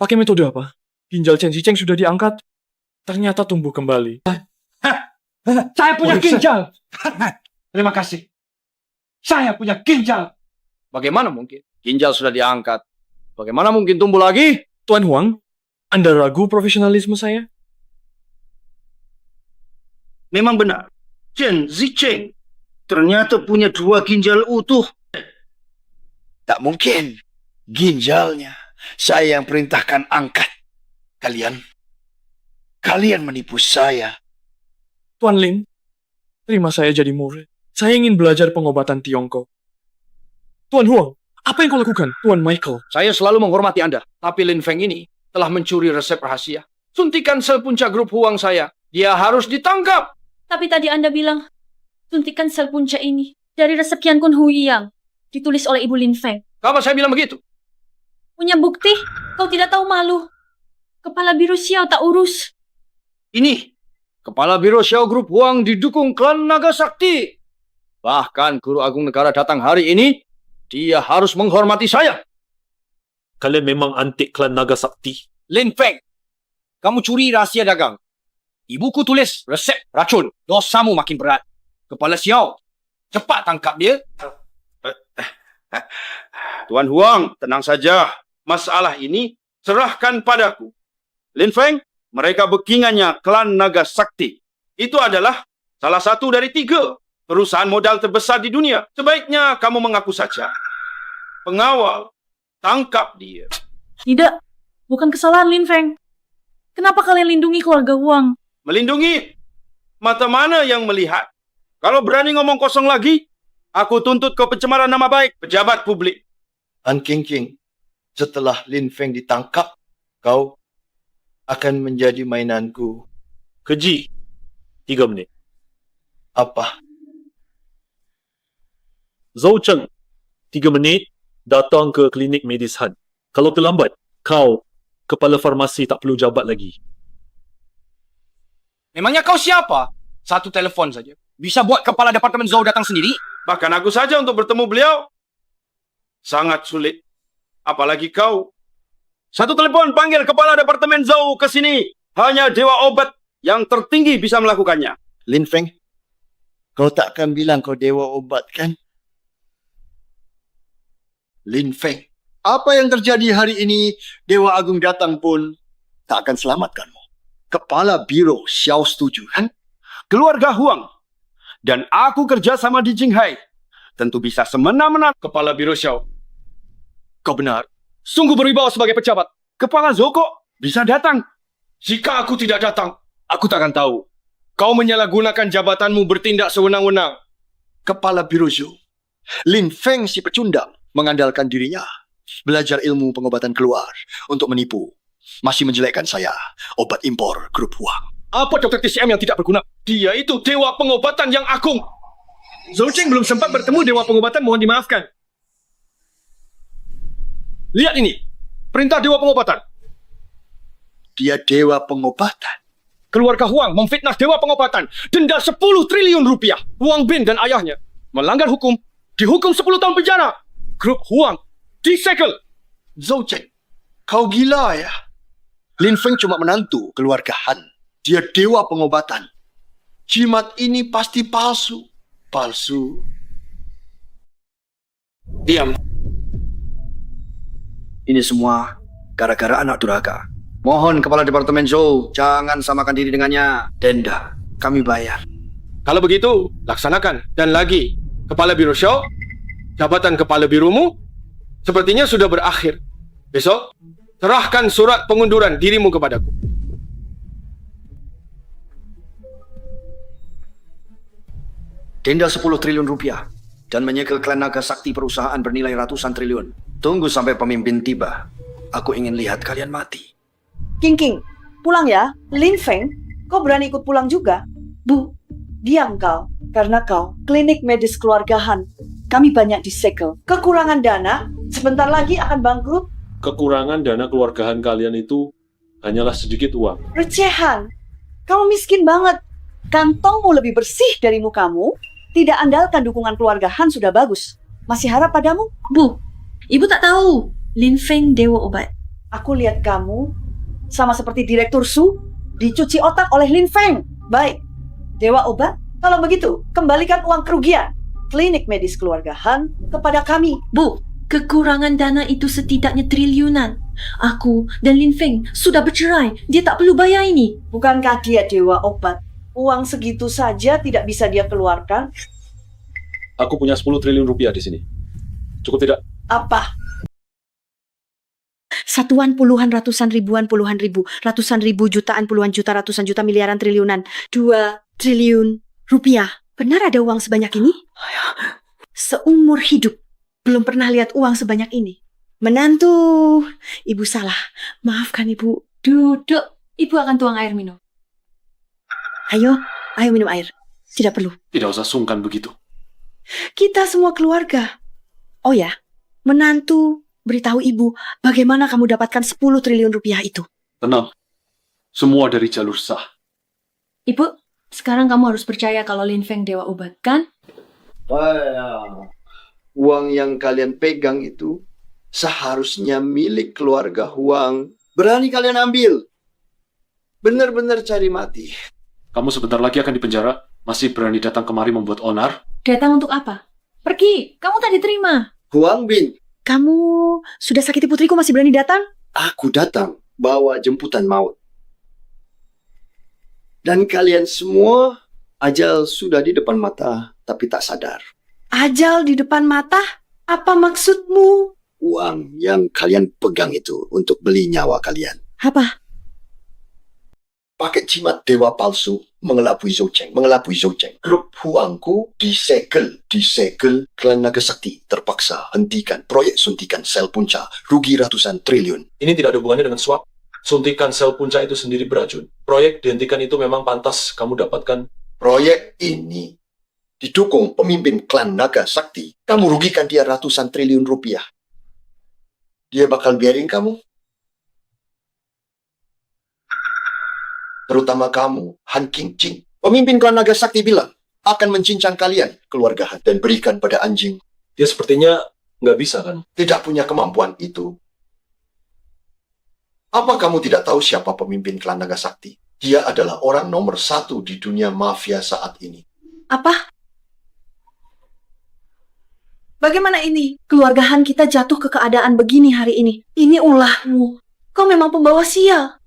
S13: pakai metode apa? Ginjal Chen Jicheng sudah diangkat, ternyata tumbuh kembali.
S7: Saya punya ginjal. Terima kasih. Saya punya ginjal.
S14: Bagaimana mungkin? Ginjal sudah diangkat. Bagaimana mungkin tumbuh lagi?
S13: Tuan Huang, Anda ragu profesionalisme saya?
S16: Memang benar. Chen Zicheng ternyata punya 2 ginjal utuh.
S11: Tak mungkin. Ginjalnya saya yang perintahkan angkat. Kalian menipu saya.
S13: Tuan Lin, terima saya jadi murid. Saya ingin belajar pengobatan Tiongkok. Tuan Huang, apa yang kau lakukan, Tuan Michael?
S14: Saya selalu menghormati Anda. Tapi Lin Feng ini telah mencuri resep rahasia. Suntikan sel punca grup Huang saya. Dia harus ditangkap.
S8: Tapi tadi Anda bilang, suntikan sel punca ini dari resep Qian Kun Hui yang ditulis oleh Ibu Lin Feng.
S14: Kapan saya bilang begitu?
S8: Punya bukti? Kau tidak tahu malu. Kepala Biro Xiao tak urus.
S14: Ini, Kepala Biro Xiao Grup Huang didukung klan Naga Sakti. Bahkan Guru Agung Negara datang hari ini, dia harus menghormati saya.
S3: Kalian memang antik klan Naga Sakti.
S14: Lin Feng, kamu curi rahasia dagang. Ibuku tulis resep racun. Dosamu makin berat. Kepala Xiao, cepat tangkap dia.
S4: Tuan Huang, tenang saja. Masalah ini serahkan padaku. Lin Feng, mereka backingannya klan Naga Sakti. Itu adalah salah satu dari 3 perusahaan modal terbesar di dunia. Sebaiknya kamu mengaku saja. Pengawal, tangkap dia.
S6: Tidak, bukan kesalahan Lin Feng. Kenapa kalian lindungi keluarga Huang?
S4: Melindungi? Mata mana yang melihat? Kalau berani ngomong kosong lagi, aku tuntut kau pencemaran nama baik pejabat publik.
S11: An King King, setelah Lin Feng ditangkap, kau akan menjadi mainanku.
S3: Keji. 3 menit.
S11: Apa?
S3: Zhou Cheng, 3 menit, datang ke klinik medis Han. Kalau terlambat, kau, kepala farmasi tak perlu jabat lagi.
S14: Memangnya kau siapa? Satu telefon saja. Bisa buat kepala departemen Zhou datang sendiri?
S4: Bahkan aku saja untuk bertemu beliau. Sangat sulit. Apalagi kau. Satu telepon panggil kepala departemen Zhou ke sini. Hanya dewa obat yang tertinggi bisa melakukannya.
S11: Lin Feng, kau takkan bilang kau dewa obat kan? Lin Feng, apa yang terjadi hari ini, Dewa Agung datang pun tak akan selamatkanmu. Kepala Biro Xiao setuju kan?
S4: Keluarga Huang dan aku kerja sama di Jinghai. Tentu bisa semena-mena.
S14: Kepala Biro Xiao, kau benar. Sungguh berwibawa sebagai pejabat.
S4: Kepala Zoko bisa datang.
S14: Jika aku tidak datang, aku tak akan tahu. Kau menyalahgunakan jabatanmu bertindak sewenang-wenang.
S11: Kepala Biro Zhou, Lin Feng si pecundang mengandalkan dirinya. Belajar ilmu pengobatan keluar untuk menipu. Masih menjelekkan saya, obat impor grup Huang.
S14: Apa dokter TCM yang tidak berguna? Dia itu dewa pengobatan yang agung. Zhou Cheng belum sempat bertemu dewa pengobatan, mohon dimaafkan. Lihat ini, perintah dewa pengobatan.
S11: Dia dewa pengobatan.
S14: Keluarga Huang memfitnah dewa pengobatan. Denda 10 triliun rupiah. Huang Bin dan ayahnya melanggar hukum, dihukum 10 tahun penjara. Grup Huang
S4: Disegel!
S11: Zhou Cheng, kau gila ya? Lin Feng cuma menantu keluarga Han. Dia dewa pengobatan. Jimat ini pasti palsu. Palsu.
S14: Diam. Ini semua gara-gara anak durhaka. Mohon Kepala Departemen Zhou, jangan samakan diri dengannya. Denda, kami bayar.
S13: Kalau begitu, laksanakan. Dan lagi, Kepala Biro Show, jabatan Kepala Biromu sepertinya sudah berakhir. Besok, serahkan surat pengunduran dirimu kepadaku.
S14: Denda 10 triliun rupiah dan menyegel klan naga sakti perusahaan bernilai ratusan triliun. Tunggu sampai pemimpin tiba. Aku ingin lihat kalian mati.
S2: King, pulang ya. Lin Feng, kau berani ikut pulang juga? Bu, diam kau. Karena kau klinik medis keluarga Han. Kami banyak disegel. Kekurangan dana, sebentar lagi akan bangkrut.
S3: Kekurangan dana keluargaan kalian itu hanyalah sedikit uang.
S2: Recehan. Kamu miskin banget. Kantongmu lebih bersih dari mukamu. Tidak andalkan dukungan keluarga Han sudah bagus. Masih harap padamu?
S1: Bu, ibu tak tahu. Lin Feng dewa obat.
S2: Aku lihat kamu sama seperti Direktur Su dicuci otak oleh Lin Feng. Baik, dewa obat. Kalau begitu, kembalikan uang kerugian klinik medis keluarga Han kepada kami.
S1: Bu, kekurangan dana itu setidaknya triliunan. Aku dan Lin Feng sudah bercerai. Dia tak perlu bayar ini.
S2: Bukankah dia dewa obat? Uang segitu saja tidak bisa dia keluarkan?
S3: Aku punya 10 triliun rupiah di sini. Cukup tidak?
S2: Apa?
S12: Satuan puluhan, ratusan ribuan, puluhan ribu, ratusan ribu, jutaan, puluhan juta, ratusan juta, miliaran, triliunan. 2 triliun rupiah. Benar ada uang sebanyak ini? Seumur hidup belum pernah lihat uang sebanyak ini. Menantu, ibu salah. Maafkan ibu.
S1: Duduk. Ibu akan tuang air minum.
S12: Ayo minum air. Tidak perlu.
S10: Tidak usah sungkan begitu.
S12: Kita semua keluarga. Oh ya, menantu, beritahu ibu bagaimana kamu dapatkan 10 triliun rupiah itu.
S10: Tenang. Semua dari jalur sah.
S1: Ibu, sekarang kamu harus percaya kalau Lin Feng dewa obat, kan?
S11: Uang yang kalian pegang itu seharusnya milik keluarga Huang. Berani kalian ambil. Benar-benar cari mati.
S10: Kamu sebentar lagi akan dipenjara. Masih berani datang kemari membuat onar?
S1: Datang untuk apa? Pergi, kamu tak diterima.
S11: Huang Bin.
S12: Kamu sudah sakiti putriku masih berani datang?
S11: Aku datang bawa jemputan maut. Dan kalian semua, ajal sudah di depan mata, tapi tak sadar.
S12: Ajal di depan mata? Apa maksudmu?
S11: Uang yang kalian pegang itu untuk beli nyawa kalian.
S12: Apa?
S11: Pakai jimat dewa palsu mengelabui Zhou Cheng. Grup Huangku disegel. Klan Naga Sakti terpaksa hentikan proyek suntikan sel punca, rugi ratusan triliun.
S10: Ini tidak ada hubungannya dengan swab. Suntikan sel punca itu sendiri beracun. Proyek dihentikan itu memang pantas kamu dapatkan.
S11: Proyek ini didukung pemimpin klan Naga Sakti. Kamu rugikan dia ratusan triliun rupiah. Dia bakal biarin kamu? Terutama kamu, Han Qingqing. Pemimpin klan Naga Sakti bilang akan mencincang kalian, keluarga Han, dan berikan pada anjing.
S10: Dia sepertinya nggak bisa, kan?
S11: Tidak punya kemampuan itu. Apa kamu tidak tahu siapa pemimpin klan Naga Sakti? Dia adalah orang nomor 1 di dunia mafia saat ini.
S12: Apa? Bagaimana ini? Keluarga Han kita jatuh ke keadaan begini hari ini. Ini ulahmu. Kau memang pembawa sial.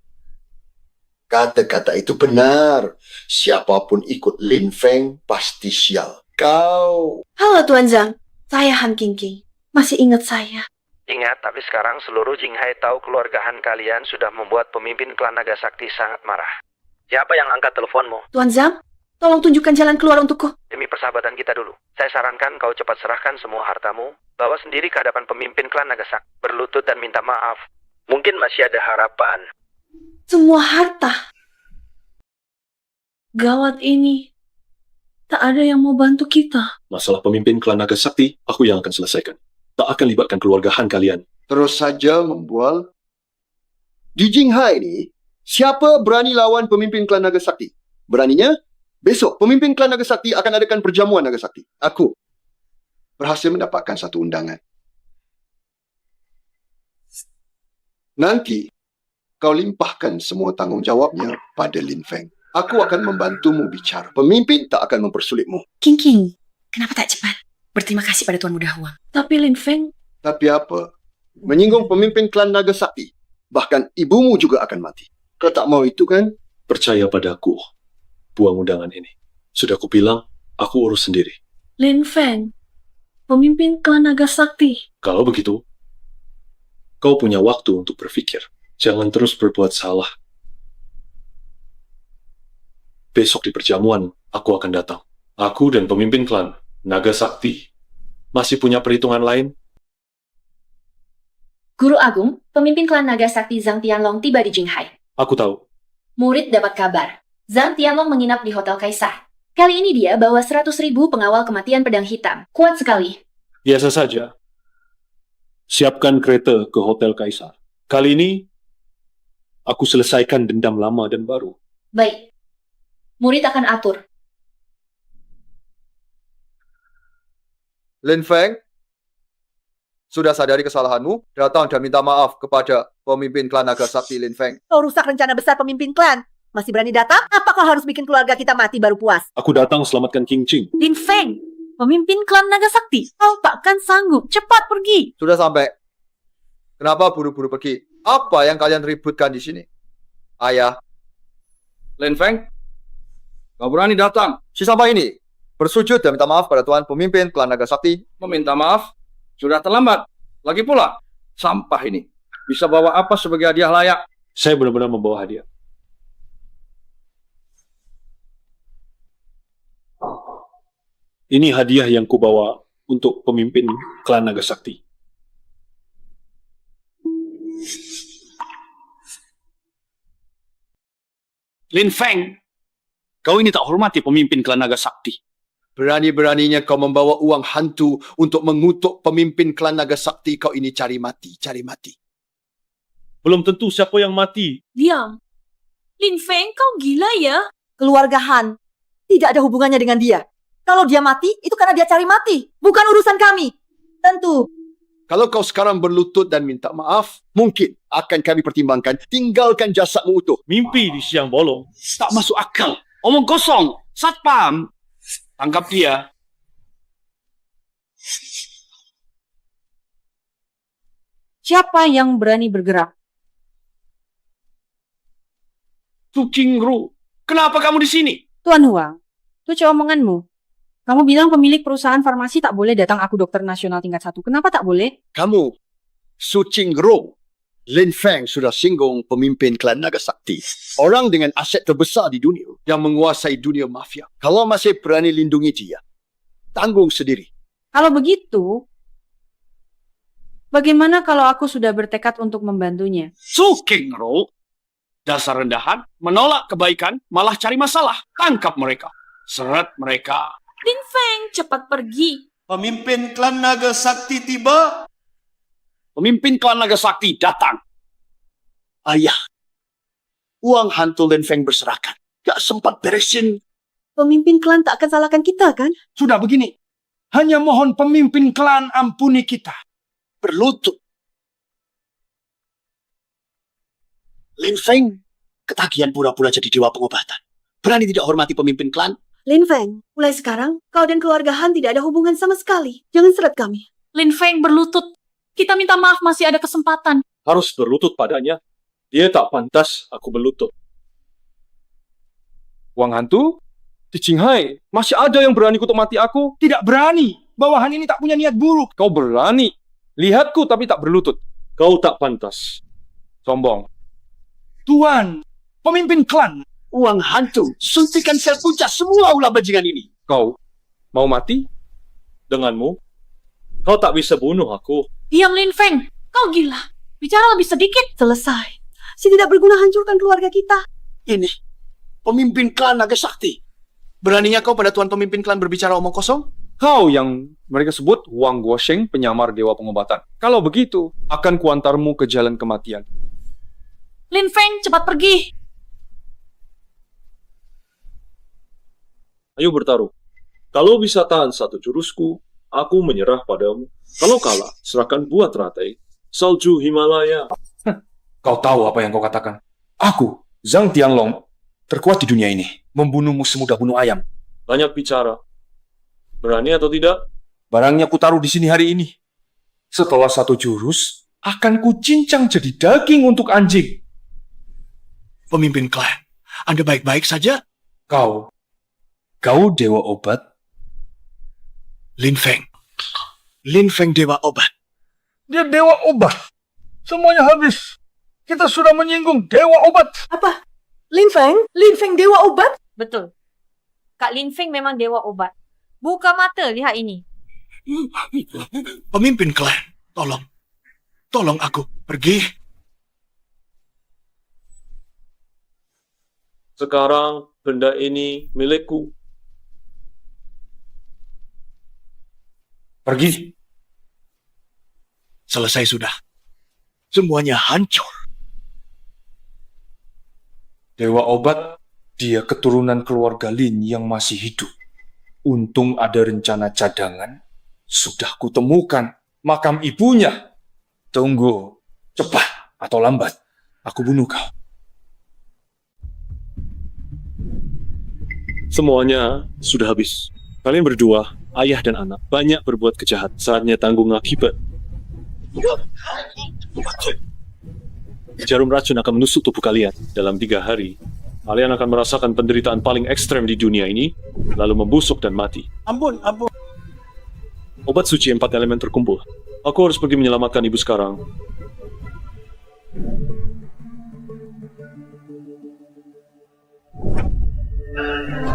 S11: Kata-kata itu benar. Siapapun ikut Lin Feng pasti sial. Kau...
S12: Halo Tuan Zhang, saya Han Qingqing. Masih ingat saya?
S15: Ingat, tapi sekarang seluruh Jinghai tahu keluarga Han kalian sudah membuat pemimpin klan Naga Sakti sangat marah. Siapa yang angkat teleponmu?
S12: Tuan Zhang, tolong tunjukkan jalan keluar untukku.
S15: Demi persahabatan kita dulu. Saya sarankan kau cepat serahkan semua hartamu, bawa sendiri ke hadapan pemimpin klan Naga Sakti, berlutut dan minta maaf. Mungkin masih ada harapan.
S12: Semua harta.
S1: Gawat ini. Tak ada yang mau bantu kita.
S3: Masalah pemimpin klan Naga Sakti, aku yang akan selesaikan. Tak akan libatkan keluarga Han kalian.
S11: Terus saja membual. Di Jinghai ini, siapa berani lawan pemimpin klan Naga Sakti? Beraninya, besok pemimpin klan Naga Sakti akan adakan perjamuan Naga Sakti. Aku berhasil mendapatkan satu undangan. Nanti, kau limpahkan semua tanggungjawabnya pada Lin Feng. Aku akan membantumu bicara. Pemimpin tak akan mempersulitmu.
S12: King, kenapa tak cepat? Berterima kasih pada Tuan Muda Huang.
S6: Tapi Lin Feng,
S11: Tapi apa? Menyinggung pemimpin klan Naga Sakti. Bahkan ibumu juga akan mati. Kau tak mau itu kan?
S10: Percaya padaku, buang undangan ini. Sudah kubilang, aku urus sendiri.
S6: Lin Feng, pemimpin klan Naga Sakti.
S10: Kalau begitu, kau punya waktu untuk berpikir. Jangan terus berbuat salah. Besok di perjamuan, aku akan datang. Aku dan pemimpin klan Naga Sakti masih punya perhitungan lain.
S17: Guru Agung, pemimpin klan Naga Sakti Zhang Tianlong tiba di Jinghai.
S10: Aku tahu.
S17: Murid dapat kabar. Zhang Tianlong menginap di Hotel Kaisar. Kali ini dia bawa 100.000 pengawal kematian pedang hitam. Kuat sekali.
S10: Biasa saja. Siapkan kereta ke Hotel Kaisar. Kali ini, aku selesaikan dendam lama dan baru.
S17: Baik. Murid akan atur.
S19: Lin Feng, sudah sadari kesalahanmu, datang dan minta maaf kepada pemimpin klan Naga Sakti Lin Feng.
S12: Kau rusak rencana besar pemimpin klan. Masih berani datang? Apa kau harus bikin keluarga kita mati baru puas?
S10: Aku datang selamatkan King Ching.
S6: Lin Feng, pemimpin klan Naga Sakti. Kau takkan sanggup. Cepat pergi.
S19: Sudah sampai. Kenapa buru-buru pergi? Apa yang kalian ributkan di sini? Ayah.
S4: Lin Feng, kau berani datang?
S19: Si sampah ini bersujud dan minta maaf pada Tuan pemimpin klan Naga Sakti.
S4: Meminta maaf? Sudah terlambat. Lagi pula, sampah ini bisa bawa apa sebagai hadiah layak?
S10: Saya benar-benar membawa hadiah. Ini hadiah yang kubawa untuk pemimpin klan Naga Sakti.
S4: Lin Feng, kau ini tak hormati pemimpin klan Naga Sakti.
S11: Berani-beraninya kau membawa uang hantu untuk mengutuk pemimpin klan Naga Sakti. Kau ini cari mati, cari mati.
S10: Belum tentu siapa yang mati.
S6: Diam. Lin Feng, kau gila ya?
S12: Keluarga Han tidak ada hubungannya dengan dia. Kalau dia mati, itu karena dia cari mati. Bukan urusan kami. Tentu.
S11: Kalau kau sekarang berlutut dan minta maaf, mungkin akan kami pertimbangkan tinggalkan jasadmu utuh.
S10: Mimpi di siang bolong.
S4: Tak masuk akal. Omong kosong. Satpam. Tangkap dia.
S1: Siapa yang berani bergerak?
S4: Tu Qingru, kenapa kamu di sini?
S1: Tuan Huang, itu omonganmu. Kamu bilang pemilik perusahaan farmasi tak boleh datang aku dokter nasional tingkat 1. Kenapa tak boleh?
S11: Kamu, Su Qingru, Lin Feng sudah singgung pemimpin klan Naga Sakti. Orang dengan aset terbesar di dunia yang menguasai dunia mafia. Kalau masih berani lindungi dia, tanggung sendiri.
S1: Kalau begitu, bagaimana kalau aku sudah bertekad untuk membantunya?
S4: Su Qingru, dasar rendahan, menolak kebaikan, malah cari masalah. Tangkap mereka. Seret mereka.
S6: Lin Feng, cepat pergi.
S20: Pemimpin klan Naga Sakti tiba.
S4: Pemimpin klan Naga Sakti datang.
S11: Ayah, uang hantu Lin Feng berserakan. Gak sempat beresin.
S12: Pemimpin klan tak akan salahkan kita, kan?
S14: Sudah begini. Hanya mohon pemimpin klan ampuni kita.
S11: Berlutut. Lin Feng, ketagihan pura-pura jadi dewa pengobatan. Berani tidak hormati pemimpin klan?
S12: Lin Feng, mulai sekarang kau dan keluarga Han tidak ada hubungan sama sekali. Jangan seret kami.
S6: Lin Feng berlutut. Kita minta maaf, masih ada kesempatan.
S10: Harus berlutut padanya. Dia tak pantas aku berlutut.
S14: Uang hantu? Di Jinghai, masih ada yang berani kutuk mati aku? Tidak berani. Bawahan ini tak punya niat buruk. Kau berani. Lihatku tapi tak berlutut.
S10: Kau tak pantas.
S14: Sombong. Tuan, pemimpin klan.
S11: Uang hantu, suntikan sel puncak semua ulah bajingan ini.
S14: Kau mau mati?
S10: Denganmu, kau tak bisa bunuh aku.
S6: Diam Lin Feng, kau gila. Bicara lebih sedikit.
S12: Selesai. Si tidak berguna hancurkan keluarga kita.
S11: Ini, pemimpin klan Naga Sakti. Beraninya kau pada tuan pemimpin klan berbicara omong kosong?
S14: Kau yang mereka sebut Wang Guosheng, penyamar dewa pengobatan. Kalau begitu, akan kuantarmu ke jalan kematian.
S6: Lin Feng, cepat pergi.
S10: Ayo bertaruh. Kalau bisa tahan satu jurusku, aku menyerah padamu. Kalau kalah, serahkan buah teratai, salju Himalaya.
S14: Kau tahu apa yang kau katakan? Aku, Zhang Tianlong, terkuat di dunia ini. Membunuhmu semudah bunuh ayam.
S10: Banyak bicara. Berani atau tidak?
S14: Barangnya kutaruh di sini hari ini. Setelah 1 jurus, akan kucincang jadi daging untuk anjing.
S11: Pemimpin klan, Anda baik-baik saja?
S14: Kau dewa obat?
S11: Lin Feng. Lin Feng dewa obat.
S5: Dia dewa obat. Semuanya habis. Kita sudah menyinggung dewa obat.
S12: Apa? Lin Feng? Lin Feng dewa obat?
S1: Betul. Kak Lin Feng memang dewa obat. Buka mata, lihat ini.
S11: Pemimpin klan, tolong aku pergi.
S10: Sekarang benda ini milikku.
S11: Pergi. Selesai sudah. Semuanya hancur.
S14: Dewa obat, dia keturunan keluarga Lin yang masih hidup. Untung ada rencana cadangan. Sudah kutemukan makam ibunya. Tunggu, cepat atau lambat, aku bunuh kau.
S3: Semuanya sudah habis. Kalian berdua, ayah dan anak, banyak berbuat kejahat. Saatnya tanggung akibat. Jarum racun akan menusuk tubuh kalian. Dalam 3 hari, kalian akan merasakan penderitaan paling ekstrem di dunia ini, lalu membusuk dan mati.
S20: Ampun.
S3: Obat suci 4 elemen terkumpul. Aku harus pergi menyelamatkan ibu sekarang.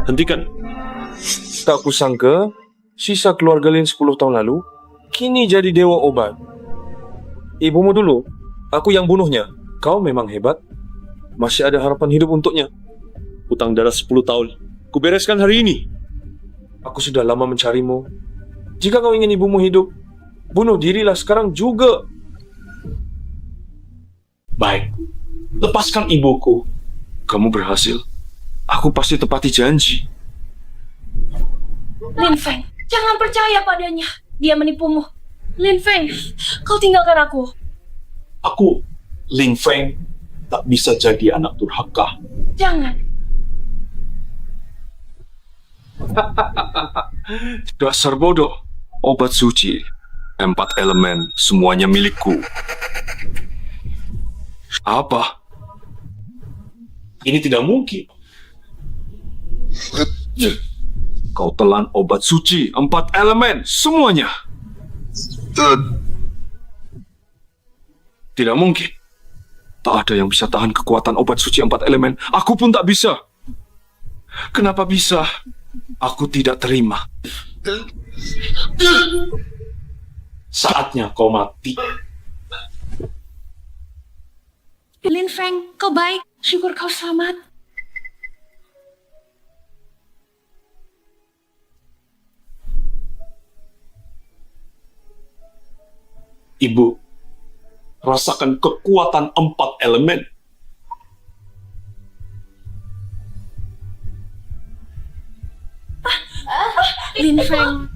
S3: Hentikan.
S14: Tak kusangka, sisa keluarga Lin 10 tahun lalu, kini jadi dewa obat. Ibumu dulu, aku yang bunuhnya. Kau memang hebat. Masih ada harapan hidup untuknya.
S3: Hutang darah 10 tahun. Kubereskan hari ini.
S14: Aku sudah lama mencarimu. Jika kau ingin ibumu hidup, bunuh dirilah sekarang juga. Baik, lepaskan ibuku. Kamu berhasil. Aku pasti tepati janji.
S8: Lin Feng, jangan percaya padanya. Dia menipumu. Lin Feng, kau tinggalkan aku.
S14: Aku, Lin Feng, tak bisa jadi anak durhaka.
S8: Jangan.
S14: Dasar bodoh. Obat suci, 4 elemen, semuanya milikku. Apa? Ini tidak mungkin. Kau telan obat suci, 4 elemen, semuanya. Tidak mungkin. Tak ada yang bisa tahan kekuatan obat suci 4 elemen. Aku pun tak bisa. Kenapa bisa? Aku tidak terima. Saatnya kau mati.
S8: Lin Feng, kau baik. Syukur kau selamat.
S14: Ibu, rasakan kekuatan 4 elemen.
S8: Lin Feng,